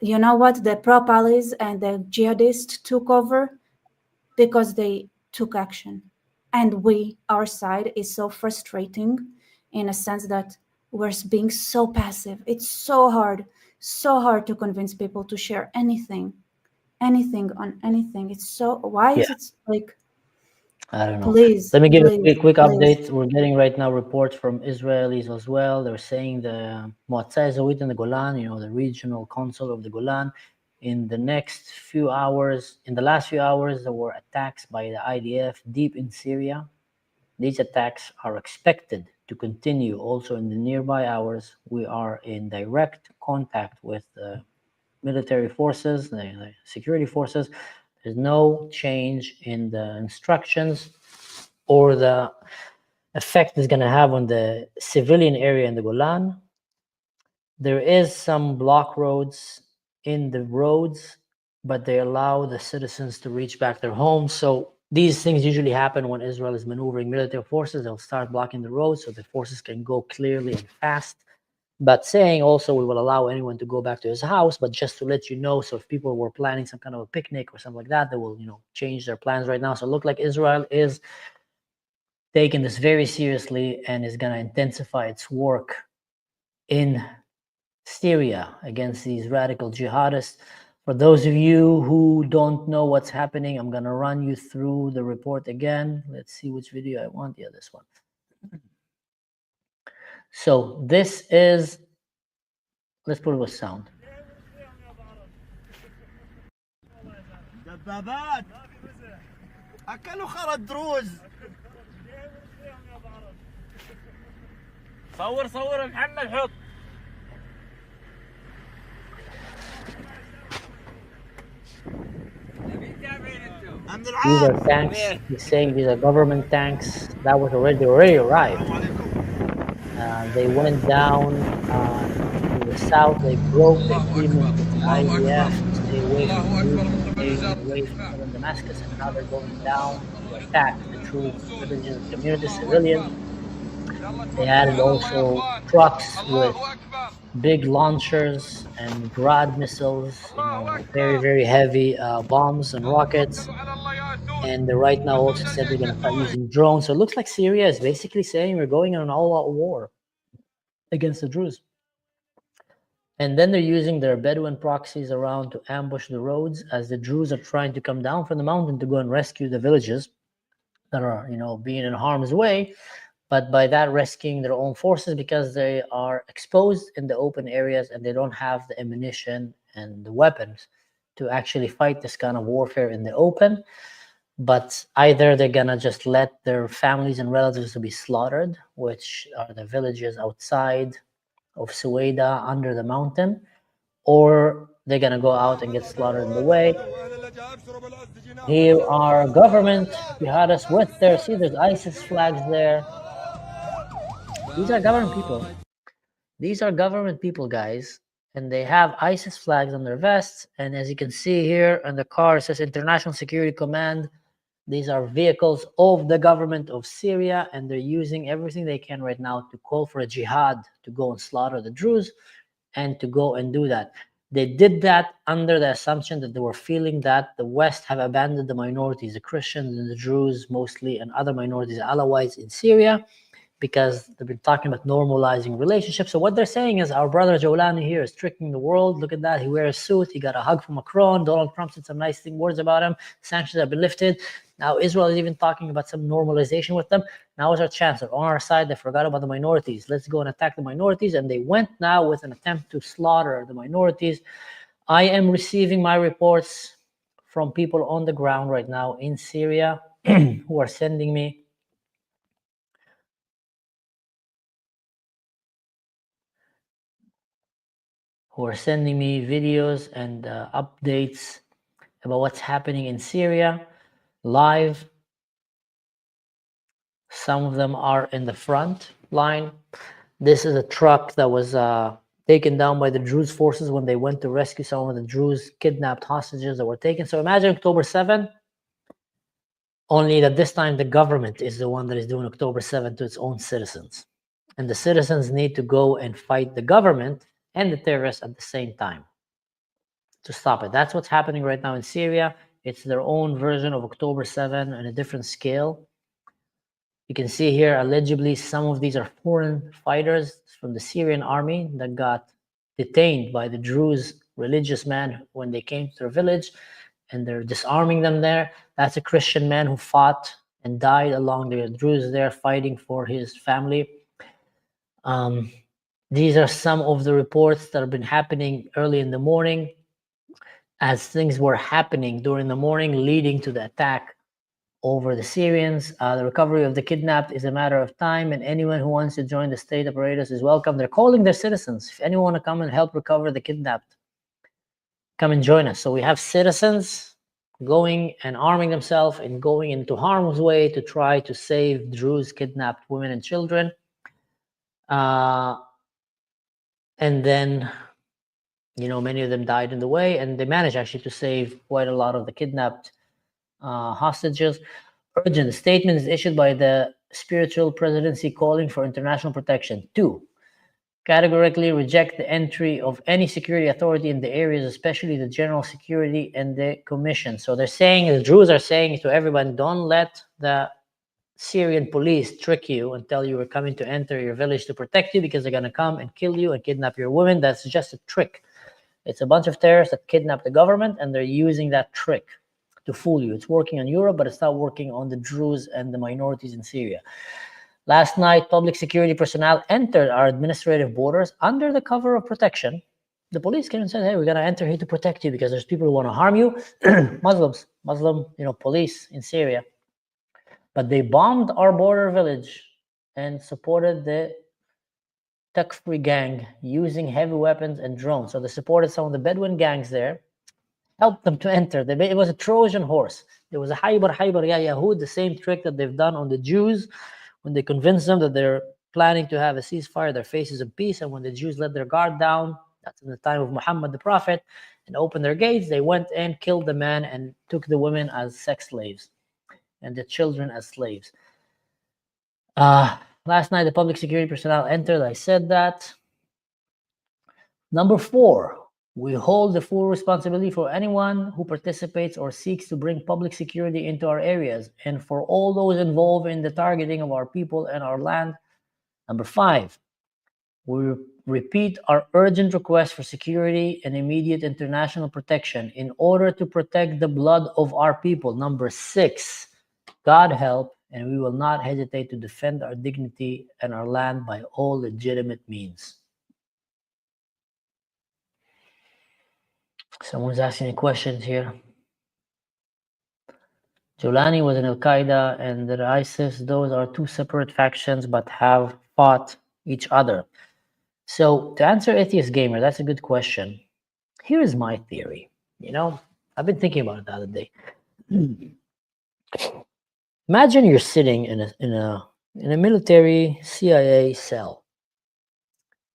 You know what? The pro-Palis and the jihadists took over because they took action. And our side is so frustrating, in a sense that we're being so passive. It's so hard to convince people to share anything on anything. It's so, why is it like, I don't know. please, Let me give please, a quick please. update. We're getting right now reports from Israelis as well. They're saying the רוצה in the Golan, the regional council of the Golan, in the last few hours, there were attacks by the IDF deep in Syria. These attacks are expected to continue also in the nearby hours. We are in direct contact with the military forces, the security forces. There's no change in the instructions or the effect it's going to have on the civilian area in the Golan. There is some block roads in the roads, but they allow the citizens to reach back their homes. So these things usually happen when Israel is maneuvering military forces. They'll start blocking the roads so the forces can go clearly and fast. But saying also we will allow anyone to go back to his house, but just to let you know, so if people were planning some kind of a picnic or something like that, they will, change their plans right now. So it looks like Israel is taking this very seriously and is going to intensify its work in Syria against these radical jihadists. For those of you who don't know what's happening, I'm going to run you through the report again. Let's see which video I want. Yeah, this one. So this is, let's put it with sound. دبابات اكلوا خرا الدروز صور محمد حط These are tanks. He's saying these are government tanks. That was already arrived. They went down to the south. They broke the agreement with the IDF to stay away from staying away from southern Damascus, and now they're going down to attack the Druze villages and communities, civilians. They added also trucks with big launchers and Grad missiles, very, very heavy bombs and rockets. And right now also said they're going to start using drones. So it looks like Syria is basically saying we're going on an all-out war against the Druze. And then they're using their Bedouin proxies around to ambush the roads as the Druze are trying to come down from the mountain to go and rescue the villages that are, being in harm's way. But by that, rescuing their own forces because they are exposed in the open areas and they don't have the ammunition and the weapons to actually fight this kind of warfare in the open. But either they're gonna just let their families and relatives to be slaughtered, which are the villages outside of Suwaida under the mountain, or they're gonna go out and get slaughtered in the way. Here are government jihadists with their, see, there's ISIS flags there. These are government people. These are government people, guys. And they have ISIS flags on their vests. And as you can see here on the car, it says International Security Command. These are vehicles of the government of Syria. And they're using everything they can right now to call for a jihad, to go and slaughter the Druze and to go and do that. They did that under the assumption that they were feeling that the West have abandoned the minorities, the Christians and the Druze mostly, and other minorities, Alawites in Syria, because they've been talking about normalizing relationships. So what they're saying is our brother Jolani here is tricking the world. Look at that. He wears a suit. He got a hug from Macron. Donald Trump said some nice words about him. Sanctions have been lifted. Now Israel is even talking about some normalization with them. Now is our chance. They're on our side. They forgot about the minorities. Let's go and attack the minorities. And they went now with an attempt to slaughter the minorities. I am receiving my reports from people on the ground right now in Syria who are sending me videos and updates about what's happening in Syria live. Some of them are in the front line. This is a truck that was taken down by the Druze forces when they went to rescue some of the Druze kidnapped hostages that were taken. So imagine October 7, only that this time the government is the one that is doing October 7 to its own citizens. And the citizens need to go and fight the government and the terrorists at the same time to stop it. That's what's happening right now in Syria. It's their own version of October 7 on a different scale. You can see here, allegedly, some of these are foreign fighters from the Syrian army that got detained by the Druze religious man when they came to their village, and they're disarming them there. That's a Christian man who fought and died along the Druze there, fighting for his family. These are some of the reports that have been happening early in the morning, as things were happening during the morning, leading to the attack over the Syrians. The recovery of the kidnapped is a matter of time, and anyone who wants to join the state apparatus is welcome. They're calling their citizens. If anyone want to come and help recover the kidnapped, come and join us. So we have citizens going and arming themselves and going into harm's way to try to save Druze kidnapped women and children. And then, many of them died in the way, and they managed actually to save quite a lot of the kidnapped hostages. Urgent statement is issued by the spiritual presidency calling for international protection. 2, categorically reject the entry of any security authority in the areas, especially the general security and the commission. So they're saying, the Druze are saying to everyone, don't let the Syrian police trick you and tell you we're coming to enter your village to protect you, because they're going to come and kill you and kidnap your women. That's just a trick. It's a bunch of terrorists that kidnap the government, and they're using that trick to fool you. It's working on Europe, but it's not working on the Druze and the minorities in Syria. Last night, public security personnel entered our administrative borders under the cover of protection. The police came and said, hey, we're going to enter here to protect you because there's people who want to harm you. Muslim, police in Syria. But they bombed our border village and supported the Takfiri gang using heavy weapons and drones. So they supported some of the Bedouin gangs there, helped them to enter. It was a Trojan horse. There was a Haybar ya Yahud, the same trick that they've done on the Jews when they convinced them that they're planning to have a ceasefire, their faces in peace. And when the Jews let their guard down, that's in the time of Muhammad the Prophet, and opened their gates, they went in, killed the man, and took the women as sex slaves and the children as slaves. Last night, the public security personnel entered. I said that. Number 4, we hold the full responsibility for anyone who participates or seeks to bring public security into our areas, and for all those involved in the targeting of our people and our land. Number 5, we repeat our urgent request for security and immediate international protection in order to protect the blood of our people. Number 6, God help, and we will not hesitate to defend our dignity and our land by all legitimate means. Someone's asking questions here. Jolani was in Al-Qaeda and the ISIS. Those are 2 separate factions, but have fought each other. So to answer Atheist Gamer, that's a good question. Here is my theory. I've been thinking about it the other day. Imagine you're sitting in a military CIA cell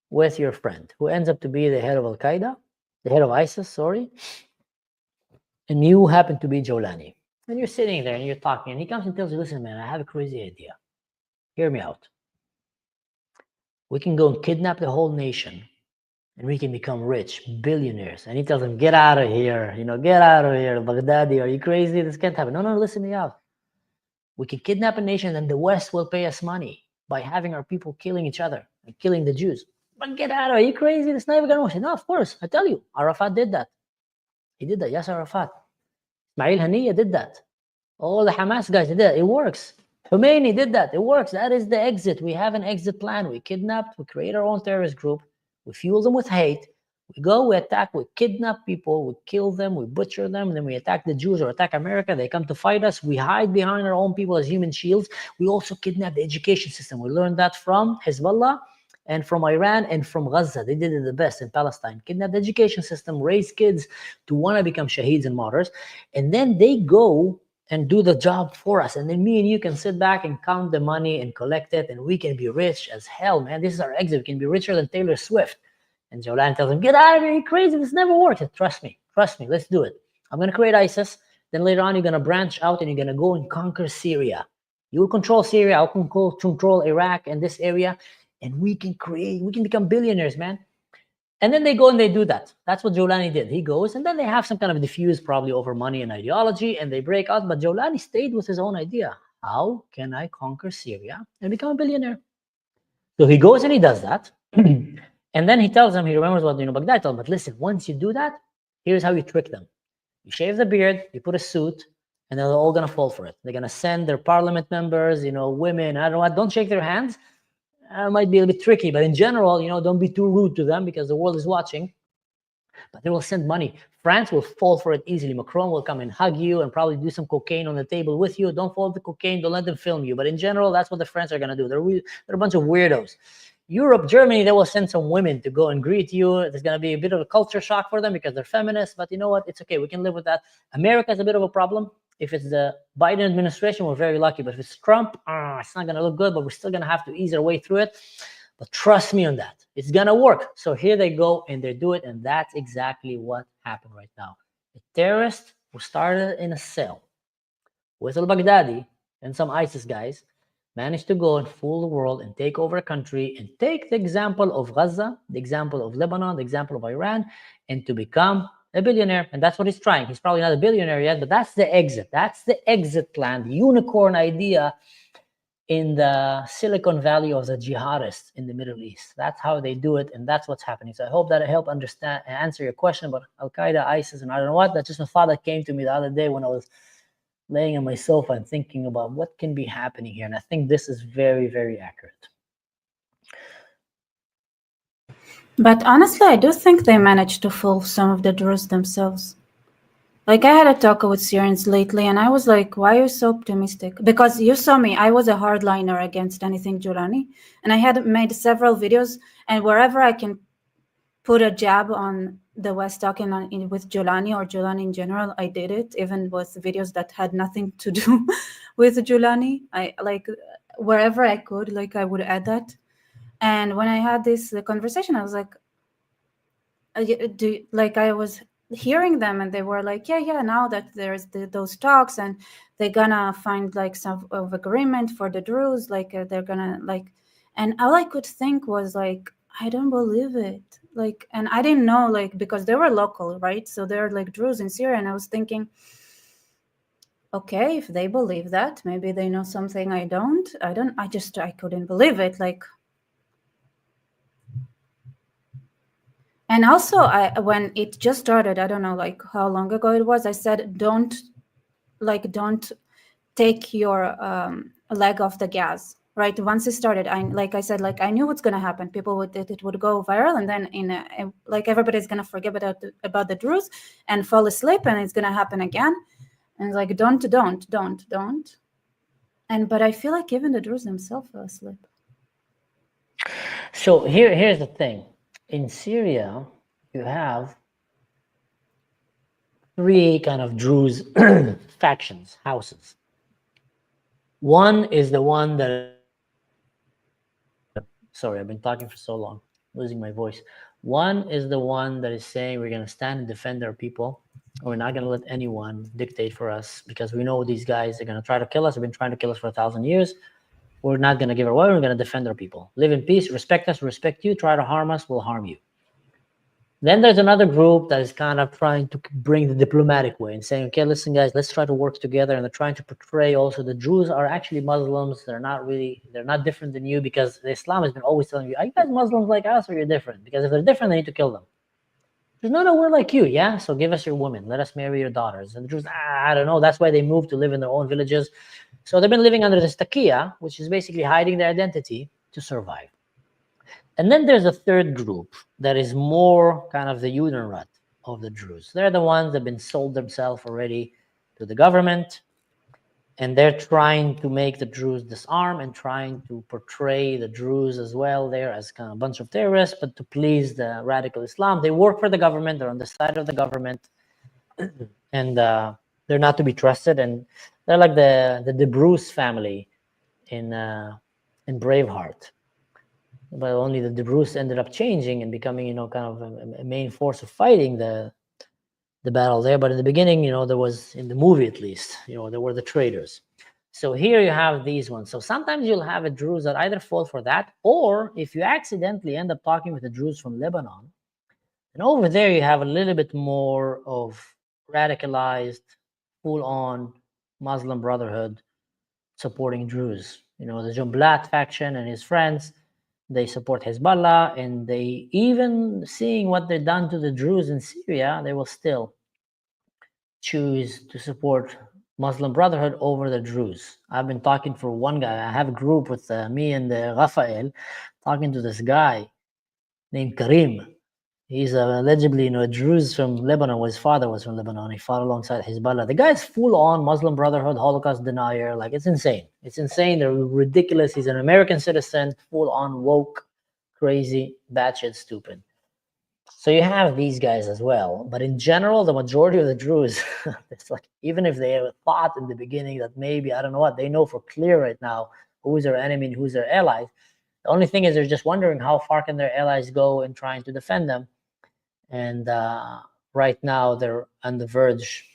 with your friend who ends up to be the head of Al-Qaeda, the head of ISIS, sorry, and you happen to be Jolani. And you're sitting there and you're talking, and he comes and tells you, listen, man, I have a crazy idea. Hear me out. We can go and kidnap the whole nation, and we can become rich, billionaires. And he tells them, get out of here, get out of here, Baghdadi, are you crazy? This can't happen. No, listen me out. We can kidnap a nation, and the West will pay us money by having our people killing each other and killing the Jews. But get out of here, are you crazy? This never gonna work. No, of course, I tell you, Arafat did that. He did that, yes, Arafat. Ismail Haniyeh did that. All the Hamas guys did that. It works. Khomeini did that. It works. That is the exit. We have an exit plan. We kidnapped, we create our own terrorist group, we fuel them with hate, we go, we attack, we kidnap people, we kill them, we butcher them, and then we attack the Jews or attack America. They come to fight us. We hide behind our own people as human shields. We also kidnap the education system. We learned that from Hezbollah and from Iran and from Gaza. They did it the best in Palestine. Kidnap the education system, raise kids to want to become shaheeds and martyrs, and then they go and do the job for us. And then me and you can sit back and count the money and collect it, and we can be rich as hell, man. This is our exit. We can be richer than Taylor Swift. And Jolan tells him, get out of here, you're crazy. This never works. Trust me, let's do it. I'm going to create ISIS. Then later on, you're going to branch out and you're going to go and conquer Syria. You will control Syria. I'll control Iraq and this area. And we can become billionaires, man. And then they go and they do that. That's what Jolani did. He goes, and then they have some kind of diffuse, probably over money and ideology, and they break out. But Jolani stayed with his own idea. how can I conquer Syria and become a billionaire? So he goes and he does that. And then he tells them, he remembers what Baghdad told him, but listen, once you do that, here's how you trick them. You shave the beard, you put a suit, and they're all going to fall for it. They're going to send their parliament members, women, I don't know what, don't shake their hands. It might be a bit tricky, but in general, don't be too rude to them because the world is watching. But they will send money. France will fall for it easily. Macron will come and hug you and probably do some cocaine on the table with you. Don't fall for the cocaine. Don't let them film you. But in general, that's what the French are going to do. They're a bunch of weirdos. Europe, Germany, they will send some women to go and greet you. There's going to be a bit of a culture shock for them because they're feminists. But you know what? It's okay. We can live with that. America is a bit of a problem. If it's the Biden administration, we're very lucky. But if it's Trump, it's not going to look good. But we're still going to have to ease our way through it. But trust me on that. It's going to work. So here they go and they do it. And that's exactly what happened right now. A terrorist who started in a cell with al-Baghdadi and some ISIS guys managed to go and fool the world and take over a country and take the example of Gaza, the example of Lebanon, the example of Iran, and to become a billionaire. And that's what he's trying. He's probably not a billionaire yet, but that's the exit. That's the exit plan, the unicorn idea in the Silicon Valley of the jihadists in the Middle East. That's how they do it, and that's what's happening. So I hope that I help answer your question about Al-Qaeda, ISIS, and I don't know what. That's just a thought that came to me the other day when I was laying on my sofa and thinking about what can be happening here. And I think this is very, very accurate. But honestly, I do think they managed to fool some of the Druze themselves. Like, I had a talk with Syrians lately, and I was like, why are you so optimistic? Because you saw me, I was a hardliner against anything Julani, and I had made several videos, and wherever I can put a jab on the West talking with Julani or Julani in general, I did it, even with videos that had nothing to do with Julani. I, like, wherever I could, like, I would add that. And when I had this conversation, I was like, I was hearing them, and they were like, yeah, now that there's those talks and they're gonna find like some of agreement for the Druze, like they're gonna like, and all I could think was like, I don't believe it. Like, and I didn't know, like, because they were local, right? So they're like Druze in Syria, and I was thinking, okay, if they believe that, maybe they know something I don't. I couldn't believe it. Like, and also, when it just started, I don't know, like how long ago it was, I said, don't take your leg off the gas, right? Once it started, I knew what's going to happen. It would go viral, and then like everybody's going to forget about the Druze and fall asleep, and it's going to happen again. And it's like, don't. But I feel like even the Druze themselves fell asleep. So here's the thing. In Syria, you have three kind of Druze factions, houses. One is the one that, sorry, I've been talking for so long, losing my voice. One is the one that is saying we're going to stand and defend our people. We're not going to let anyone dictate for us because we know these guys are going to try to kill us. They've been trying to kill us for 1,000 years. We're not going to give our way. We're going to defend our people. Live in peace, respect us, respect you. Try to harm us, we'll harm you. Then there's another group that is kind of trying to bring the diplomatic way and saying, okay, listen, guys, let's try to work together. And they're trying to portray also the Druze are actually Muslims. They're not different than you, because Islam has been always telling you, are you guys Muslims like us or you're different? Because if they're different, they need to kill them. No, we're like you, yeah? So give us your women. Let us marry your daughters. And the Druze, I don't know. That's why they moved to live in their own villages. So they've been living under this taqiyya, which is basically hiding their identity to survive. And then there's a third group that is more kind of the Judenrat of the Druze. They're the ones that have been sold themselves already to the government, and they're trying to make the Druze disarm and trying to portray the Druze as well there as kind of a bunch of terrorists, but to please the radical Islam. They work for the government. They're on the side of the government, and they're not to be trusted. And they're like the Bruce family in Braveheart. But only the Druze ended up changing and becoming, kind of a main force of fighting the battle there. But in the beginning, there was, in the movie at least, there were the traitors. So here you have these ones. So sometimes you'll have a Druze that either fall for that, or if you accidentally end up talking with a Druze from Lebanon, and over there you have a little bit more of radicalized, full-on Muslim Brotherhood. supporting Druze. You know, the Jumblat faction and his friends, they support Hezbollah, and they, even seeing what they've done to the Druze in Syria, they will still choose to support Muslim Brotherhood over the Druze. I've been talking for one guy. I have a group with me and Rafael, talking to this guy named Karim. He's allegedly, a Druze from Lebanon. His father was from Lebanon. He fought alongside Hezbollah. The guy's full-on Muslim Brotherhood, Holocaust denier. Like, it's insane. It's insane. They're ridiculous. He's an American citizen, full-on woke, crazy, batshit stupid. So you have these guys as well. But in general, the majority of the Druze, it's like, even if they thought in the beginning that maybe, I don't know what, they know for clear right now who's their enemy and who's their allies. The only thing is they're just wondering how far can their allies go in trying to defend them. And right now they're on the verge,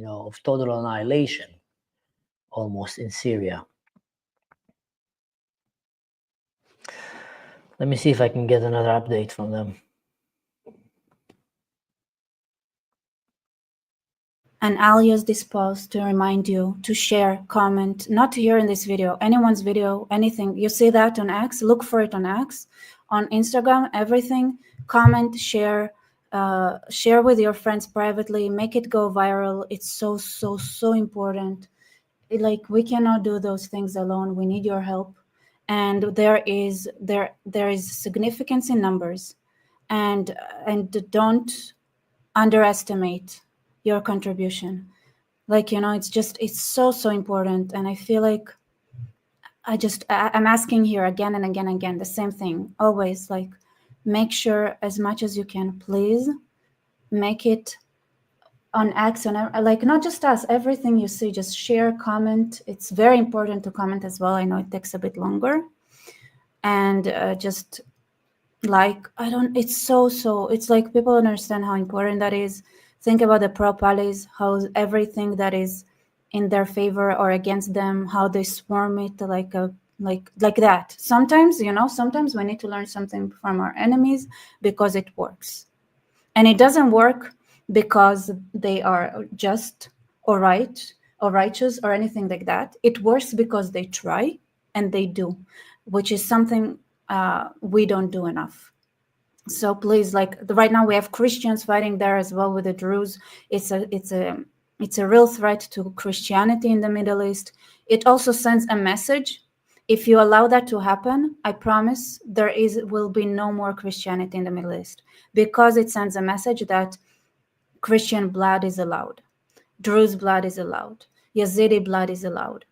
of total annihilation, almost, in Syria. Let me see if I can get another update from them. And I'll use this post to remind you to share, comment, not here in this video, anyone's video, anything. You see that on X, look for it on X, on Instagram, everything. Comment, share, share with your friends privately, make it go viral. It's so, so, so important. We cannot do those things alone. We need your help. And there is significance in numbers, and don't underestimate your contribution. It's so, so important. And I feel like I'm asking here again and again and again, the same thing, always, make sure as much as you can, please make it on X, not just us, everything you see, just share, comment. It's very important to comment as well. I know it takes a bit longer. And it's like people understand how important that is. Think about the pro-Palis, how everything that is in their favor or against them, how they swarm it like that. Sometimes, sometimes we need to learn something from our enemies because it works. And it doesn't work because they are just or right or righteous or anything like that. It works because they try and they do, which is something we don't do enough. So please, right now we have Christians fighting there as well with the Druze. It's a real threat to Christianity in the Middle East. It also sends a message. If you allow that to happen, I promise will be no more Christianity in the Middle East, because it sends a message that Christian blood is allowed, Druze blood is allowed, Yazidi blood is allowed.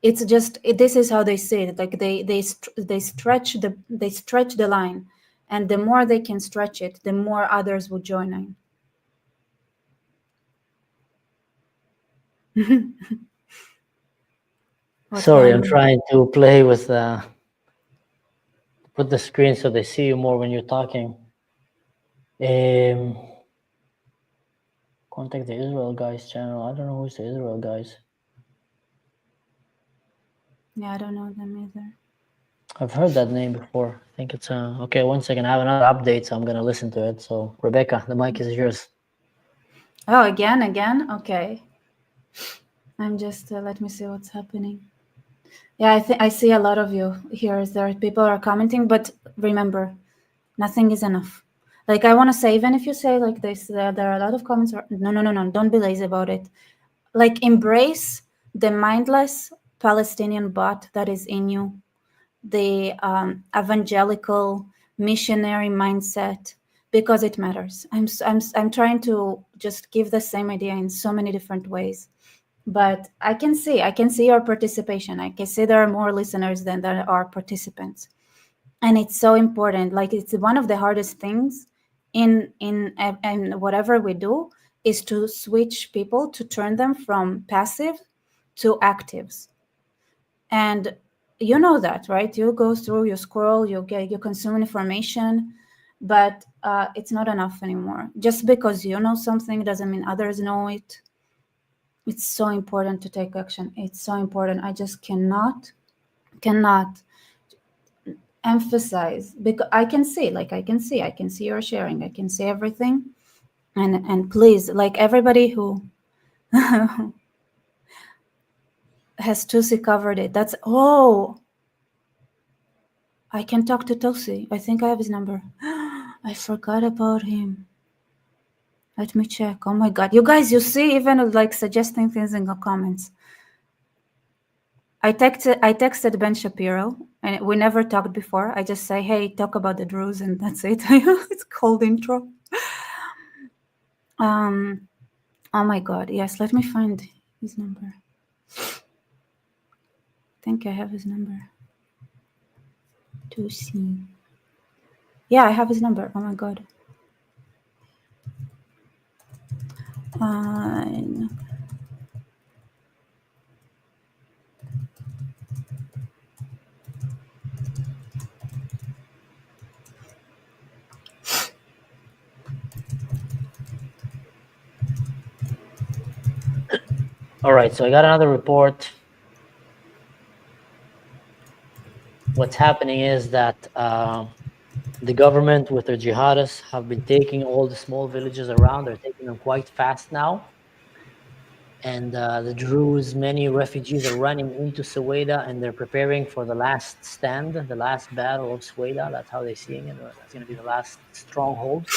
It's just, this is how they say it. They stretch the line. And the more they can stretch it, the more others will join in. Sorry, I'm trying to play with put the screen so they see you more when you're talking. Contact the Israel Guys channel. I don't know who's the Israel Guys. Yeah, I don't know them either. I've heard that name before. I think it's okay. 1 second, I have another update, so I'm gonna listen to it. So Rebecca, the mic is yours. Oh, again? Okay. I'm just let me see what's happening. Yeah, I see a lot of you here. People are commenting, but remember, nothing is enough. I want to say, even if you say like this, there are a lot of comments. No. Don't be lazy about it. Embrace the mindless Palestinian bot that is in you. The evangelical missionary mindset, because it matters. I'm trying to just give the same idea in so many different ways, but I can see your participation. I can see there are more listeners than there are participants, and it's so important. It's one of the hardest things in whatever we do is to switch people, to turn them from passive to actives. And you know that, right? You go through, you scroll, you consume information, but it's not enough anymore. Just because you know something doesn't mean others know it. It's so important to take action. It's so important. I just cannot emphasize, because I can see you're sharing, I can see everything, and please, everybody who Has Tosi covered it? That's, oh, I can talk to Tosi. I think I have his number. I forgot about him. Let me check. Oh my God. You guys, you see, even like suggesting things in the comments. I texted Ben Shapiro, and we never talked before. I just say, hey, talk about the Druze, and that's it. It's called intro. Oh my God. Yes, let me find his number. I think I have his number. To see. Yeah, I have his number. Oh my God. All right, so I got another report. What's happening is that the government with their jihadists have been taking all the small villages around. They're taking them quite fast now. And the Druze, many refugees are running into Suwaida, and they're preparing for the last stand, the last battle of Suwaida. That's how they're seeing it. That's going to be the last stronghold.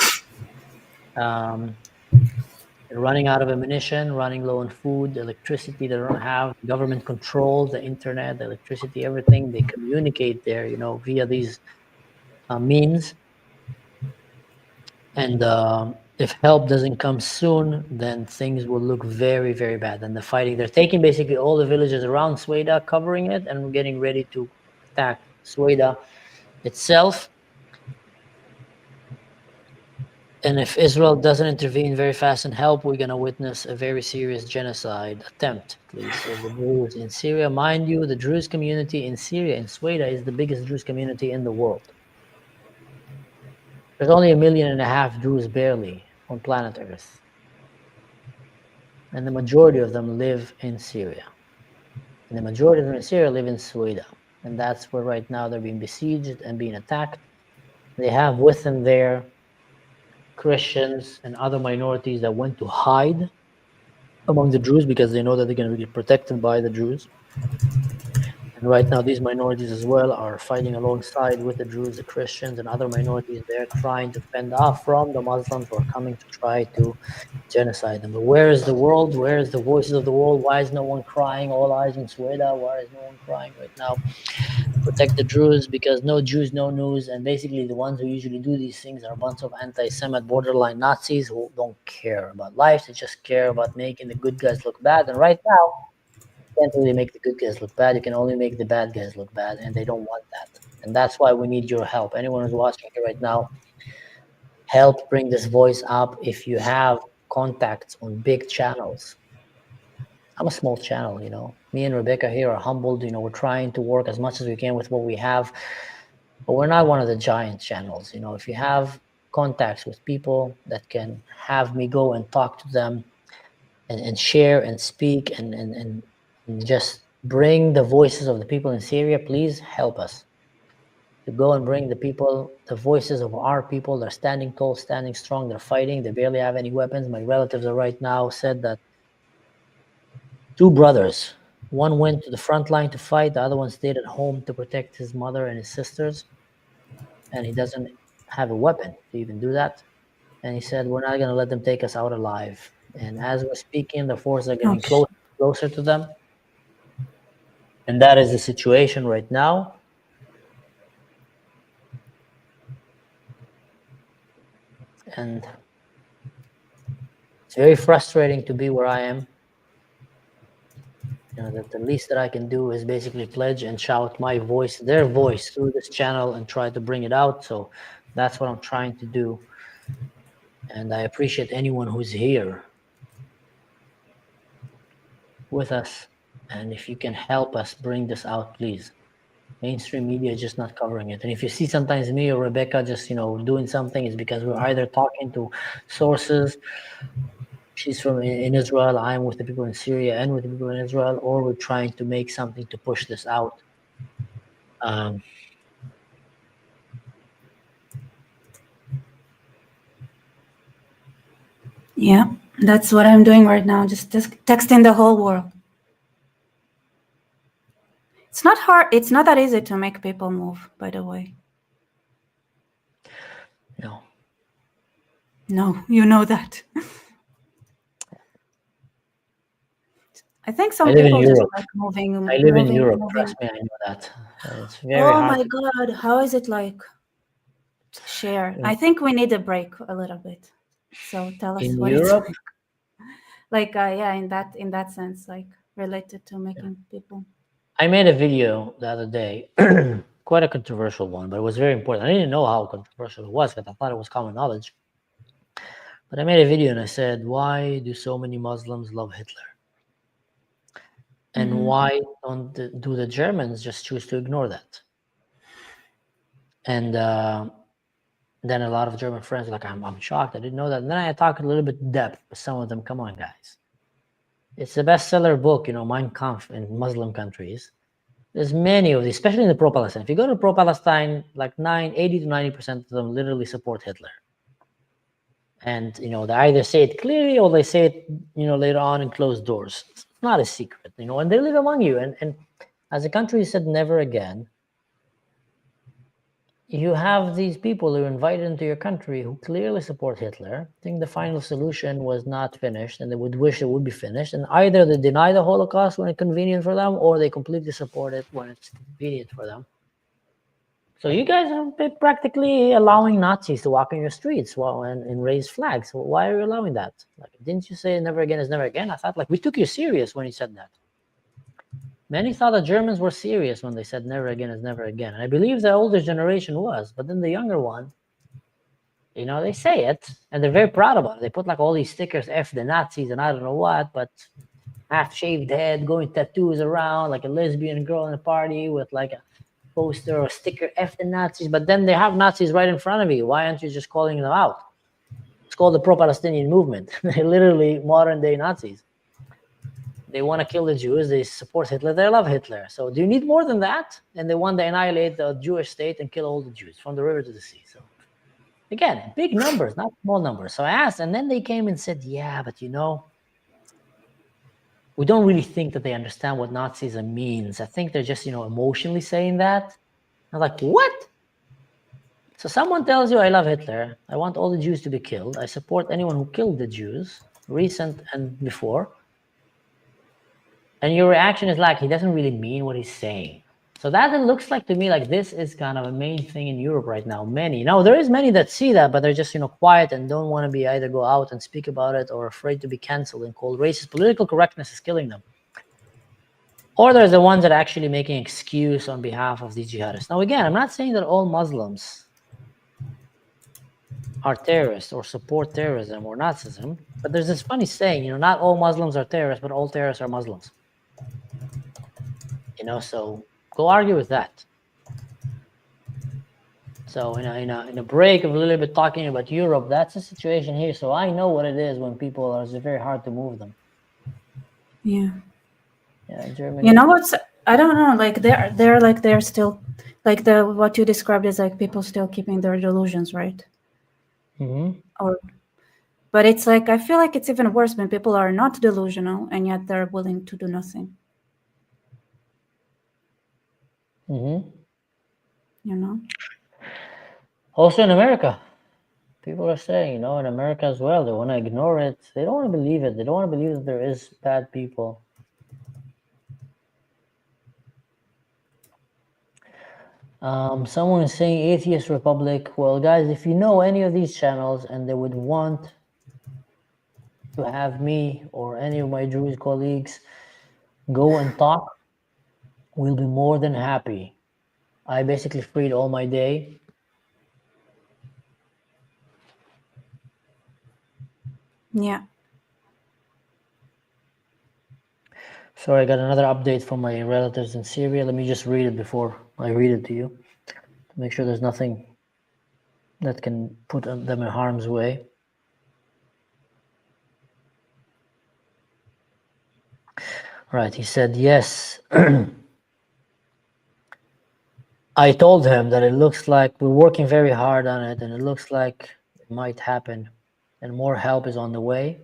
They're running out of ammunition, running low on food, electricity they don't have. The government controls the internet, the electricity, everything. They communicate there, via these means. And if help doesn't come soon, then things will look very, very bad. And the fighting, they're taking basically all the villages around Suwaida, covering it, and getting ready to attack Suwaida itself. And if Israel doesn't intervene very fast and help, we're going to witness a very serious genocide attempt, please. So the Druze in Syria, mind you, the Druze community in Syria, in Suwaida, is the biggest Druze community in the world. There's only 1.5 million Druze barely on planet Earth. And the majority of them live in Syria. And the majority of them in Syria live in Suwaida. And that's where right now they're being besieged and being attacked. They have with them there Christians and other minorities that went to hide among the Druze because they know that they're going to be protected by the Druze. And right now these minorities as well are fighting alongside with the Druze, the Christians, and other minorities there, trying to fend off from the Muslims who are coming to try to genocide them. But where is the world? Where is the voices of the world? Why is no one crying? All eyes on Suwaida. Why is no one crying right now? Protect the Druze, because no Jews, no news. And basically the ones who usually do these things are a bunch of anti-Semite borderline Nazis who don't care about life. They just care about making the good guys look bad. And right now, you can't really make the good guys look bad. You can only make the bad guys look bad, and they don't want that. And that's why we need your help. Anyone who's watching here right now, help bring this voice up. If you have contacts on big channels, I'm a small channel, me and Rebecca here are humbled. We're trying to work as much as we can with what we have, but we're not one of the giant channels. If you have contacts with people that can have me go and talk to them and share and speak and just bring the voices of the people in Syria, please help us to go and bring the voices of our people. They're standing tall, standing strong, they're fighting, they barely have any weapons. My relatives are right now said that 2 brothers, one went to the front line to fight, the other one stayed at home to protect his mother and his sisters, and he doesn't have a weapon to even do that. And he said, we're not going to let them take us out alive. And as we're speaking, the forces are getting closer to them. And that is the situation right now. And it's very frustrating to be where I am. That the least that I can do is basically pledge and shout my voice, their voice, through this channel and try to bring it out. So that's what I'm trying to do. And I appreciate anyone who's here with us. And if you can help us bring this out, please. Mainstream media is just not covering it. And if you see sometimes me or Rebecca just, doing something, it's because we're either talking to sources. She's from in Israel, I'm with the people in Syria and with the people in Israel, or we're trying to make something to push this out. Yeah, that's what I'm doing right now, just texting the whole world. It's not hard. It's not that easy to make people move, by the way. No. No, you know that. I think some I live in people just Europe. like moving. I live in moving, Europe. moving. Trust me, I know that. It's very Oh hard. my God, how is it like? Share. I think we need a break a little bit. So tell us In what Europe, it's like. Yeah, in that sense, like related to making people. I made a video the other day, quite a controversial one, but it was very important. I didn't know how controversial it was because I thought it was common knowledge. But I made a video and I said, why do so many Muslims love Hitler? And why do the Germans just choose to ignore that? And then a lot of German friends were like, I'm shocked. I didn't know that. And then I talked a little bit in depth with some of them. Come on, guys. It's a bestseller book, Mein Kampf in Muslim countries. There's many of these, especially in the pro-Palestine. If you go to pro-Palestine, like 80 to 90% of them literally support Hitler. And, they either say it clearly or they say it, later on in closed doors. It's not a secret, and they live among you. And as a country said never again, you have these people who are invited into your country who clearly support Hitler, think the final solution was not finished and they would wish it would be finished. And either they deny the Holocaust when it's convenient for them or they completely support it when it's convenient for them. So you guys are practically allowing Nazis to walk in your streets and raise flags. So why are you allowing that? Like, didn't you say never again is never again? I thought we took you serious when you said that. Many thought the Germans were serious when they said never again is never again. And I believe the older generation was, but then the younger one, they say it and they're very proud about it. They put like all these stickers, F the Nazis and I don't know what, but half-shaved head, going tattoos around like a lesbian girl in a party with like a poster or sticker, F the Nazis, but then they have Nazis right in front of you. Why aren't you just calling them out? It's called the pro-Palestinian movement. They're literally modern-day Nazis. They want to kill the Jews. They support Hitler. They love Hitler. So do you need more than that? And they want to annihilate the Jewish state and kill all the Jews from the river to the sea. So again, big numbers, not small numbers. So I asked, and then they came and said, yeah, but we don't really think that they understand what Nazism means. I think they're just, emotionally saying that. I'm like, what? So someone tells you, I love Hitler. I want all the Jews to be killed. I support anyone who killed the Jews, recent and before. And your reaction is like, he doesn't really mean what he's saying. So that it looks like to me like this is kind of a main thing in Europe right now. Now there is many that see that, but they're just, quiet and don't want to be either go out and speak about it or afraid to be canceled and called racist. Political correctness is killing them. Or there's the ones that are actually making excuse on behalf of these jihadists. Now, again, I'm not saying that all Muslims are terrorists or support terrorism or Nazism, but there's this funny saying, not all Muslims are terrorists, but all terrorists are Muslims. So go argue with that. So in a break of a little bit talking about Europe, that's the situation here. So I know what it is when people are, it's very hard to move them. Yeah. Yeah, Germany. You know what's, I don't know, like they're still like what you described is like people still keeping their delusions, right? But it's like, I feel like it's even worse when people are not delusional and yet they're willing to do nothing. Also in America, people are saying, in America as well, they want to ignore it. They don't want to believe it. They don't want to believe that there is bad people. Someone is saying Atheist Republic. Well, guys, if you know any of these channels and they would want to have me or any of my Druze colleagues go and talk, we'll be more than happy. I basically freed all my day. Yeah. Sorry, I got another update from my relatives in Syria. Let me just read it before I read it to you, to make sure there's nothing that can put them in harm's way. Right, he said, yes. I told him that it looks like we're working very hard on it and it looks like it might happen and more help is on the way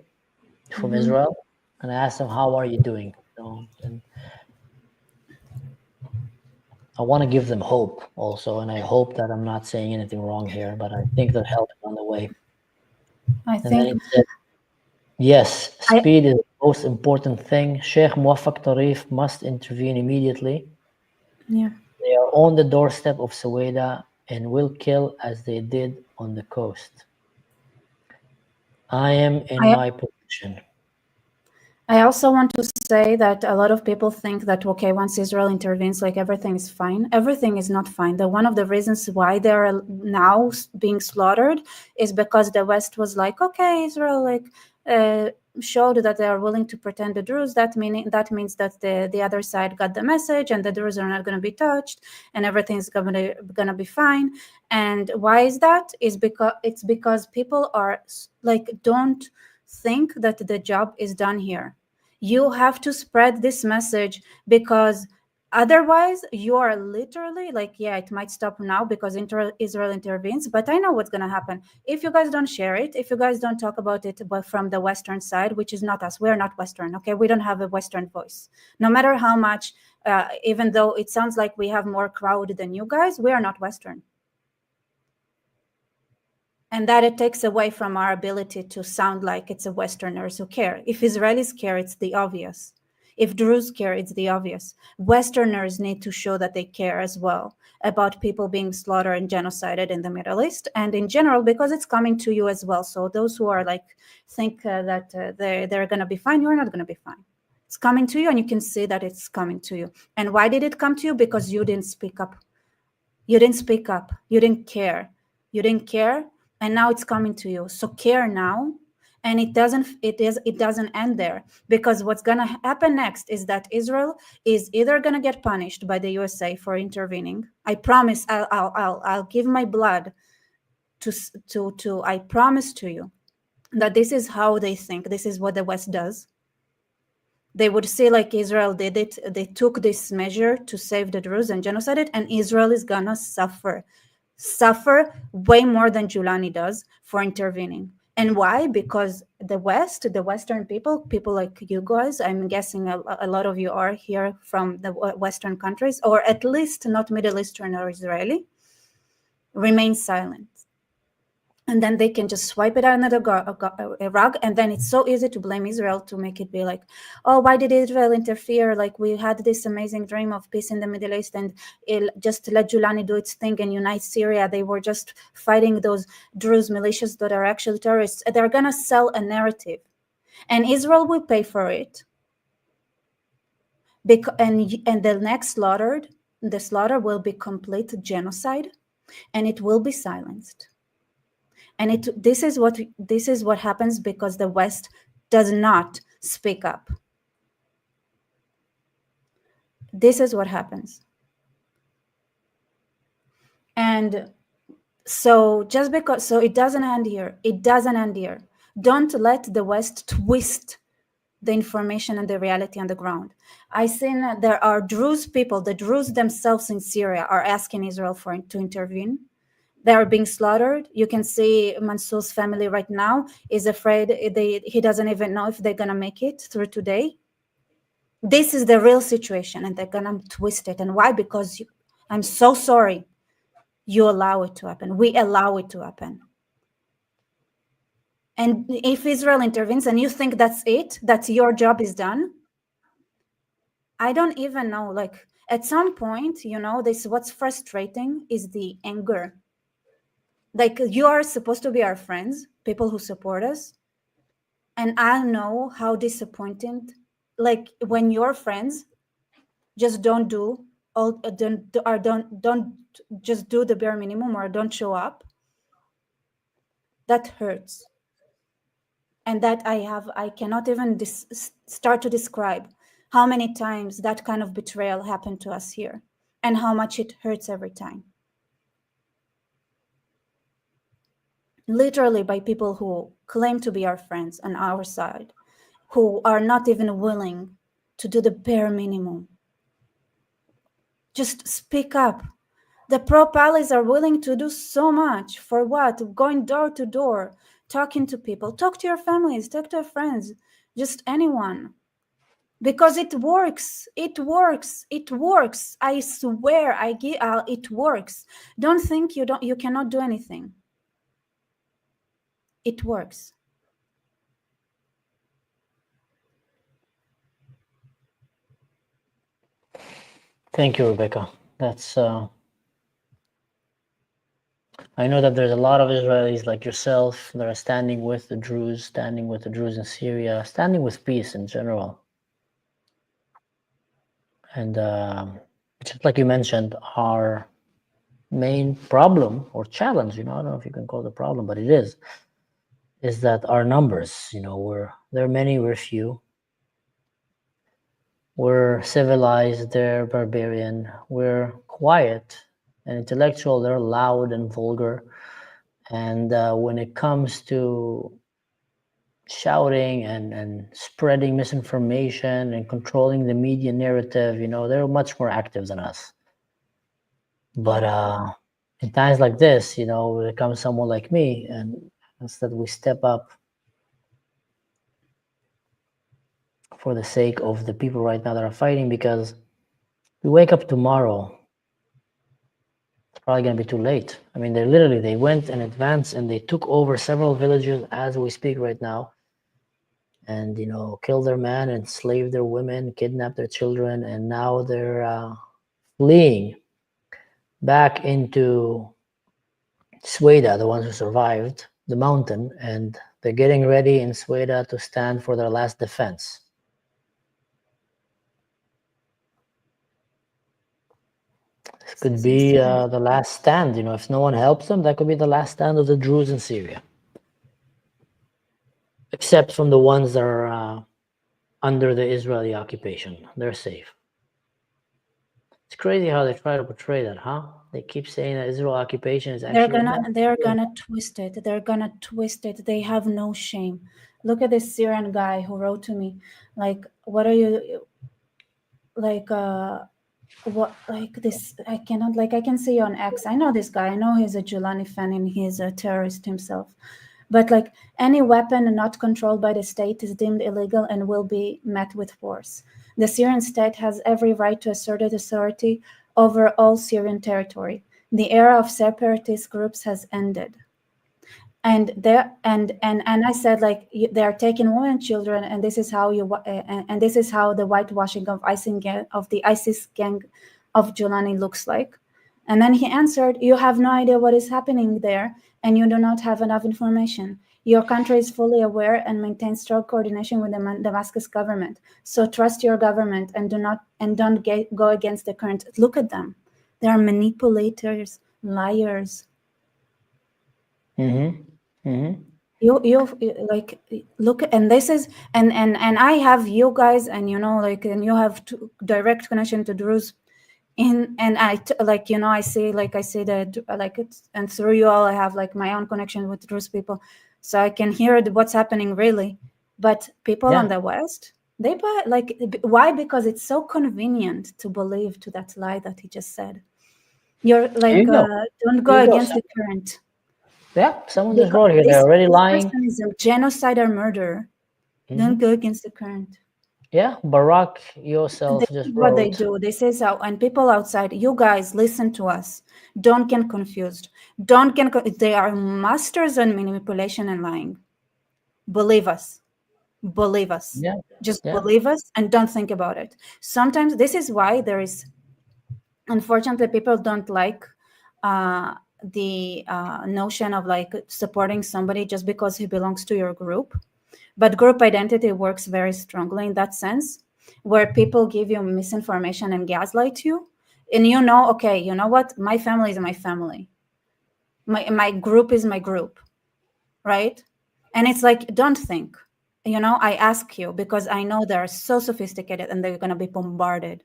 from Israel. And I asked him, how are you doing? And I want to give them hope also, and I hope that I'm not saying anything wrong here, but I think that help is on the way. I And then think it said, yes, speed is the most important thing. Sheikh Muwaffaq Tarif must intervene immediately. yeah. They are on the doorstep of Suwaida and will kill as they did on the coast. I am in my position. I also want to say that a lot of people think that, okay, once Israel intervenes, like everything is fine. Everything is not fine. One of the reasons why they're now being slaughtered is because the West was like, okay, Israel showed that they are willing to protect the Druze. That means that the other side got the message, and the Druze are not going to be touched, and everything's going to be fine. And why is that? It's because people are like, don't think that the job is done here. You have to spread this message, because otherwise you are literally like, yeah, it might stop now because Israel intervenes, but I know what's going to happen. If you guys don't share it, if you guys don't talk about it but from the Western side, which is not us, we're not Western, okay? We don't have a Western voice. No matter how much, even though it sounds like we have more crowd than you guys, we are not Western. And that it takes away from our ability to sound like it's a Westerners who care. If Israelis care, it's the obvious. If Druze care, it's the obvious. Westerners need to show that they care as well about people being slaughtered and genocided in the Middle East and in general, because it's coming to you as well. So those who are like, think that they're going to be fine, you're not going to be fine. It's coming to you, and you can see that it's coming to you. And why did it come to you? Because you didn't speak up. You didn't speak up. You didn't care. You didn't care. And now it's coming to you. So care now. And it doesn't end there, because what's going to happen next is that Israel is either going to get punished by the USA for intervening. I promise I'll give my blood to I promise to you that this is how they think. This is what the West does. They would say like Israel did it. They took this measure to save the Druze and genocide it, and Israel is going to suffer way more than Julani does for intervening. And why? Because the West, the Western people like you guys, I'm guessing a lot of you are here from the Western countries, or at least not Middle Eastern or Israeli, remain silent. And then they can just swipe it under the rug, and then it's so easy to blame Israel, to make it be like, oh, why did Israel interfere? Like, we had this amazing dream of peace in the Middle East, and just let Julani do its thing and unite Syria. They were just fighting those Druze militias that are actually terrorists. They're going to sell a narrative, and Israel will pay for it. And the next the slaughter will be complete genocide, and it will be silenced. And this is what happens because the West does not speak up. This is what happens. And so it doesn't end here. It doesn't end here. Don't let the West twist the information and the reality on the ground. I seen that there are Druze people, the Druze themselves in Syria are asking Israel to intervene. They are being slaughtered. You can see Mansour's family right now is afraid. He doesn't even know if they're going to make it through today. This is the real situation, and they're going to twist it. And why? Because I'm so sorry. You allow it to happen. We allow it to happen. And if Israel intervenes and you think that's it, that your job is done, I don't even know. Like, at some point, what's frustrating is the anger. Like, you are supposed to be our friends, people who support us. And I know how disappointing, like, when your friends just don't just do the bare minimum or don't show up. That hurts. And that I cannot even start to describe how many times that kind of betrayal happened to us here and how much it hurts every time. Literally by people who claim to be our friends on our side, who are not even willing to do the bare minimum. Just speak up. The pro-Palis are willing to do so much. For what? Going door to door, talking to people. Talk to your families, talk to your friends, just anyone. because it works. It works. It works. I swear, it works. Don't think you cannot do anything. It works. Thank you, Rebecca. That's I know that there's a lot of Israelis like yourself that are standing with the Druze, standing with the Druze in Syria, standing with peace in general. And just like you mentioned, our main problem or challenge, I don't know if you can call it a problem, but it is that our numbers, there are many, we're few. We're civilized, they're barbarian. We're quiet and intellectual, they're loud and vulgar. And when it comes to shouting and spreading misinformation and controlling the media narrative, they're much more active than us. But in times like this, when it comes someone like me, and instead we step up for the sake of the people right now that are fighting, because we wake up tomorrow, it's probably going to be too late. I mean, they went in advance and they took over several villages as we speak right now, and killed their men, enslaved their women, kidnapped their children, and now they're fleeing back into Sweda, the ones who survived the mountain, and they're getting ready in Sweda to stand for their last defense. This could be the last stand. If no one helps them, that could be the last stand of the Druze in Syria. Except from the ones that are under the Israeli occupation. They're safe. It's crazy how they try to portray that, huh? They keep saying that Israel occupation is actually... They're gonna twist it. They're gonna twist it. They have no shame. Look at this Syrian guy who wrote to me, like, what are you... Like, what, like this, I cannot, like, I can see on X, I know this guy, I know he's a Julani fan and he's a terrorist himself, but like, any weapon not controlled by the state is deemed illegal and will be met with force. The Syrian state has every right to assert its authority over all Syrian territory. The era of separatist groups has ended. And I said, like, they are taking women and children, and this is how this is how the whitewashing of the ISIS gang of Julani looks like. And then he answered, you have no idea what is happening there, and you do not have enough information. Your country is fully aware and maintains strong coordination with the Damascus government. So trust your government and don't go against the current. Look at them; they are manipulators, liars. Mm-hmm. Mm-hmm. You like, look, and this is and I have you guys, and and you have direct connection to Druze, and I see that, like, it's, and through you all I have like my own connection with Druze people, so I can hear what's happening really. But people on the West, they buy, like, why? Because it's so convenient to believe to that lie that he just said. You're like, don't go against the current. Yeah, someone just wrote here, they're already lying. This person is a genocide or murder. Don't go against the current. Yeah, Barak yourself just wrote. What they do, they say so, and people outside, you guys, listen to us. Don't get confused. They are masters on manipulation and lying. Believe us. Believe us. Yeah. Just believe us and don't think about it. Sometimes this is why there is, unfortunately, people don't like the notion of like supporting somebody just because he belongs to your group. But group identity works very strongly in that sense, where people give you misinformation and gaslight you, and okay, you know what, my family is my family, my group is my group, right? And it's like, don't think, I ask you because I know they're so sophisticated and they're going to be bombarded.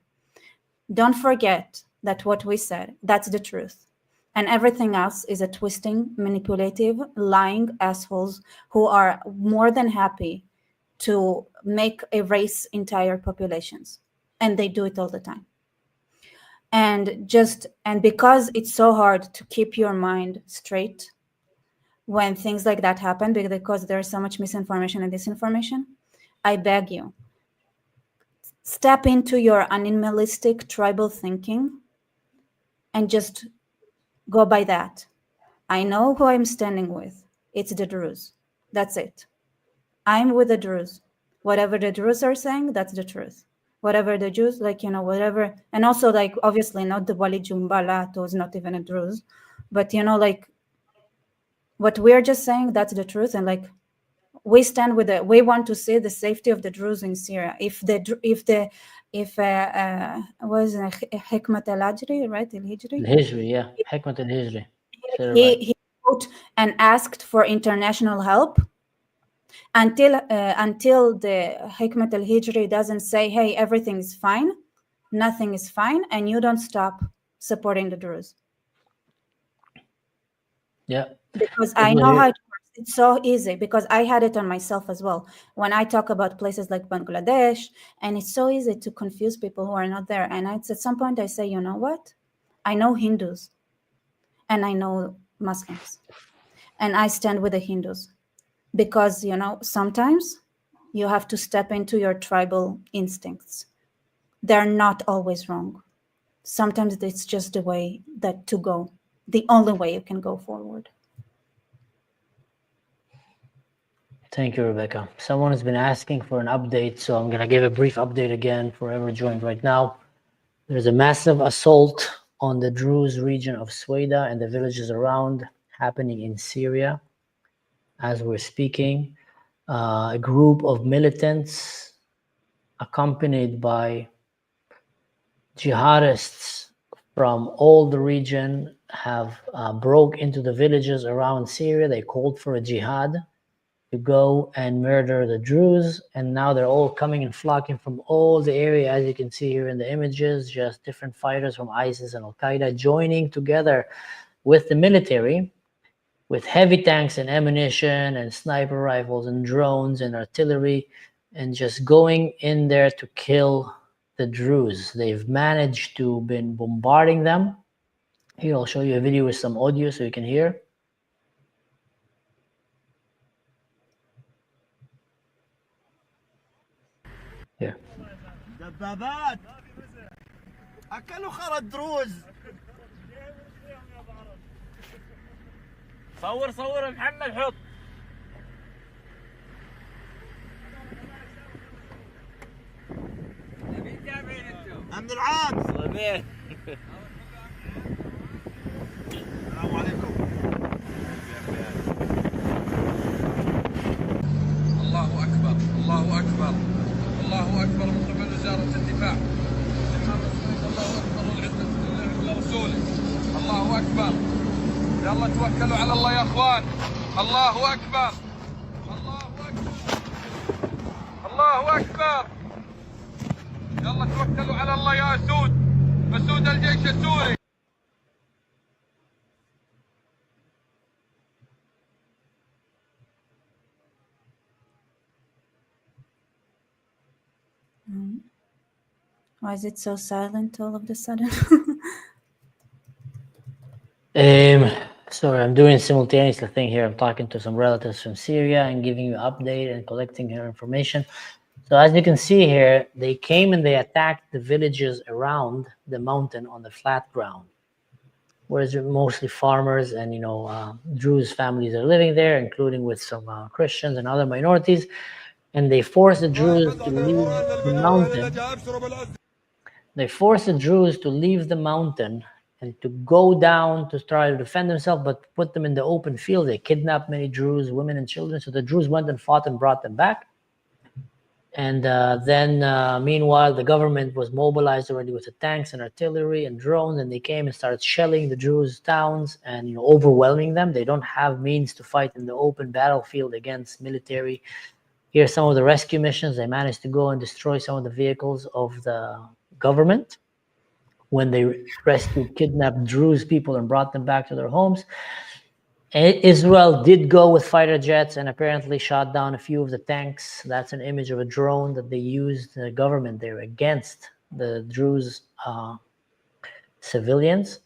Don't forget that what we said, that's the truth. And everything else is a twisting, manipulative, lying assholes who are more than happy to erase entire populations. And they do it all the time. And because it's so hard to keep your mind straight when things like that happen, because there's so much misinformation and disinformation, I beg you, step into your animalistic tribal thinking and just go by that. I know who I'm standing with. It's the Druze. That's it. I'm with the Druze. Whatever the Druze are saying, that's the truth. Whatever the Jews, like, you know, whatever. And also, like, obviously not the Wali Jumbala, who's not even a Druze. But, you know, like, what we're just saying, that's the truth. And, like, we stand with we want to see the safety of the Druze in Syria. If Hikmat al-Hijri, right? Al-Hijri? Al-Hijri, yeah. Hikmat al-Hijri. He wrote and asked for international help until the Hikmat al-Hijri doesn't say, hey, everything is fine, nothing is fine, and you don't stop supporting the Druze. Yeah. Because I know how it works. It's so easy because I had it on myself as well. When I talk about places like Bangladesh, and it's so easy to confuse people who are not there. And at some point I say, you know what? I know Hindus and I know Muslims. And I stand with the Hindus. Because, you know, sometimes you have to step into your tribal instincts. They're not always wrong. Sometimes it's just the way that to go, the only way you can go forward. Thank you, Rebecca. Someone has been asking for an update, so I'm going to give a brief update again for whoever joined right now. There's a massive assault on the Druze region of Sweda and the villages around happening in Syria. As we're speaking, a group of militants accompanied by jihadists from all the region have broke into the villages around Syria. They called for a jihad to go and murder the Druze, and now they're all coming and flocking from all the area, as you can see here in the images, just different fighters from ISIS and Al-Qaeda joining together with the military, with heavy tanks and ammunition and sniper rifles and drones and artillery, and just going in there to kill the Druze. They've managed to been bombarding them. Here, I'll show you a video with some audio so you can hear. Here. دبابات اكلوا خرا الدروز صور محمد حط امن العام السلام عليكم الله اكبر الله اكبر الله اكبر من قبل وزاره الدفاع الله اكبر والعزه لرسوله الله اكبر يلا توكلوا على الله يا اخوان الله اكبر الله اكبر الله اكبر يلا توكلوا على الله يا اسود اسود الجيش السوري. Why is it so silent all of a sudden? Sorry, I'm doing simultaneous thing here. I'm talking to some relatives from Syria and giving you an update and collecting your information. So as you can see here, they came and they attacked the villages around the mountain on the flat ground, whereas mostly farmers and, you know, Druze families are living there, including with some Christians and other minorities. And they forced the Druze to leave the mountain. They forced the Druze to leave the mountain and to go down to try to defend themselves, but put them in the open field. They kidnapped many Druze women and children. So the Druze went and fought and brought them back. And then meanwhile, the government was mobilized already with the tanks and artillery and drones, and they came and started shelling the Druze towns and, you know, overwhelming them. They don't have means to fight in the open battlefield against military. Here's some of the rescue missions. They managed to go and destroy some of the vehicles of the government when they rescued kidnapped Druze people and brought them back to their homes. Israel did go with fighter jets and apparently shot down a few of the tanks. That's an image of a drone that they used, the government there, against the Druze civilians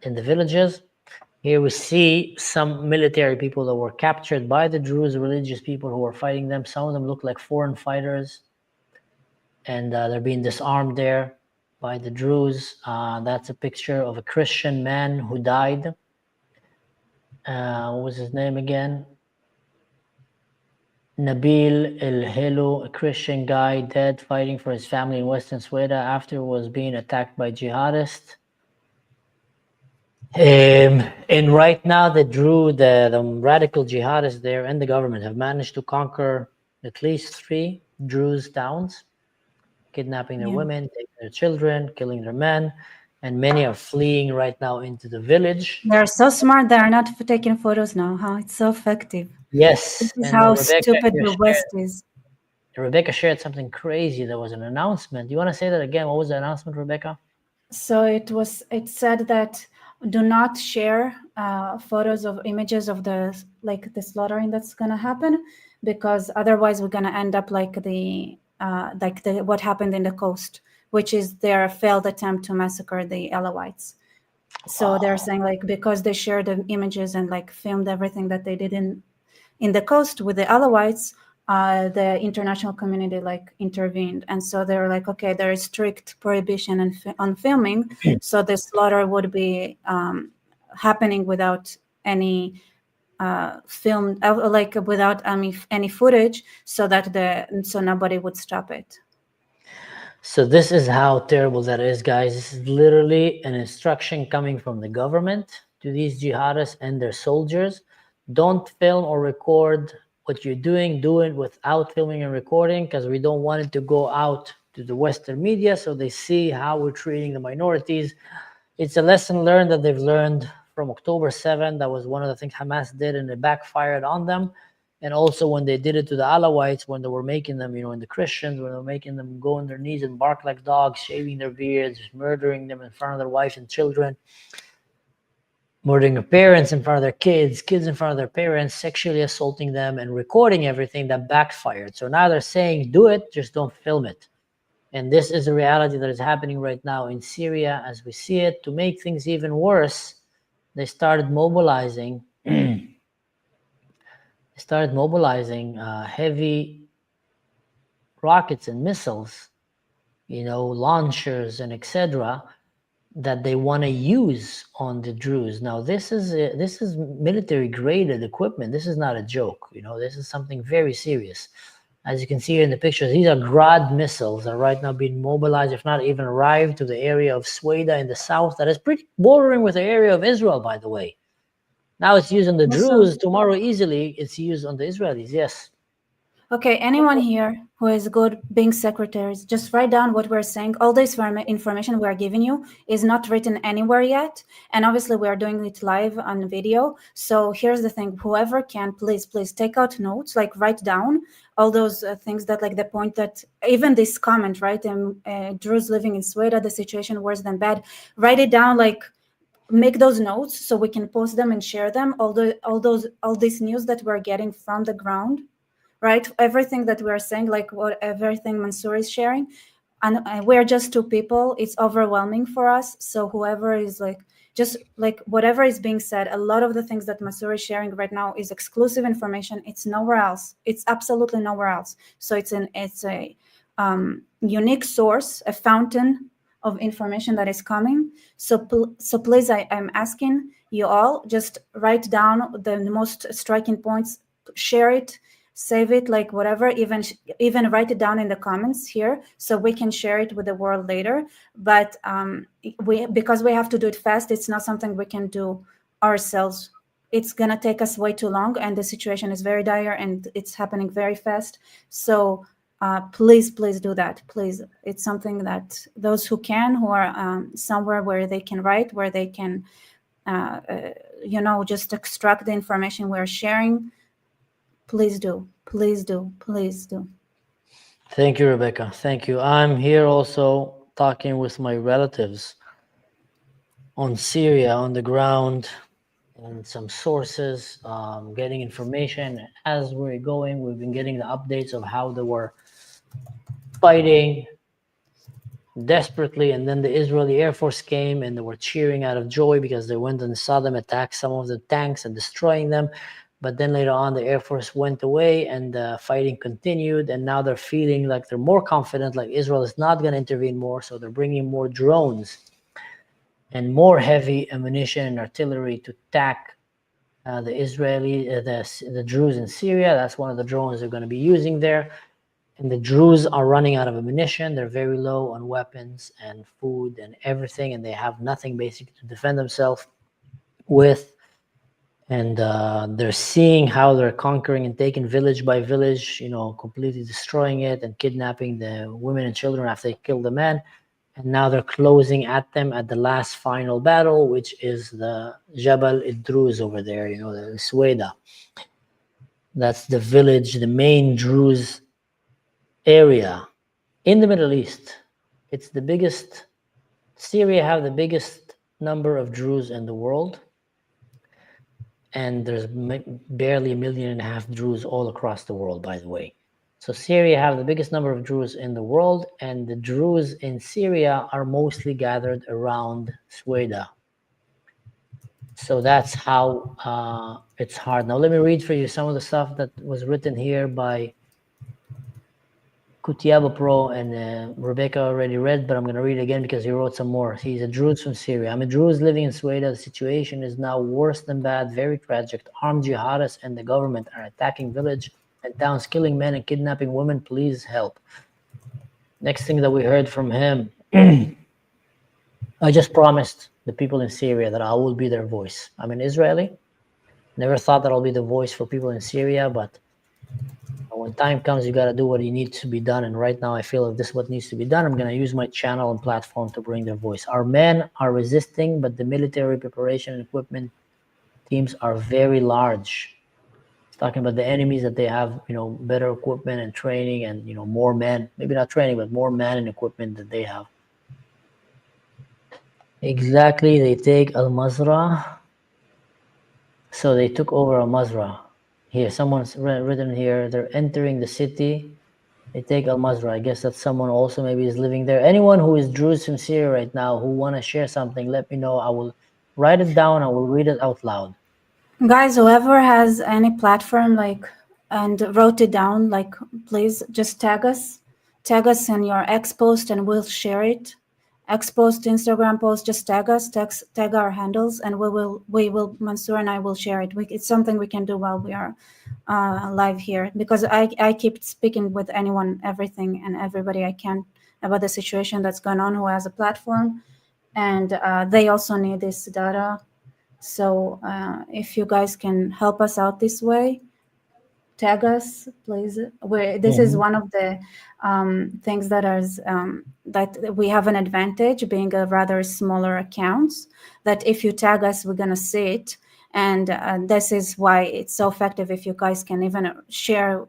in the villages. Here we see some military people that were captured by the Druze religious people who were fighting them. Some of them look like foreign fighters. and they're being disarmed there by the Druze. That's a picture of a Christian man who died. What was his name again? Nabil El-Helo, a Christian guy, dead fighting for his family in Western Sweden after was being attacked by jihadists. And right now, the radical jihadists there and the government have managed to conquer at least 3 Druze towns, kidnapping their women, taking their children, killing their men, and many are fleeing right now into the village. They're so smart. They're not taking photos now, huh? It's so effective. Yes. This is how stupid the West is. Rebecca shared something crazy. There was an announcement. You want to say that again? What was the announcement, Rebecca? So it said that do not share photos of images of the slaughtering that's going to happen, because otherwise we're going to end up like what happened in the coast, which is their failed attempt to massacre the Alawites. So they're saying because they shared the images and filmed everything that they did in the coast with the Alawites, the international community intervened, and so they were okay, there is strict prohibition on filming, so the slaughter would be happening without any film, without any footage, so nobody would stop it. So this is how terrible that is, guys. This is literally an instruction coming from the government to these jihadists and their soldiers. Don't film or record what you're doing. Do it without filming and recording, because we don't want it to go out to the Western media so they see how we're treating the minorities. It's a lesson learned that they've learned from October 7. That was one of the things Hamas did, and it backfired on them. And also when they did it to the Alawites, when they were making them, and the Christians, when they were making them go on their knees and bark like dogs, shaving their beards, murdering them in front of their wives and children, murdering their parents in front of their kids in front of their parents, sexually assaulting them and recording everything, that backfired. So now they're saying, do it, just don't film it. And this is the reality that is happening right now in Syria as we see it. To make things even worse, they started mobilizing heavy rockets and missiles, launchers and etc., that they want to use on the Druze. Now, this is military graded equipment. This is not a joke. This is something very serious. As you can see here in the pictures, these are Grad missiles that are right now being mobilized, if not even arrived, to the area of Sweda in the south, that is pretty bordering with the area of Israel, by the way. Now it's used on the Druze. Tomorrow, easily, it's used on the Israelis. Yes. Okay, anyone here who is good being secretaries, just write down what we're saying. All this information we are giving you is not written anywhere yet. And obviously we are doing it live on video. So here's the thing, whoever can, please take out notes, write down all those things that the point that even this comment, right? Druze living in Sweden, the situation worse than bad. Write it down, make those notes so we can post them and share them. All this news that we're getting from the ground. Right, everything that we're saying, everything Mansour is sharing, and we're just 2 people. It's overwhelming for us. So whoever is whatever is being said, a lot of the things that Mansour is sharing right now is exclusive information. It's nowhere else. It's absolutely nowhere else. So it's a unique source, a fountain of information that is coming. So please, I'm asking you all, just write down the most striking points, share it. Save it, whatever, even write it down in the comments here so we can share it with the world later. But because we have to do it fast, it's not something we can do ourselves. It's going to take us way too long, and the situation is very dire and it's happening very fast. So please do that. Please. It's something that those who are somewhere where they can write, where they can, just extract the information we're sharing. Please do. Thank you, Rebecca. Thank you. I'm here also talking with my relatives on Syria, on the ground, and some sources, getting information. As we're going, we've been getting the updates of how they were fighting desperately, and then the Israeli Air Force came and they were cheering out of joy because they went and saw them attack some of the tanks and destroying them. But then later on, the Air Force went away and the fighting continued. And now they're feeling like they're more confident, like Israel is not going to intervene more. So they're bringing more drones and more heavy ammunition and artillery to attack the Druze in Syria. That's one of the drones they're going to be using there. And the Druze are running out of ammunition. They're very low on weapons and food and everything. And they have nothing basically to defend themselves with. And they're seeing how they're conquering and taking village by village, completely destroying it and kidnapping the women and children after they kill the men. And now they're closing at them at the last final battle, which is the Jabal al-Druze over there, the Sueda. That's the village, the main Druze area in the Middle East. It's the biggest. Syria have the biggest number of Druze in the world. And there's barely 1.5 million Druze all across the world, by the way. So Syria have the biggest number of Druze in the world, and the Druze in Syria are mostly gathered around Sueda. So that's how it's hard. Now let me read for you some of the stuff that was written here by Kutiaba Pro, and Rebecca already read, but I'm going to read it again because he wrote some more. He's a Druze from Syria. I'm a Druze living in Sueda. The situation is now worse than bad, very tragic. Armed jihadists and the government are attacking village and towns, killing men and kidnapping women. Please help. Next thing that we heard from him, I just promised the people in Syria that I will be their voice. I'm an Israeli. Never thought that I'll be the voice for people in Syria, but when time comes, you got to do what needs to be done. And right now I feel if this is what needs to be done, I'm going to use my channel and platform to bring their voice. Our men are resisting, but the military preparation and equipment teams are very large. It's talking about the enemies that they have, better equipment and training and, more men, maybe not training, but more men and equipment that they have. Exactly. They take Al-Mazra. So they took over Al-Mazra. Here, someone's written here, they're entering the city. They take Al-Mazra. I guess that someone also maybe is living there. Anyone who is Druze from Syria right now who want to share something, let me know. I will write it down. I will read it out loud. Guys, whoever has any platform and wrote it down, please just tag us in your X post and we'll share it. X post, Instagram post, just tag us, tag our handles, and we will, Mansour and I will share it. It's something we can do while we are live here, because I keep speaking with anyone, everything and everybody I can about the situation that's going on who has a platform, and they also need this data. So if you guys can help us out this way, tag us, please. This is one of the things that we have an advantage, being a rather smaller accounts, that if you tag us, we're going to see it. And this is why it's so effective if you guys can even share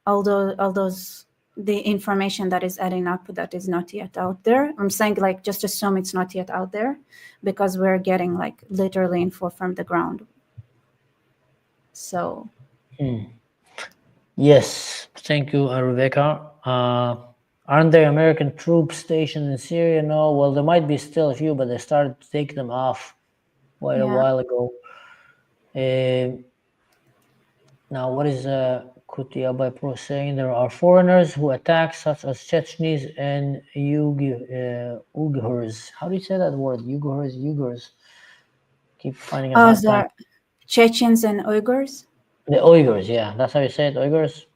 all those the information that is adding up that is not yet out there. I'm saying just assume it's not yet out there, because we're getting literally info from the ground. So. Yes, thank you, Rebecca. Aren't there American troops stationed in Syria? No, well, there might be still a few, but they started to take them off quite a while ago. Now, what is Kutiaba Pro saying? There are foreigners who attack, such as Chechens and Uyghurs. How do you say that word? Uyghurs. Keep finding out. There Chechens and Uyghurs? The Uyghurs, yeah. That's how you say it, Uyghurs?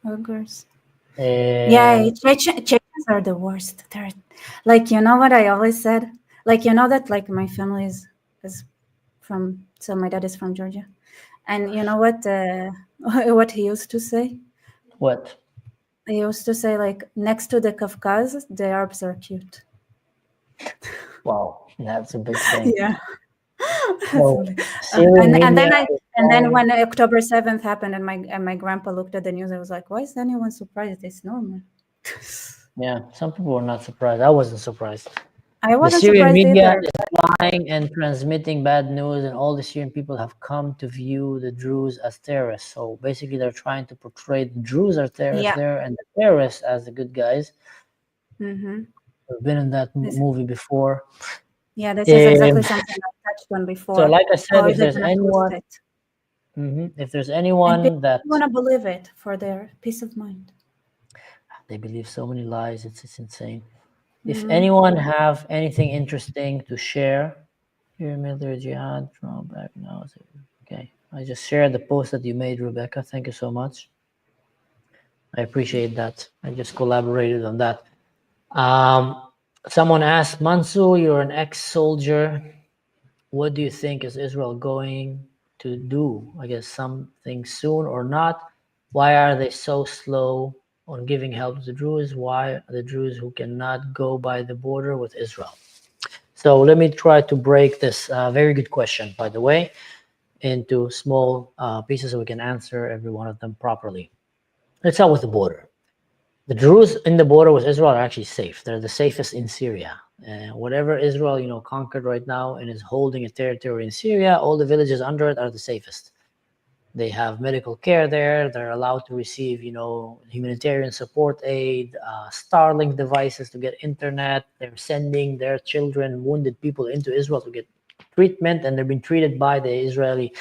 Uyghurs. Yeah, Chechens are the worst. They're what I always said? That my family is from, so my dad is from Georgia. And you know what he used to say? What? He used to say, next to the Kafkaz, the Arabs are cute. Wow, that's a big thing. Yeah. So, and then when October 7th happened and my grandpa looked at the news, I was like, why is anyone surprised? It's normal. Yeah, some people were not surprised. I wasn't surprised. I wasn't the Syrian surprised media either. is lying and transmitting bad news, and all the Syrian people have come to view the Druze as terrorists. So basically, they're trying to portray the Druze as terrorists there and the terrorists as the good guys. Mm-hmm. We've been in that movie before. Yeah, this is exactly something I touched on before. So like I said, if there's anyone If there's And they anyone that want to believe it for their peace of mind. they believe so many lies, it's insane. If Mhm. anyone have anything interesting to share, here military jihad, drawback now. Okay, I just shared the post that you made, Rebecca. Thank you so much. I appreciate that. I just collaborated on that. Someone asked, Mansour, you're an ex-soldier. What do you think is Israel going to do? I guess something soon or not? Why are they so slow on giving help to the Druze? Why are the Druze who cannot go by the border with Israel? So let me try to break this very good question, by the way, into small pieces so we can answer every one of them properly. Let's start with the border. The Druze in the border with Israel are actually safe. They're the safest in Syria. Whatever Israel, conquered right now and is holding a territory in Syria, all the villages under it are the safest. They have medical care there. They're allowed to receive, humanitarian support aid, Starlink devices to get internet. They're sending their children, wounded people into Israel to get treatment, and they're being treated by the Israeli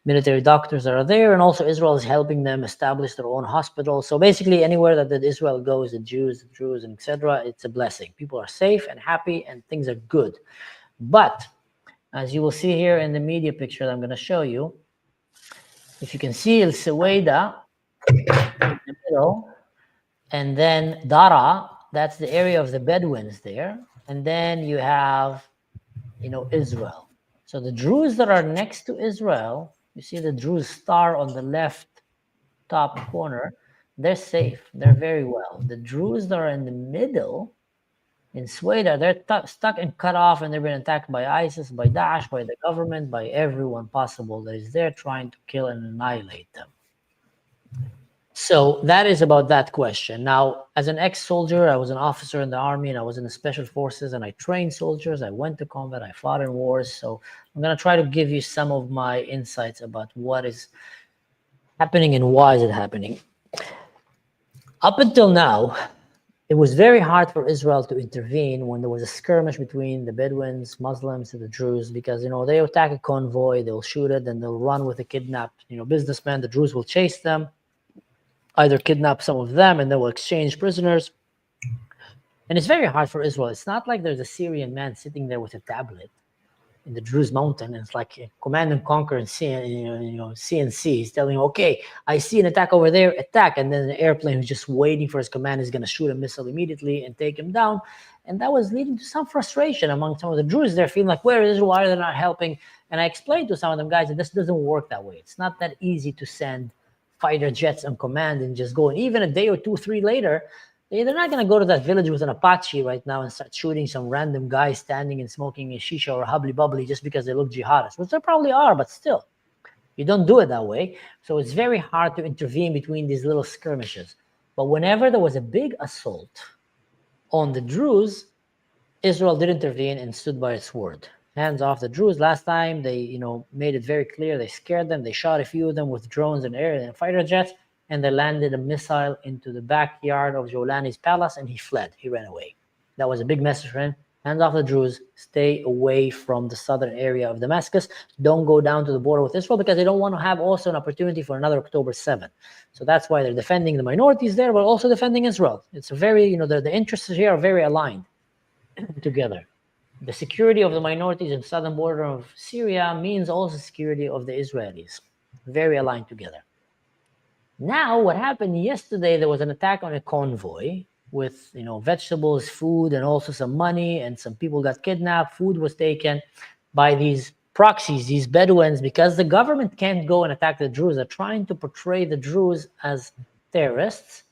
military doctors that are there. And also Israel is helping them establish their own hospitals. So basically anywhere that Israel goes, the Jews, and etc., it's a blessing. People are safe and happy and things are good. But as you will see here in the media picture that I'm going to show you, if you can see El Suwaida in the middle, and then Dara, that's the area of the Bedouins there. And then you have, Israel. So the Druze that are next to Israel, you see the Druze star on the left top corner, they're safe. They're very well. The Druze that are in the middle, in Suwaida, they're stuck and cut off, and they're being attacked by ISIS, by Daesh, by the government, by everyone possible that is there trying to kill and annihilate them. So that is about that question. Now, as an ex-soldier, I was an officer in the army, and I was in the special forces, and I trained soldiers. I went to combat. I fought in wars. So I'm going to try to give you some of my insights about what is happening and why is it happening. Up until now, it was very hard for Israel to intervene when there was a skirmish between the Bedouins, Muslims, and the Druze, because, they attack a convoy, they'll shoot it, and they'll run with a kidnapped, businessman. The Druze will chase them, either kidnap some of them, and they will exchange prisoners. And it's very hard for Israel. It's not like there's a Syrian man sitting there with a tablet in the Druze mountain, and it's like command and conquer and CNC. He's telling you, okay, I see an attack over there, attack, and then the airplane who's just waiting for his command is going to shoot a missile immediately and take him down. And that was leading to some frustration among some of the Druze. They're feeling like, where is Israel? Why are they not helping? And I explained to some of them guys that this doesn't work that way. It's not that easy to send fighter jets on command and just go. And even a day or 2, 3 later, they're not going to go to that village with an Apache right now and start shooting some random guy standing and smoking a shisha or a hubbly bubbly just because they look jihadists, which they probably are, but still, you don't do it that way. So it's very hard to intervene between these little skirmishes. But whenever there was a big assault on the Druze, Israel did intervene and stood by its word. Hands off the Druze. Last time, they made it very clear. They scared them. They shot a few of them with drones and air and fighter jets, and they landed a missile into the backyard of Jolani's palace, and he fled. He ran away. That was a big message for him. Hands off the Druze. Stay away from the southern area of Damascus. Don't go down to the border with Israel, because they don't want to have also an opportunity for another October 7. So that's why they're defending the minorities there, but also defending Israel. It's a very, the interests here are very aligned together. The security of the minorities in the southern border of Syria means also security of the Israelis. Very aligned together. Now, what happened yesterday, there was an attack on a convoy with, vegetables, food, and also some money, and some people got kidnapped. Food was taken by these proxies, these Bedouins, because the government can't go and attack the Druze. They're trying to portray the Druze as terrorists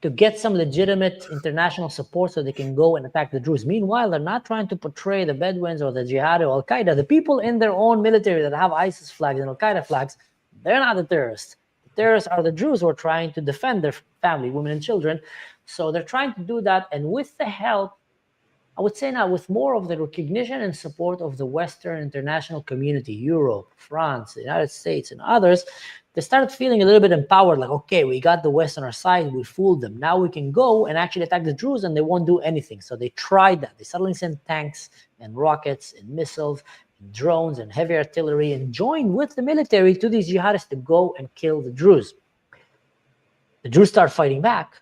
to get some legitimate international support so they can go and attack the Druze. Meanwhile, they're not trying to portray the Bedouins or the Jihad or Al-Qaeda. The people in their own military that have ISIS flags and Al-Qaeda flags, they're not the terrorists. Terrorists are the Druze who are trying to defend their family, women and children. So they're trying to do that. And with the help, I would say now, with more of the recognition and support of the Western international community, Europe, France, the United States, and others, they started feeling a little bit empowered, like, okay, we got the West on our side, we fooled them. Now we can go and actually attack the Druze and they won't do anything. So they tried that. They suddenly sent tanks and rockets and missiles drones and heavy artillery and joined with the military to these jihadists to go and kill the Druze. The Druze start fighting back.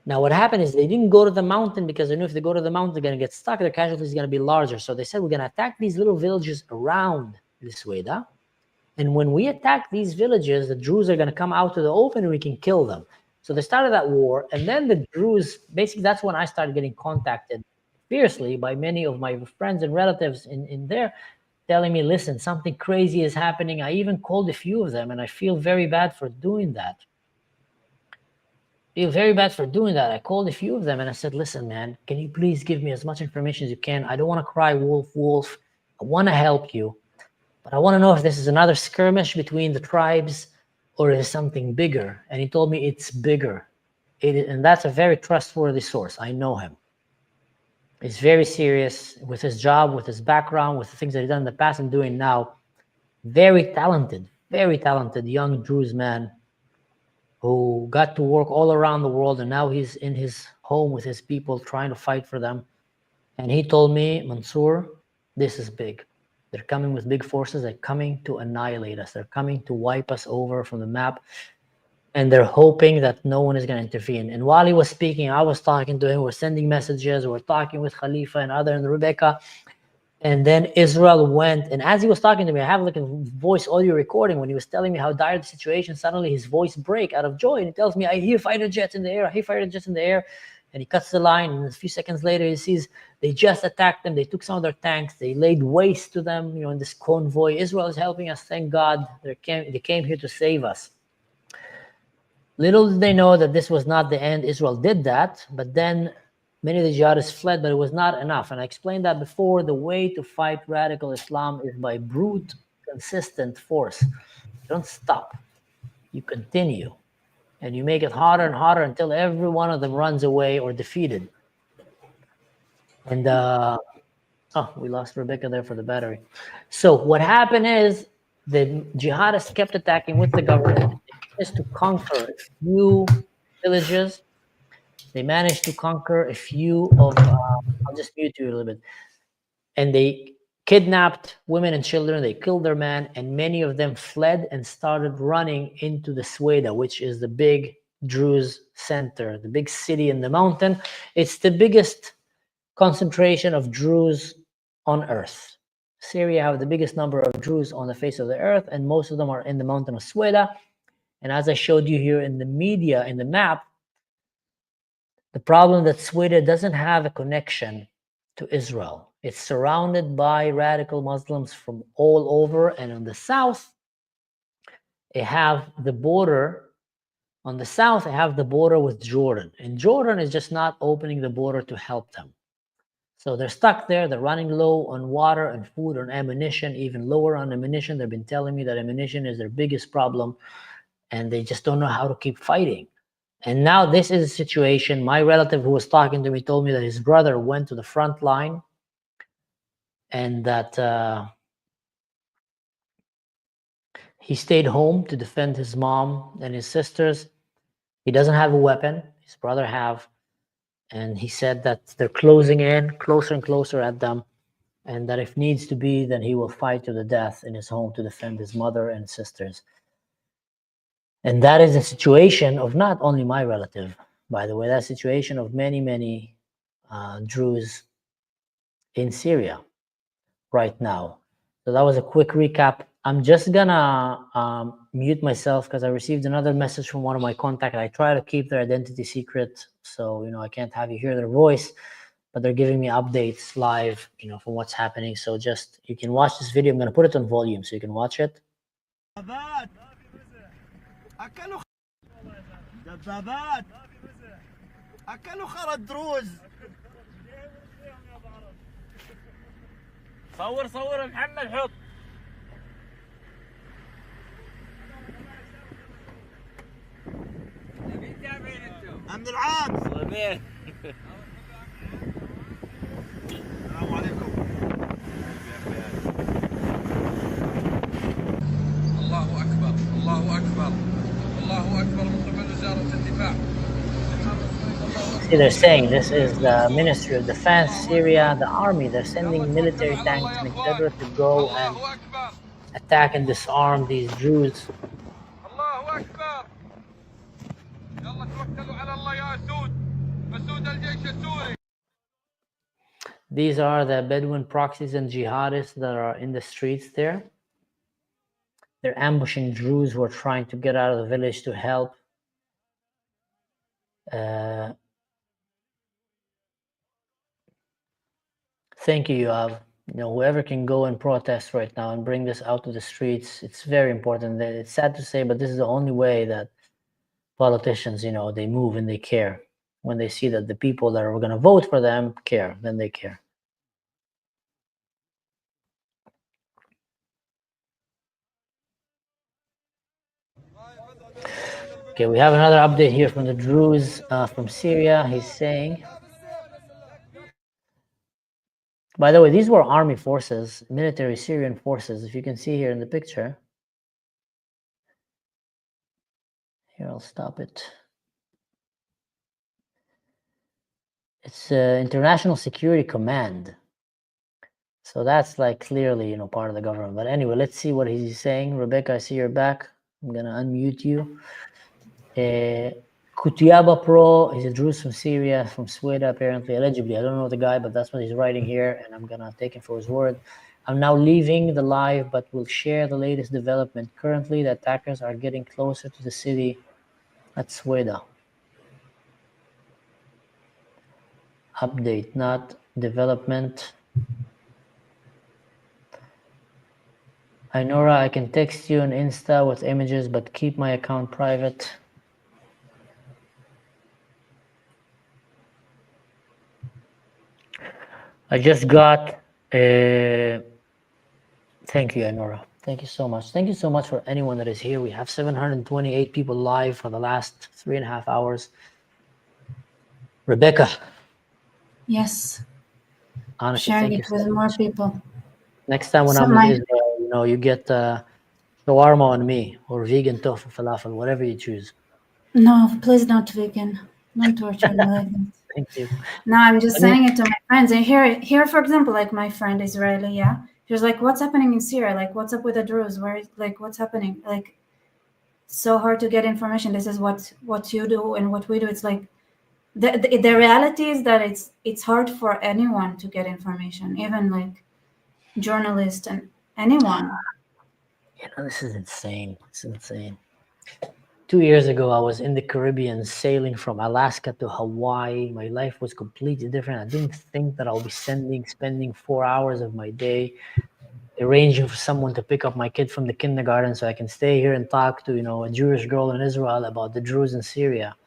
Now what happened is they didn't go to the mountain because they knew if they go to the mountain, they're going to get stuck. Their casualties are going to be larger. So they said, we're going to attack these little villages around the Sweda. And when we attack these villages, the Druze are going to come out to the open and we can kill them. So they started that war. And then the Druze, basically that's when I started getting contacted fiercely by many of my friends and relatives in there, telling me, listen, something crazy is happening. I even called a few of them and I feel very bad for doing that. I called a few of them and I said, listen, man, can you please give me as much information as you can? I don't want to cry wolf, wolf. I want to help you, but I want to know if this is another skirmish between the tribes or is something bigger. And he told me it's bigger. And that's a very trustworthy source. I know him. He's very serious with his job, with his background, with the things that he's done in the past and doing now. Very talented young Druze man who got to work all around the world, and now he's in his home with his people trying to fight for them. And he told me, Mansour, this is big. They're coming with big forces. They're coming to annihilate us. They're coming to wipe us over from the map. And they're hoping that no one is going to intervene. And while he was speaking, I was talking to him. We're sending messages. We're talking with Khalifa and other and Rebecca. And then Israel went, and as he was talking to me, I have like a voice audio recording when he was telling me how dire the situation, suddenly his voice break out of joy. And he tells me, I hear fighter jets in the air. I hear fighter jets in the air. And he cuts the line. And a few seconds later, he sees they just attacked them. They took some of their tanks. They laid waste to them, in this convoy. Israel is helping us. Thank God. They came here to save us. Little did they know that this was not the end. Israel did that. But then many of the jihadists fled, but it was not enough. And I explained that before. The way to fight radical Islam is by brute, consistent force. You don't stop. You continue. And you make it harder and harder until every one of them runs away or defeated. And, we lost Rebecca there for the battery. So what happened is the jihadists kept attacking with the government. Is to conquer a few villages. They managed to conquer a few of, I'll just mute you a little bit. And they kidnapped women and children. They killed their men, and many of them fled and started running into the Sweda, which is the big Druze center, the big city in the mountain. It's the biggest concentration of Druze on earth. Syria have the biggest number of Druze on the face of the earth, and most of them are in the mountain of Sweda. And as I showed you here in the media, in the map, the problem that Sweden doesn't have a connection to Israel. It's surrounded by radical Muslims from all over. And on the south, they have the border. On the south, they have the border with Jordan. And Jordan is just not opening the border to help them. So they're stuck there. They're running low on water and food and ammunition, even lower on ammunition. They've been telling me that ammunition is their biggest problem. And they just don't know how to keep fighting. And now this is a situation. My relative who was talking to me told me that his brother went to the front line and that he stayed home to defend his mom and his sisters. He doesn't have a weapon. His brother have. And he said that they're closing in closer and closer at them. And that if needs to be, then he will fight to the death in his home to defend his mother and sisters. And that is a situation of not only my relative, by the way, that's a situation of many, many Druze in Syria right now. So that was a quick recap. I'm just gonna mute myself because I received another message from one of my contacts. I try to keep their identity secret, so I can't have you hear their voice, but they're giving me updates live, from what's happening. So just, you can watch this video. I'm gonna put it on volume so you can watch it. أكلوا دبابات أكلوا خرا الدروز صور محمد حط أمن العام السلام عليكم الله أكبر الله أكبر الله أكبر من قبل وزارة الدفاع. الله أكبر See, they're saying this is the Ministry of Defense, Syria, the army. They're sending military tanks and etc. to go and الله أكبر attack and disarm these Druze. الله أكبر يلا توكلوا على الله يا أسود أسود الجيش السوري. These are the Bedouin proxies and jihadists that are in the streets there. They're ambushing Druze who are trying to get out of the village to help. Thank you, Yoav. Whoever can go and protest right now and bring this out to the streets, it's very important. It's sad to say, but this is the only way that politicians, they move and they care. When they see that the people that are going to vote for them care, then they care. Okay, we have another update here from the Druze from Syria. He's saying, by the way, these were army forces, military Syrian forces, if you can see here in the picture. Here, I'll stop it. It's International Security Command. So that's like clearly, part of the government. But anyway, let's see what he's saying. Rebecca, I see you're back. I'm going to unmute you. Kutiaba Pro, he's a Druze from Syria, from Sweden, apparently, allegedly. I don't know the guy, but that's what he's writing here, and I'm going to take him for his word. I'm now leaving the live, but will share the latest development. Currently, the attackers are getting closer to the city at Sweden. Update, not development. Nora, I can text you on Insta with images, but keep my account private. I just got thank you, Nora. Thank you so much. Thank you so much for anyone that is here. We have 728 people live for the last 3.5 hours. Rebecca. Yes. Honestly, Sharing thank it you with so more much. people. Next time when I'm in Israel, you get shawarma on me, or vegan tofu falafel, whatever you choose. No, please not vegan. Don't torture me like that. Thank you. No, I'm just saying it to my friends. And here, for example, like my friend Israeli, yeah, she was like, "What's happening in Syria? Like, what's up with the Druze? What's happening? Like, so hard to get information. This is what you do and what we do. It's like the reality is that it's hard for anyone to get information, even like journalists and anyone. This is insane. It's insane. 2 years ago, I was in the Caribbean sailing from Alaska to Hawaii. My life was completely different. I didn't think that I'll be spending 4 hours of my day arranging for someone to pick up my kid from the kindergarten so I can stay here and talk to, a Jewish girl in Israel about the Druze in Syria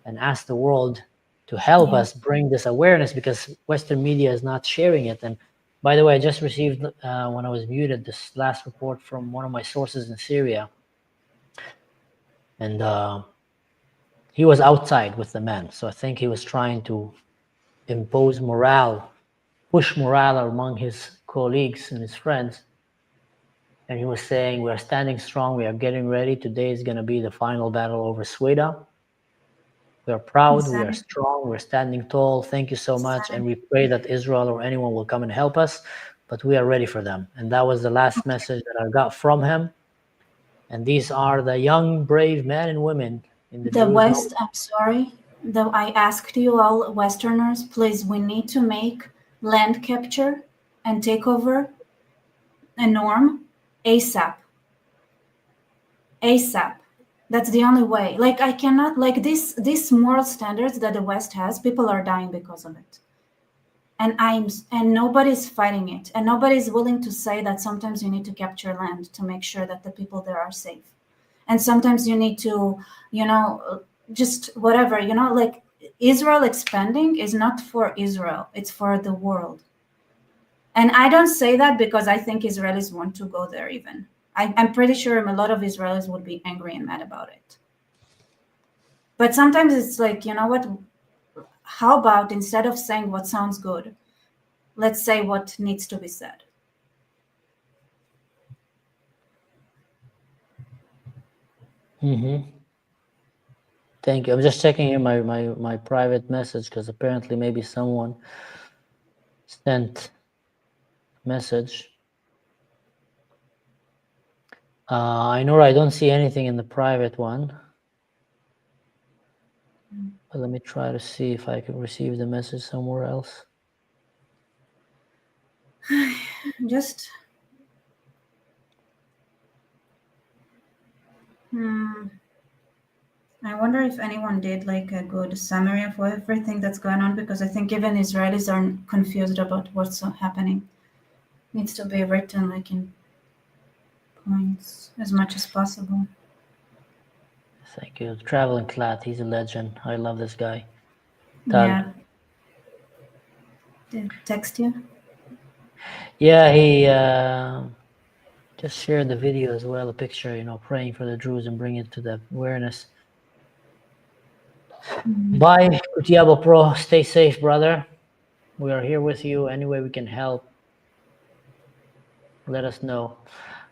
and ask the world to help us bring this awareness, because Western media is not sharing it. And by the way, I just received, when I was muted, this last report from one of my sources in Syria. And he was outside with the men. So I think he was trying to impose morale, push morale among his colleagues and his friends. And he was saying, we are standing strong. We are getting ready. Today is going to be the final battle over Sweden. We are proud. We are strong. We're standing tall. Thank you so much. And we pray that Israel or anyone will come and help us. But we are ready for them. And that was the last message that I got from him. And these are the young, brave men and women in the West. I'm sorry. Though I asked you all Westerners, please, we need to make land capture and takeover a norm ASAP. ASAP. That's the only way. Like, I cannot, like, these moral standards that the West has, people are dying because of it. And nobody's fighting it. And nobody's willing to say that sometimes you need to capture land to make sure that the people there are safe. And sometimes you need to, just whatever, like Israel expanding is not for Israel. It's for the world. And I don't say that because I think Israelis want to go there even. I'm pretty sure a lot of Israelis would be angry and mad about it. But sometimes it's like, what? How about instead of saying what sounds good, let's say what needs to be said. Thank you. I'm just checking here my private message because apparently maybe someone sent a message. I know I don't see anything in the private one. But let me try to see if I can receive the message somewhere else. Just I wonder if anyone did like a good summary of everything that's going on, because I think even Israelis are confused about what's happening. It needs to be written like in points as much as possible. Thank you. Traveling Clat, he's a legend. I love this guy. Tal. Yeah. Did text you? Yeah, he just shared the video as well, a picture, you know, praying for the Druze and bring it to the awareness. Bye, Kutiabo Pro. Stay safe, brother. We are here with you. Any way we can help, let us know.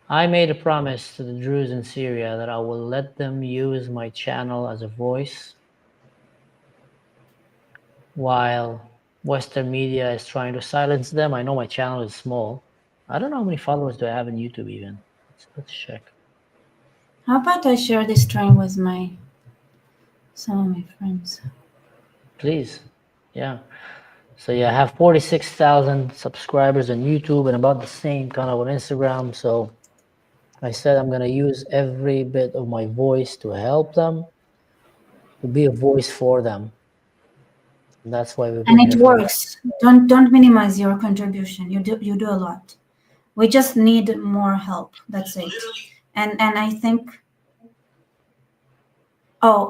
I made a promise to the Druze in Syria that I will let them use my channel as a voice while Western media is trying to silence them. I know my channel is small. I don't know how many followers do I have in YouTube even. Let's check. How about I share this stream with some of my friends? Please. Yeah. So yeah, I have 46,000 subscribers on YouTube and about the same kind of on Instagram. So I said I'm gonna use every bit of my voice to help them, to be a voice for them. And that's why we've been And it here. works. Don't minimize your contribution. You do a lot. We just need more help. That's it. And I think. Oh,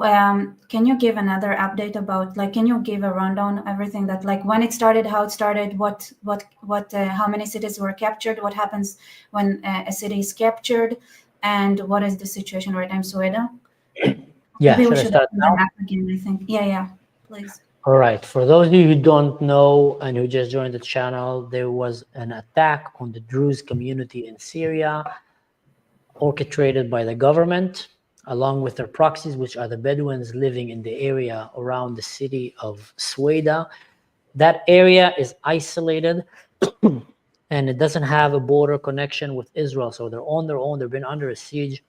can you give another update about, like, can you give a rundown of everything that, like, when it started, how it started, what, how many cities were captured, what happens when a city is captured, and what is the situation right now in Sweden? Yeah, Maybe we should I should start open now? that up again, I think. Yeah, please. All right. For those of you who don't know and who just joined the channel, there was an attack on the Druze community in Syria, orchestrated by the government, along with their proxies, which are the Bedouins living in the area around the city of Sweda. That area is isolated and it doesn't have a border connection with Israel. So they're on their own. They've been under a siege.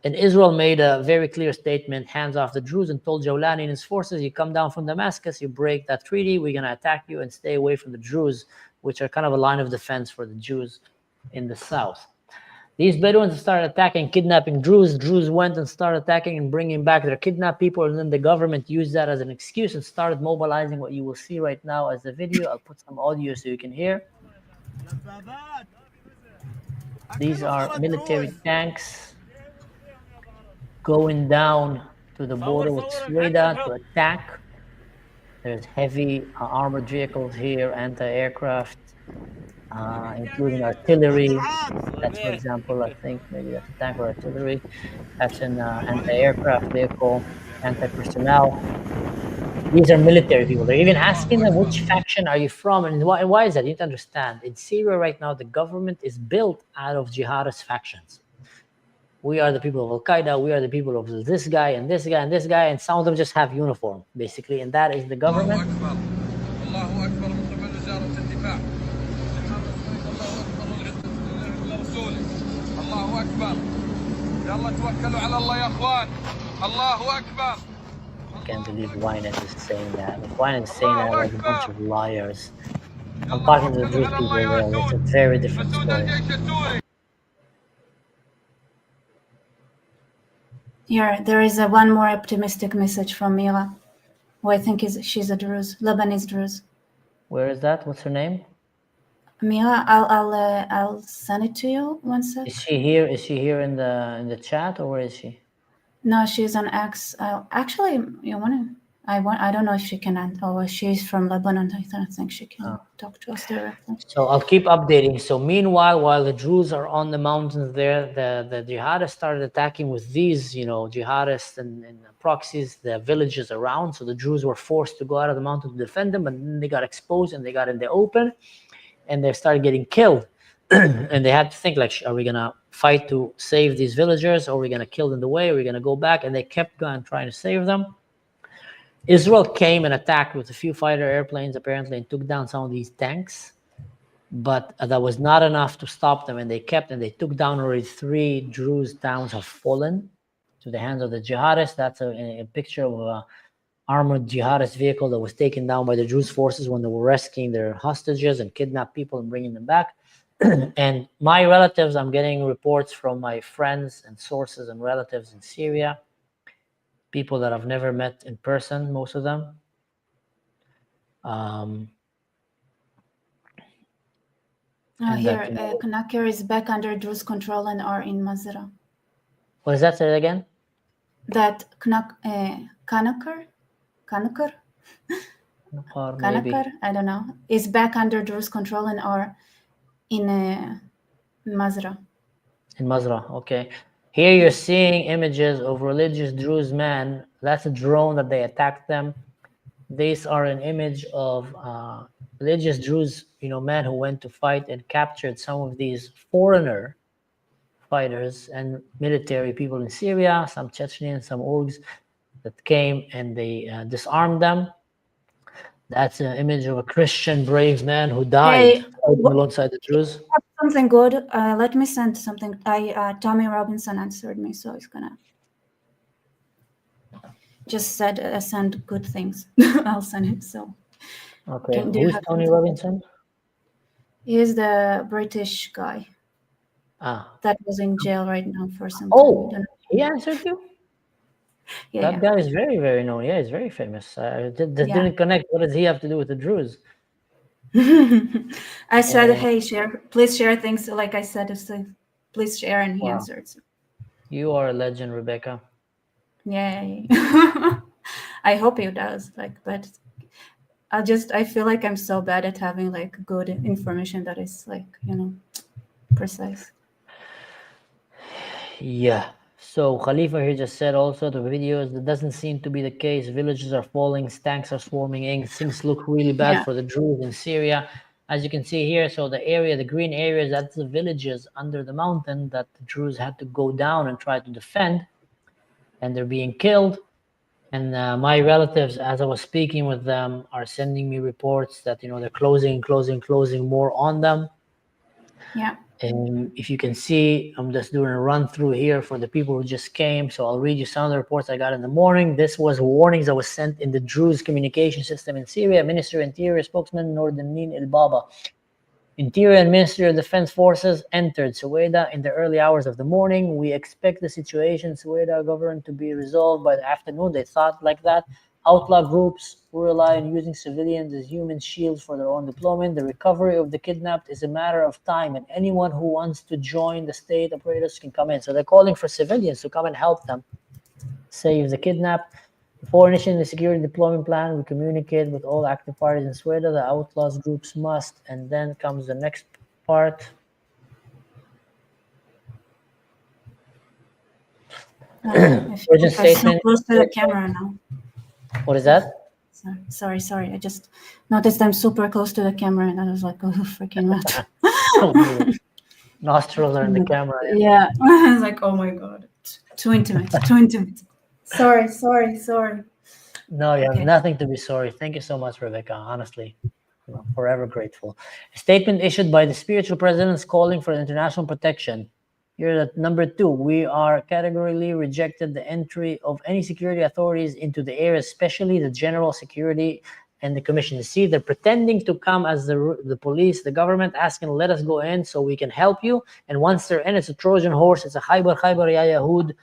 And Israel made a very clear statement, hands off the Druze, and told Jawlani and his forces, you come down from Damascus, you break that treaty, we're going to attack you and stay away from the Druze, which are kind of a line of defense for the Jews in the south. These Bedouins started attacking, kidnapping Druze. Druze went and started attacking and bringing back their kidnapped people. And then the government used that as an excuse and started mobilizing what you will see right now as the video. I'll put some audio so you can hear. These are military tanks going down to the border with Sweda to attack. There's heavy armored vehicles here, anti-aircraft, including artillery. That's, for example, I think maybe that's a tank or artillery. That's an anti-aircraft vehicle, anti-personnel. These are military people. They're even asking them, which faction are you from? And why is that? You need to understand. In Syria right now, the government is built out of jihadist factions. We are the people of Al-Qaeda. We are the people of this guy and this guy and this guy. And some of them just have uniform, basically. And that is the government. I can't believe Wynet is saying that. If Wynet is saying that, like a bunch of liars. I'm talking to the Druze people there. It's a very different story. Here, there is one more optimistic message from Mira, who I think she's a Druze, Lebanese Druze. Where is that? What's her name? Mira, I'll send it to you one sec. Is she here? Is she here in the chat, or where is she? No, she's on X. Actually, you want to? I don't know if she can. Or she's from Lebanon. I don't think she can talk to us directly. So I'll keep updating. So meanwhile, while the Druze are on the mountains there, the jihadists started attacking with these, jihadists and proxies, the villages around. So the Druze were forced to go out of the mountain to defend them, but then they got exposed and they got in the open, and they started getting killed. And they had to think, like, are we going to fight to save these villagers, or are we going to kill them the way, or are we going to go back? And they kept going, trying to save them. Israel came and attacked with a few fighter airplanes, apparently, and took down some of these tanks. But that was not enough to stop them, and they took down already 3 Druze towns have fallen to the hands of the jihadists. That's a picture of a armored jihadist vehicle that was taken down by the Druze forces when they were rescuing their hostages and kidnapped people and bringing them back. And my relatives, I'm getting reports from my friends and sources and relatives in Syria, people that I've never met in person, most of them. Here, Kanakir is back under Druze control and are in Mazra. What does that say again? That Kanakir? Kanakir, I don't know, is back under Druze control and are in Mazra. In Mazra, okay. Here you're seeing images of religious Druze men. That's a drone that they attacked them. These are an image of religious Druze, men who went to fight and captured some of these foreigner fighters and military people in Syria, some Chechens, some Orgs that came and they disarmed them. That's an image of a Christian brave man who died alongside the Druze. Something good. Let me send something. Tommy Robinson answered me, so he's gonna just send good things. I'll send it. So okay, who's Tony Robinson? He's the British guy that was in jail right now for some time. Oh, he answered you? Yeah, that guy is very, very known. Yeah, he's very famous. Didn't connect. What does he have to do with the Druze? I said, hey, please share things. Like I said, please share, and he answered. You are a legend, Rebecca. Yay. I hope he does. But I feel like I'm so bad at having good information that is precise. Yeah. So Khalifa here just said also the videos, that doesn't seem to be the case. Villages are falling, tanks are swarming in. Things look really bad for the Druze in Syria. As you can see here, so the green areas, that's the villages under the mountain that the Druze had to go down and try to defend. And they're being killed. And my relatives, as I was speaking with them, are sending me reports that, they're closing more on them. Yeah. And if you can see, I'm just doing a run through here for the people who just came. So I'll read you some of the reports I got in the morning. This was warnings that was sent in the Druze communication system in Syria. Ministry of Interior spokesman Nordin El-Baba. Interior and Ministry of Defense Forces entered Suwaida in the early hours of the morning. We expect the situation in Suwaida government to be resolved by the afternoon. They thought like that. Outlaw groups who rely on using civilians as human shields for their own deployment. The recovery of the kidnapped is a matter of time, and anyone who wants to join the state operators can come in. So they're calling for civilians to come and help them save the kidnapped. Before initiating the security deployment plan, we communicate with all active parties in Suwaida. The outlaws groups must, and then comes the next part. Urgent statement. So close to the camera now. What is that? Sorry. I just noticed I'm super close to the camera, and I was like, oh, freaking mad. Nostrils are in the camera. Yeah. I was like, oh my God. Too intimate. Sorry. No, you have nothing to be sorry. Thank you so much, Rebecca. Honestly, forever grateful. A statement issued by the spiritual presidents calling for international protection. Here at number 2, we are categorically rejected the entry of any security authorities into the area, especially the general security and the commission. You see, they're pretending to come as the police, the government, asking, let us go in so we can help you. And once they're in, it's a Trojan horse. It's a Khaybar ya Yahud.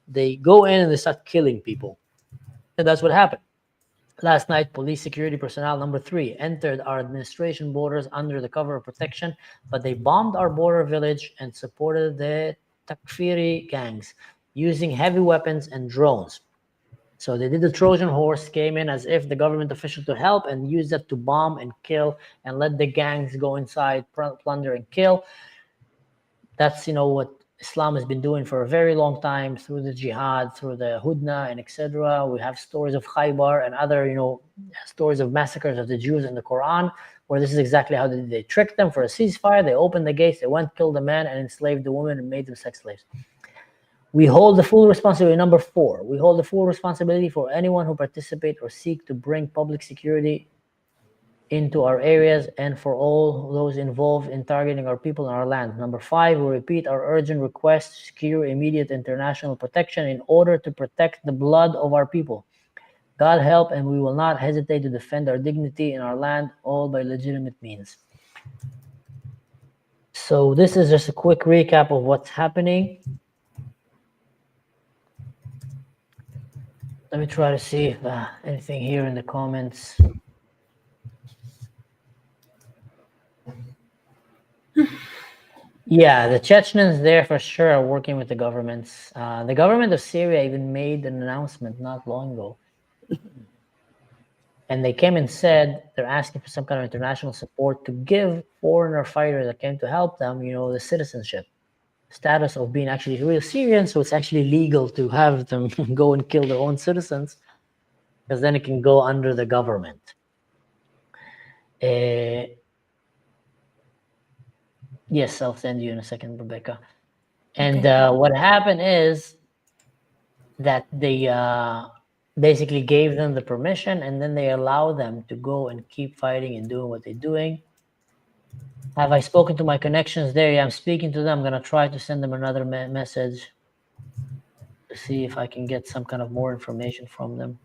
They go in and they start killing people. And that's what happened. Last night, police security personnel number 3 entered our administration borders under the cover of protection, but they bombed our border village and supported the Takfiri gangs using heavy weapons and drones. So they did the Trojan horse, came in as if the government official to help, and used that to bomb and kill and let the gangs go inside, plunder and kill. That's, what Islam has been doing for a very long time through the jihad, through the Hudna and etc. We have stories of Khaybar and other, stories of massacres of the Jews in the Quran. where this is exactly how they tricked them for a ceasefire. They opened the gates, they went, killed the man, and enslaved the woman and made them sex slaves. We hold the full responsibility. Number 4, we hold the full responsibility for anyone who participate or seek to bring public security into our areas and for all those involved in targeting our people and our land. Number 5, we repeat our urgent request to secure immediate international protection in order to protect the blood of our people. God help, and we will not hesitate to defend our dignity in our land, all by legitimate means. So this is just a quick recap of what's happening. Let me try to see if anything here in the comments. Yeah, the Chechens there for sure are working with the governments. The government of Syria even made an announcement not long ago. And they came and said they're asking for some kind of international support to give foreigner fighters that came to help them, the citizenship status of being actually real Syrians. So it's actually legal to have them go and kill their own citizens, because then it can go under the government. Yes, I'll send you in a second, Rebecca. And what happened is that they basically gave them the permission, and then they allow them to go and keep fighting and doing what they're doing. Have I spoken to my connections there? Yeah, I'm speaking to them. I'm going to try to send them another message to see if I can get some kind of more information from them.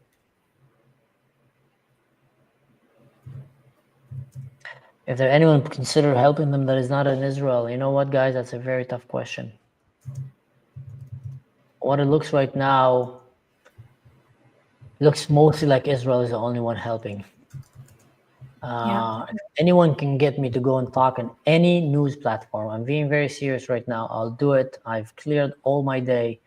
If there anyone consider helping them that is not in Israel, you know what, guys? That's a very tough question. What it looks right now, looks mostly like Israel is the only one helping. If anyone can get me to go and talk on any news platform, I'm being very serious right now, I'll do it. I've cleared all my day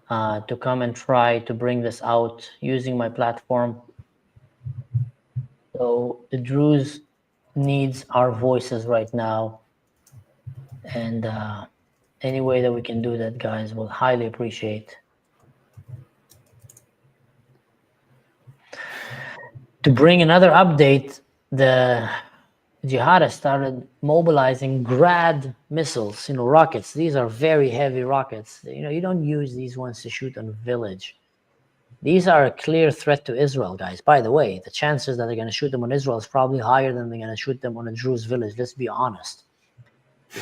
to come and try to bring this out using my platform. So the Druze needs our voices right now, and any way that we can do that, guys, we'll highly appreciate. To bring another update, the Jihadists started mobilizing Grad missiles, rockets. These are very heavy rockets. You don't use these ones to shoot on a village. These are a clear threat to Israel, guys. By the way, the chances that they're going to shoot them on Israel is probably higher than they're going to shoot them on a Druze village. Let's be honest.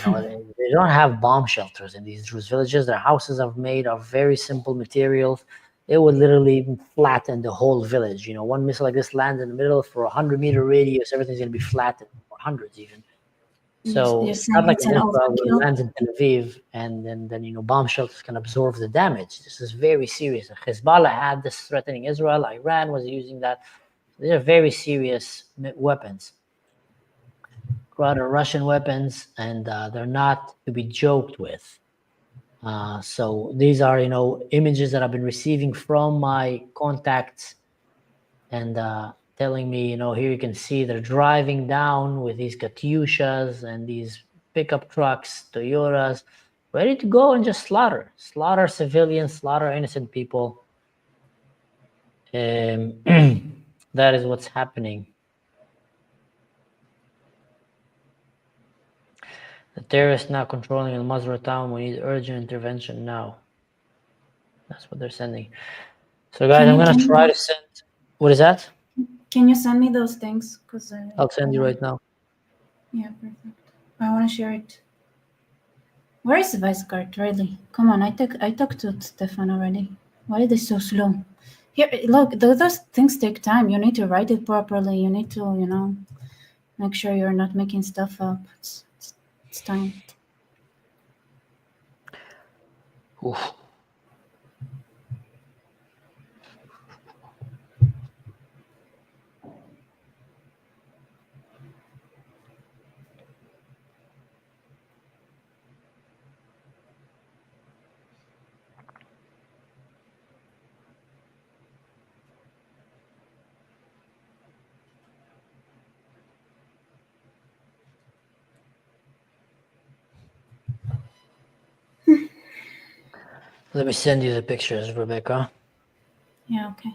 They don't have bomb shelters in these Druze villages. Their houses are made of very simple materials. It would literally flatten the whole village. One missile like this lands in the middle for 100-meter radius. Everything's going to be flattened, or hundreds even. So it's not like an Israel where it lands in Tel Aviv, and then bomb shelters can absorb the damage. This is very serious. Hezbollah had this threatening Israel. Iran was using that. These are very serious weapons. Rather Russian weapons, and they're not to be joked with. So these are, images that I've been receiving from my contacts, and telling me, here you can see they're driving down with these Katyushas and these pickup trucks, Toyotas, ready to go and just slaughter civilians, slaughter innocent people. That is what's happening. The terrorists now controlling Al-Mazrah town. We need urgent intervention now. That's what they're sending. So, guys, I'm going to try to send... What is that? Can you send me those things? I'll send you right now. Yeah, perfect. I want to share it. Where is the vice guard, really? Come on, I talked to Stefan already. Why are they so slow? Here, look, those things take time. You need to write it properly. You need to, make sure you're not making stuff up. It's time. Oof. Let me send you the pictures, Rebecca. Yeah, okay.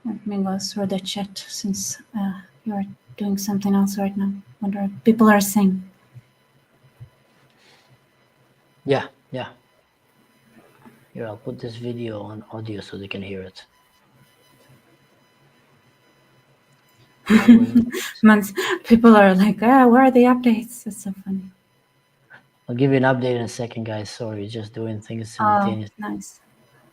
Let me go through the chat since you're doing something else right now. Wonder if people are saying. Yeah. Here, I'll put this video on audio so they can hear it. People are like, where are the updates? It's so funny. I'll give you an update in a second, guys. Sorry, just doing things simultaneously. Oh, nice.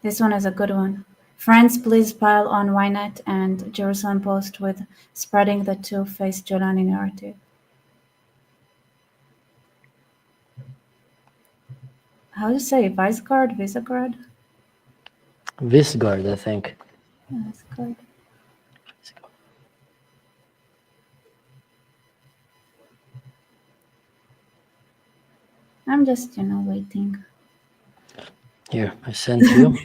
This one is a good one. Friends, please pile on Ynet and Jerusalem Post with spreading the two-faced Jolani narrative. How do you say Viseguard? Viseguard? Visgard, I think. Viseguard. I'm just, waiting. Here, I sent you.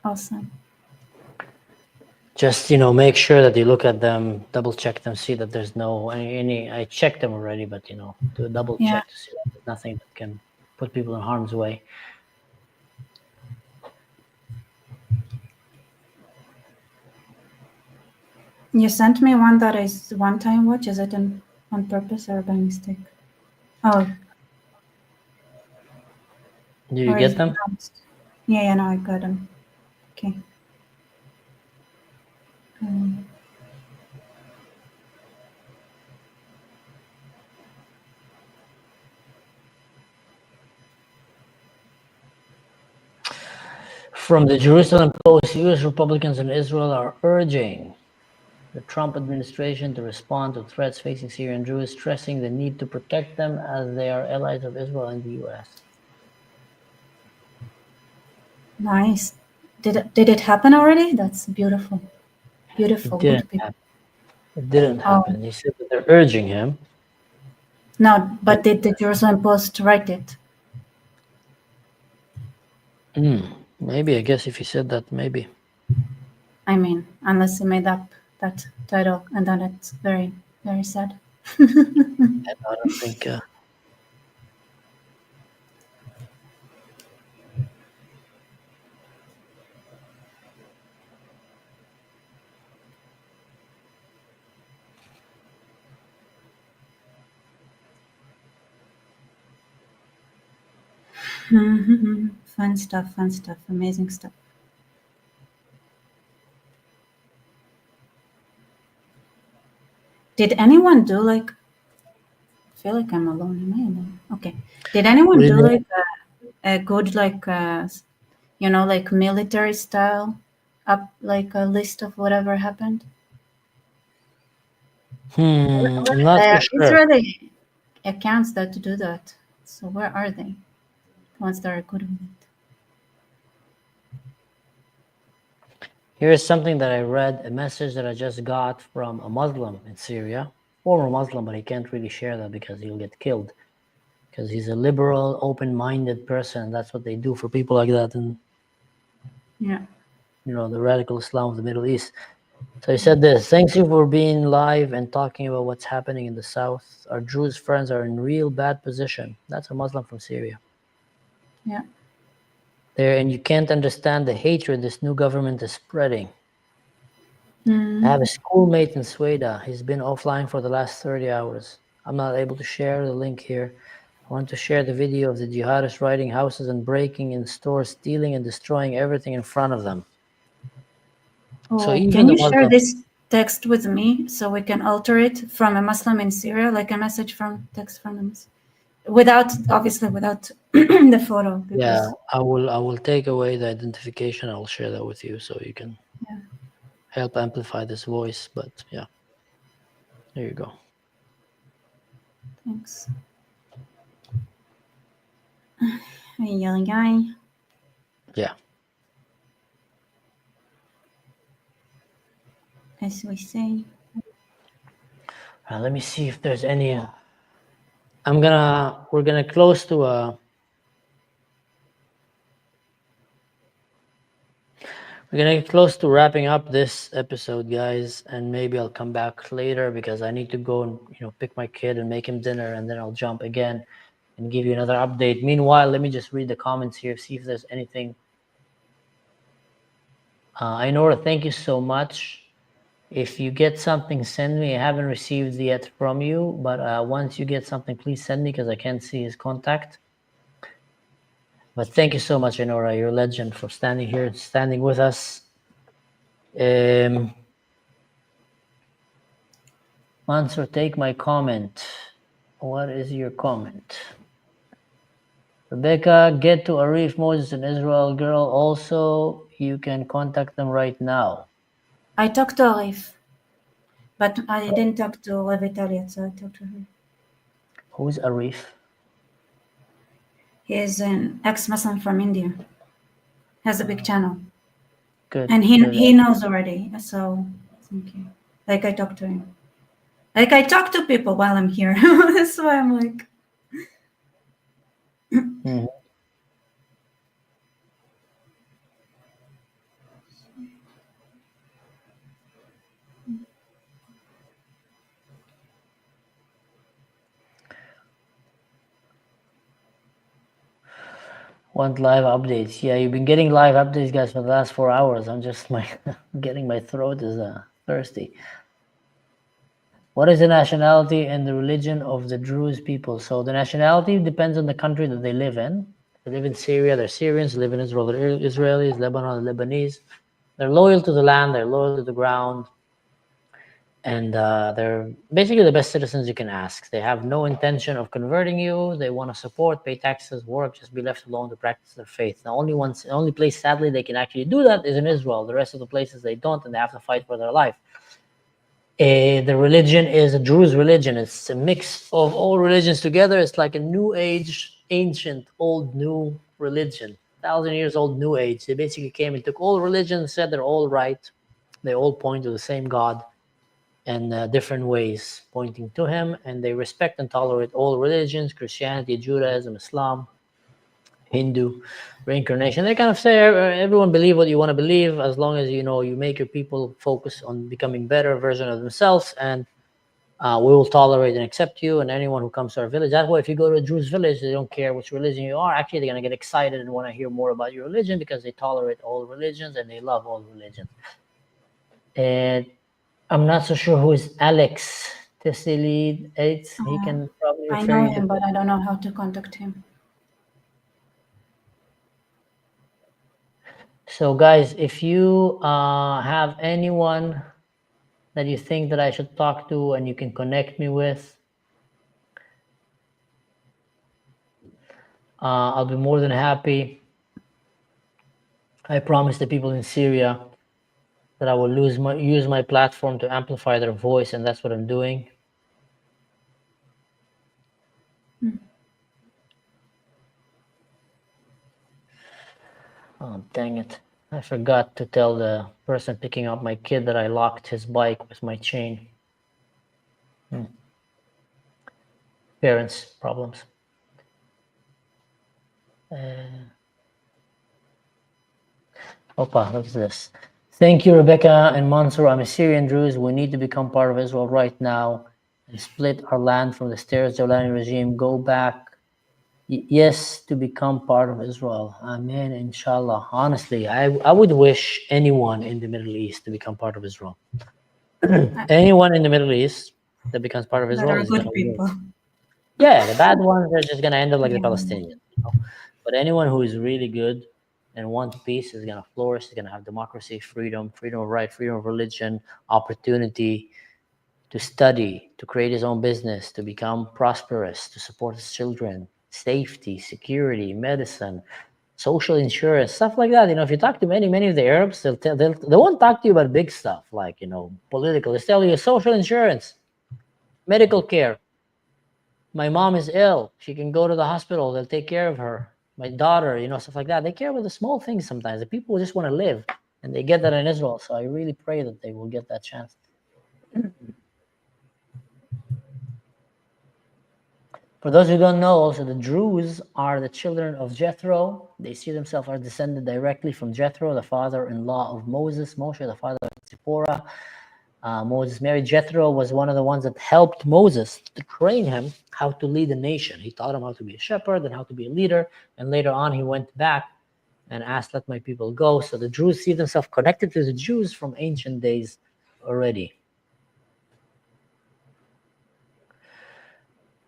Awesome. Just, make sure that you look at them, double check them, see that there's no any. I checked them already, but do a double check to see that there's nothing that can put people in harm's way. You sent me one that is one-time watch. Is it on purpose or by mistake? Oh. Do you get them? Yeah, no, I got them. Okay. From the Jerusalem Post, U.S. Republicans in Israel are urging the Trump administration to respond to threats facing Syrian Jews, stressing the need to protect them as they are allies of Israel and the U.S. Nice. Did it happen already? That's beautiful. Beautiful. It didn't happen. He said that they're urging him. No, but did the Jerusalem Post write it? Maybe, I guess if he said that, maybe. I mean, unless he made up that title, and then it's very, very sad. I don't think... Fun stuff, amazing stuff. Did anyone do I feel like I'm alone. Am I alone? Okay. Did anyone do a good military style up a list of whatever happened? I'm not so sure. Israeli accounts that do that. So where are they? Once they're good with it. Here's something that I read, a message that I just got from a Muslim in Syria, former Muslim, but he can't really share that because he'll get killed. Because he's a liberal, open-minded person. That's what they do for people like that. And yeah, the radical Islam of the Middle East. So he said this: thanks you for being live and talking about what's happening in the south. Our Druze friends are in real bad position. That's a Muslim from Syria. Yeah. And you can't understand the hatred this new government is spreading. I have a schoolmate in Sweden. He's been offline for the last 30 hours. I'm not able to share the link here. I want to share the video of the jihadists raiding houses and breaking in stores, stealing and destroying everything in front of them. Oh, So even can you the share this text with me so we can alter it from a Muslim in Syria, like a message from text from them? Without the photo. Yeah, I will take away the identification. I'll share that with you so you can help amplify this voice. But yeah, there you go. Thanks. Yeah. As we say. Let me see if there's any. We're gonna close to we're gonna get close to wrapping up this episode, guys, and maybe I'll come back later because I need to go and pick my kid and make him dinner, and then I'll jump again and give you another update. Meanwhile, let me just read the comments here, see if there's anything Ainora, thank you so much. If you get something, send me. I haven't received yet from you, but once you get something, please send me because I can't see his contact. But thank you so much, Ainora. You're a legend for standing here, standing with us. Mansur, take my comment. What is your comment? Rebecca, get to Arif, Moses, and Israel girl. Also, you can contact them right now. I talked to Arif, but I didn't talk to Revital yet, so I talked to her. Who's Arif? He is an ex-Muslim from India. Has a big channel. Good. And good. he knows already, so thank you. Like I talked to him. Like I talk to people while I'm here. That's why I'm like. Mhm. Want live updates? Yeah, you've been getting live updates, guys, for the last 4 hours. I'm just getting my throat is thirsty. What is the nationality and the religion of the Druze people? So the nationality depends on the country that they live in. They live in Syria, they're Syrians. They live in Israel, they're Israelis. Lebanon, Lebanese. They're loyal to the land, they're loyal to the ground. And they're basically the best citizens you can ask. They have no intention of converting you. They want to support, pay taxes, work, just be left alone to practice their faith. The only place, sadly, they can actually do that is in Israel. The rest of the places they don't, and they have to fight for their life. The religion is a Druze religion. It's a mix of all religions together. It's like a new age, ancient, old, new religion. 1,000 years old, new age. They basically came and took all religions, said they're all right. They all point to the same God. And different ways pointing to him, and they respect and tolerate all religions: Christianity, Judaism, Islam, Hindu, reincarnation. They kind of say everyone believe what you want to believe, as long as you make your people focus on becoming better version of themselves, and we will tolerate and accept you and anyone who comes to our village. That's why if you go to a Druze village, they don't care which religion you are. Actually, they're going to get excited and want to hear more about your religion because they tolerate all religions and they love all religions. And I'm not so sure who is Alex Tessilid 8. He can probably I refer know you him, to. but I don't know how to contact him. So, guys, if you have anyone that you think that I should talk to and you can connect me with, I'll be more than happy. I promise the people in Syria that I will use my platform to amplify their voice, and that's what I'm doing. Oh, dang it. I forgot to tell the person picking up my kid that I locked his bike with my chain. Parents' problems. Opa, what's this? Thank you, Rebecca and Mansour. I'm a Syrian Druze. We need to become part of Israel right now and split our land from the Stairs Jordanian regime. Go back. Yes, to become part of Israel. Amen, inshallah. Honestly, I would wish anyone in the Middle East to become part of Israel. Anyone in the Middle East that becomes part of That Israel are is good going to people. win. Yeah, the bad ones are just going to end up like the Yeah. Palestinians. But anyone who is really good and wants peace is going to flourish, is going to have democracy, freedom of right, freedom of religion, opportunity to study, to create his own business, to become prosperous, to support his children, safety, security, medicine, social insurance, stuff like that. If you talk to many of the Arabs, they won't talk to you about big stuff like, political. They'll tell you social insurance, medical care. My mom is ill. She can go to the hospital. They'll take care of her. My daughter, stuff like that. They care about the small things sometimes. The people just want to live, and they get that in Israel. So I really pray that they will get that chance. For those who don't know, also the Druze are the children of Jethro. They see themselves as descended directly from Jethro, the father-in-law of Moses. Moshe, the father of Zipporah. Moses married Jethro, was one of the ones that helped Moses to train him how to lead a nation. He taught him how to be a shepherd and how to be a leader. And later on, he went back and asked, let my people go. So the Druze see themselves connected to the Jews from ancient days already.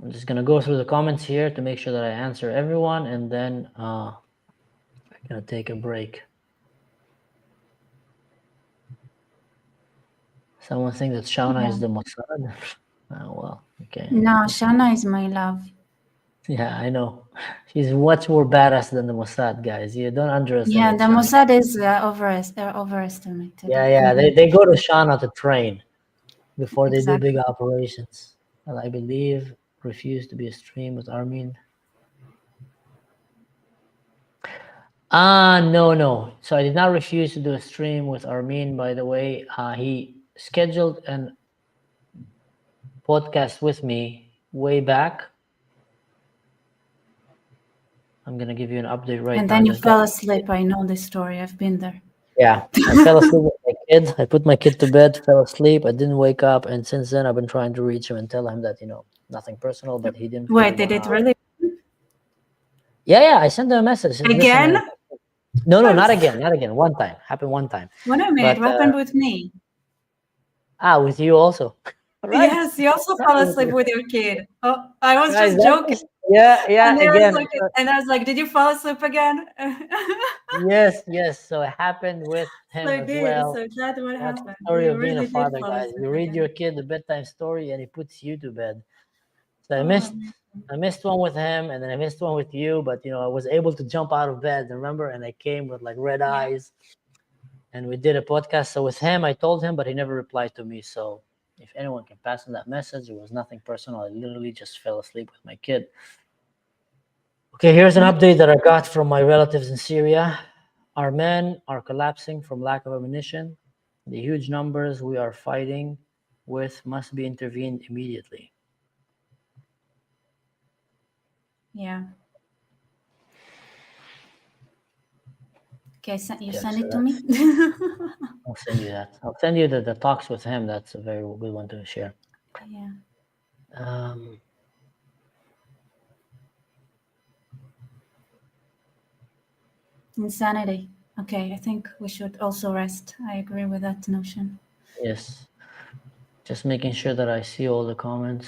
I'm just going to go through the comments here to make sure that I answer everyone, and then I'm going to take a break. Someone think that Shauna is the Mossad? Oh, well, okay. No, Shana is my love. Yeah, I know. She's much more badass than the Mossad, guys. You don't underestimate. Yeah, the Shana. Mossad is overestimated. Yeah. They go to Shana to train before they Exactly. do big operations. Well, I believe refused to be a stream with Armin. No. So I did not refuse to do a stream with Armin, by the way. He scheduled an podcast with me way back. I'm going to give you an update right now. And then you fell asleep. I know this story. I've been there. Yeah, I fell asleep with my kid. I put my kid to bed, fell asleep. I didn't wake up. And since then, I've been trying to reach him and tell him that, nothing personal, but he didn't. Wait, did it really? Yeah. I sent him a message. Again? No, not again. Not again. One time. Happened one time. Wait a minute. What happened with me? With you also. Right. Yes, you also fell asleep with your kid. Oh, I was Guys, just joking. Yeah, again. And I was like, did you fall asleep again? Yes. So it happened with him as well. So that's what happened. The story You of being really a father, did fall guys. asleep You read again. your kid the bedtime story and he puts you to bed. So I missed one with him, and then I missed one with you, but I was able to jump out of bed, remember? And I came with like red eyes, and we did a podcast. So with him, I told him, but he never replied to me. So if anyone can pass on that message, it was nothing personal. I literally just fell asleep with my kid. Okay, here's an update that I got from my relatives in Syria. Our men are collapsing from lack of ammunition. The huge numbers we are fighting with must be intervened immediately. Yeah. Okay, you Yes, send so it to me? I'll send you that. I'll send you the talks with him. That's a very good one to share. Yeah. Insanity. Okay, I think we should also rest. I agree with that notion. Yes. Just making sure that I see all the comments.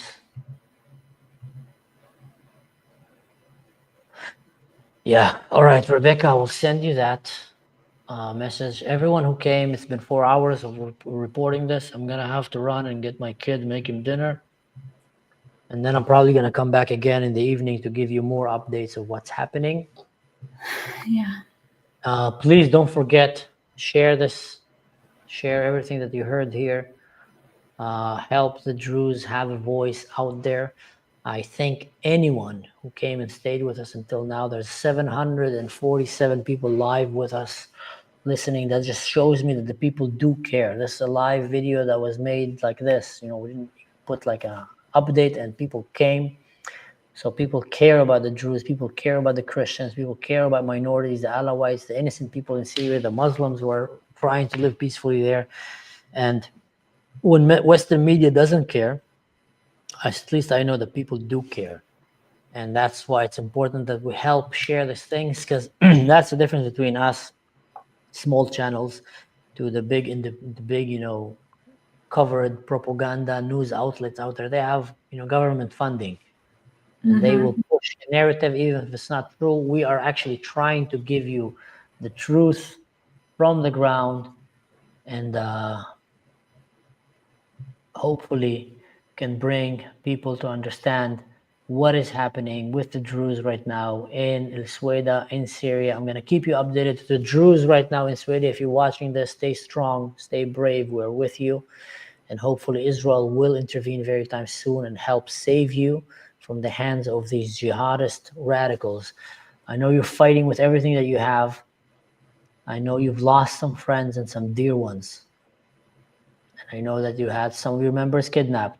Yeah. All right, Rebecca, I will send you that message. Everyone who came, it's been 4 hours of reporting this. I'm going to have to run and get my kid, make him dinner. And then I'm probably going to come back again in the evening to give you more updates of what's happening. Yeah. Please don't forget, share this, share everything that you heard here. Help the Druze have a voice out there. I thank anyone who came and stayed with us until now. There's 747 people live with us listening. That just shows me that the people do care. This is a live video that was made like this. We didn't put like a update, and people came. So people care about the Druze, people care about the Christians, people care about minorities, the Alawites, the innocent people in Syria, the Muslims who are trying to live peacefully there. And when Western media doesn't care, at least I know that people do care. And that's why it's important that we help share these things, because that's the difference between us, small channels, to the big, covered propaganda news outlets out there. They have, government funding. And they will push a narrative even if it's not true. We are actually trying to give you the truth from the ground, and hopefully can bring people to understand what is happening with the Druze right now in El Sueda, in Syria. I'm going to keep you updated to the Druze right now in Sweden. If you're watching this, stay strong, stay brave. We're with you. And hopefully Israel will intervene very time soon and help save you from the hands of these jihadist radicals. I know you're fighting with everything that you have. I know you've lost some friends and some dear ones. And I know that you had some of your members kidnapped.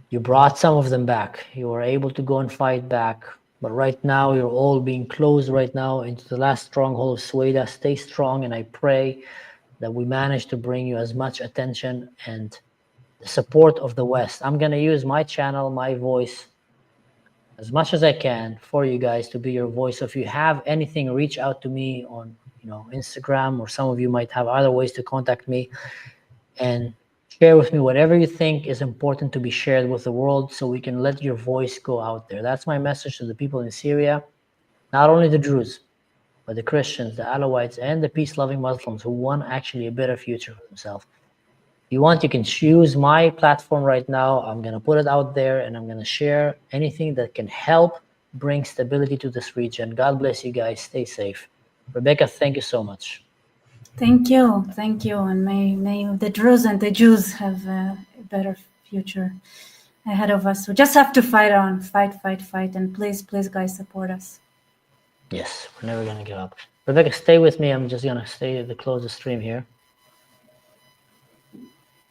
You brought some of them back. You were able to go and fight back. But right now, you're all being closed right now into the last stronghold of Sueda. Stay strong, and I pray that we manage to bring you as much attention and the support of the West. I'm going to use my channel, my voice, as much as I can for you guys to be your voice. So if you have anything, reach out to me on Instagram, or some of you might have other ways to contact me, and share with me whatever you think is important to be shared with the world, so we can let your voice go out there. That's my message to the people in Syria, not only the Druze, but the Christians, the Alawites, and the peace-loving Muslims who want actually a better future for themselves. If you want, you can choose my platform right now. I'm going to put it out there, and I'm going to share anything that can help bring stability to this region. God bless you guys. Stay safe. Rebecca, thank you so much. Thank you, and may the Druze and the Jews have a better future ahead of us. We just have to fight on, fight, and please, guys, support us. Yes, we're never going to give up. Rebecca, stay with me. I'm just going to stay to close the stream here.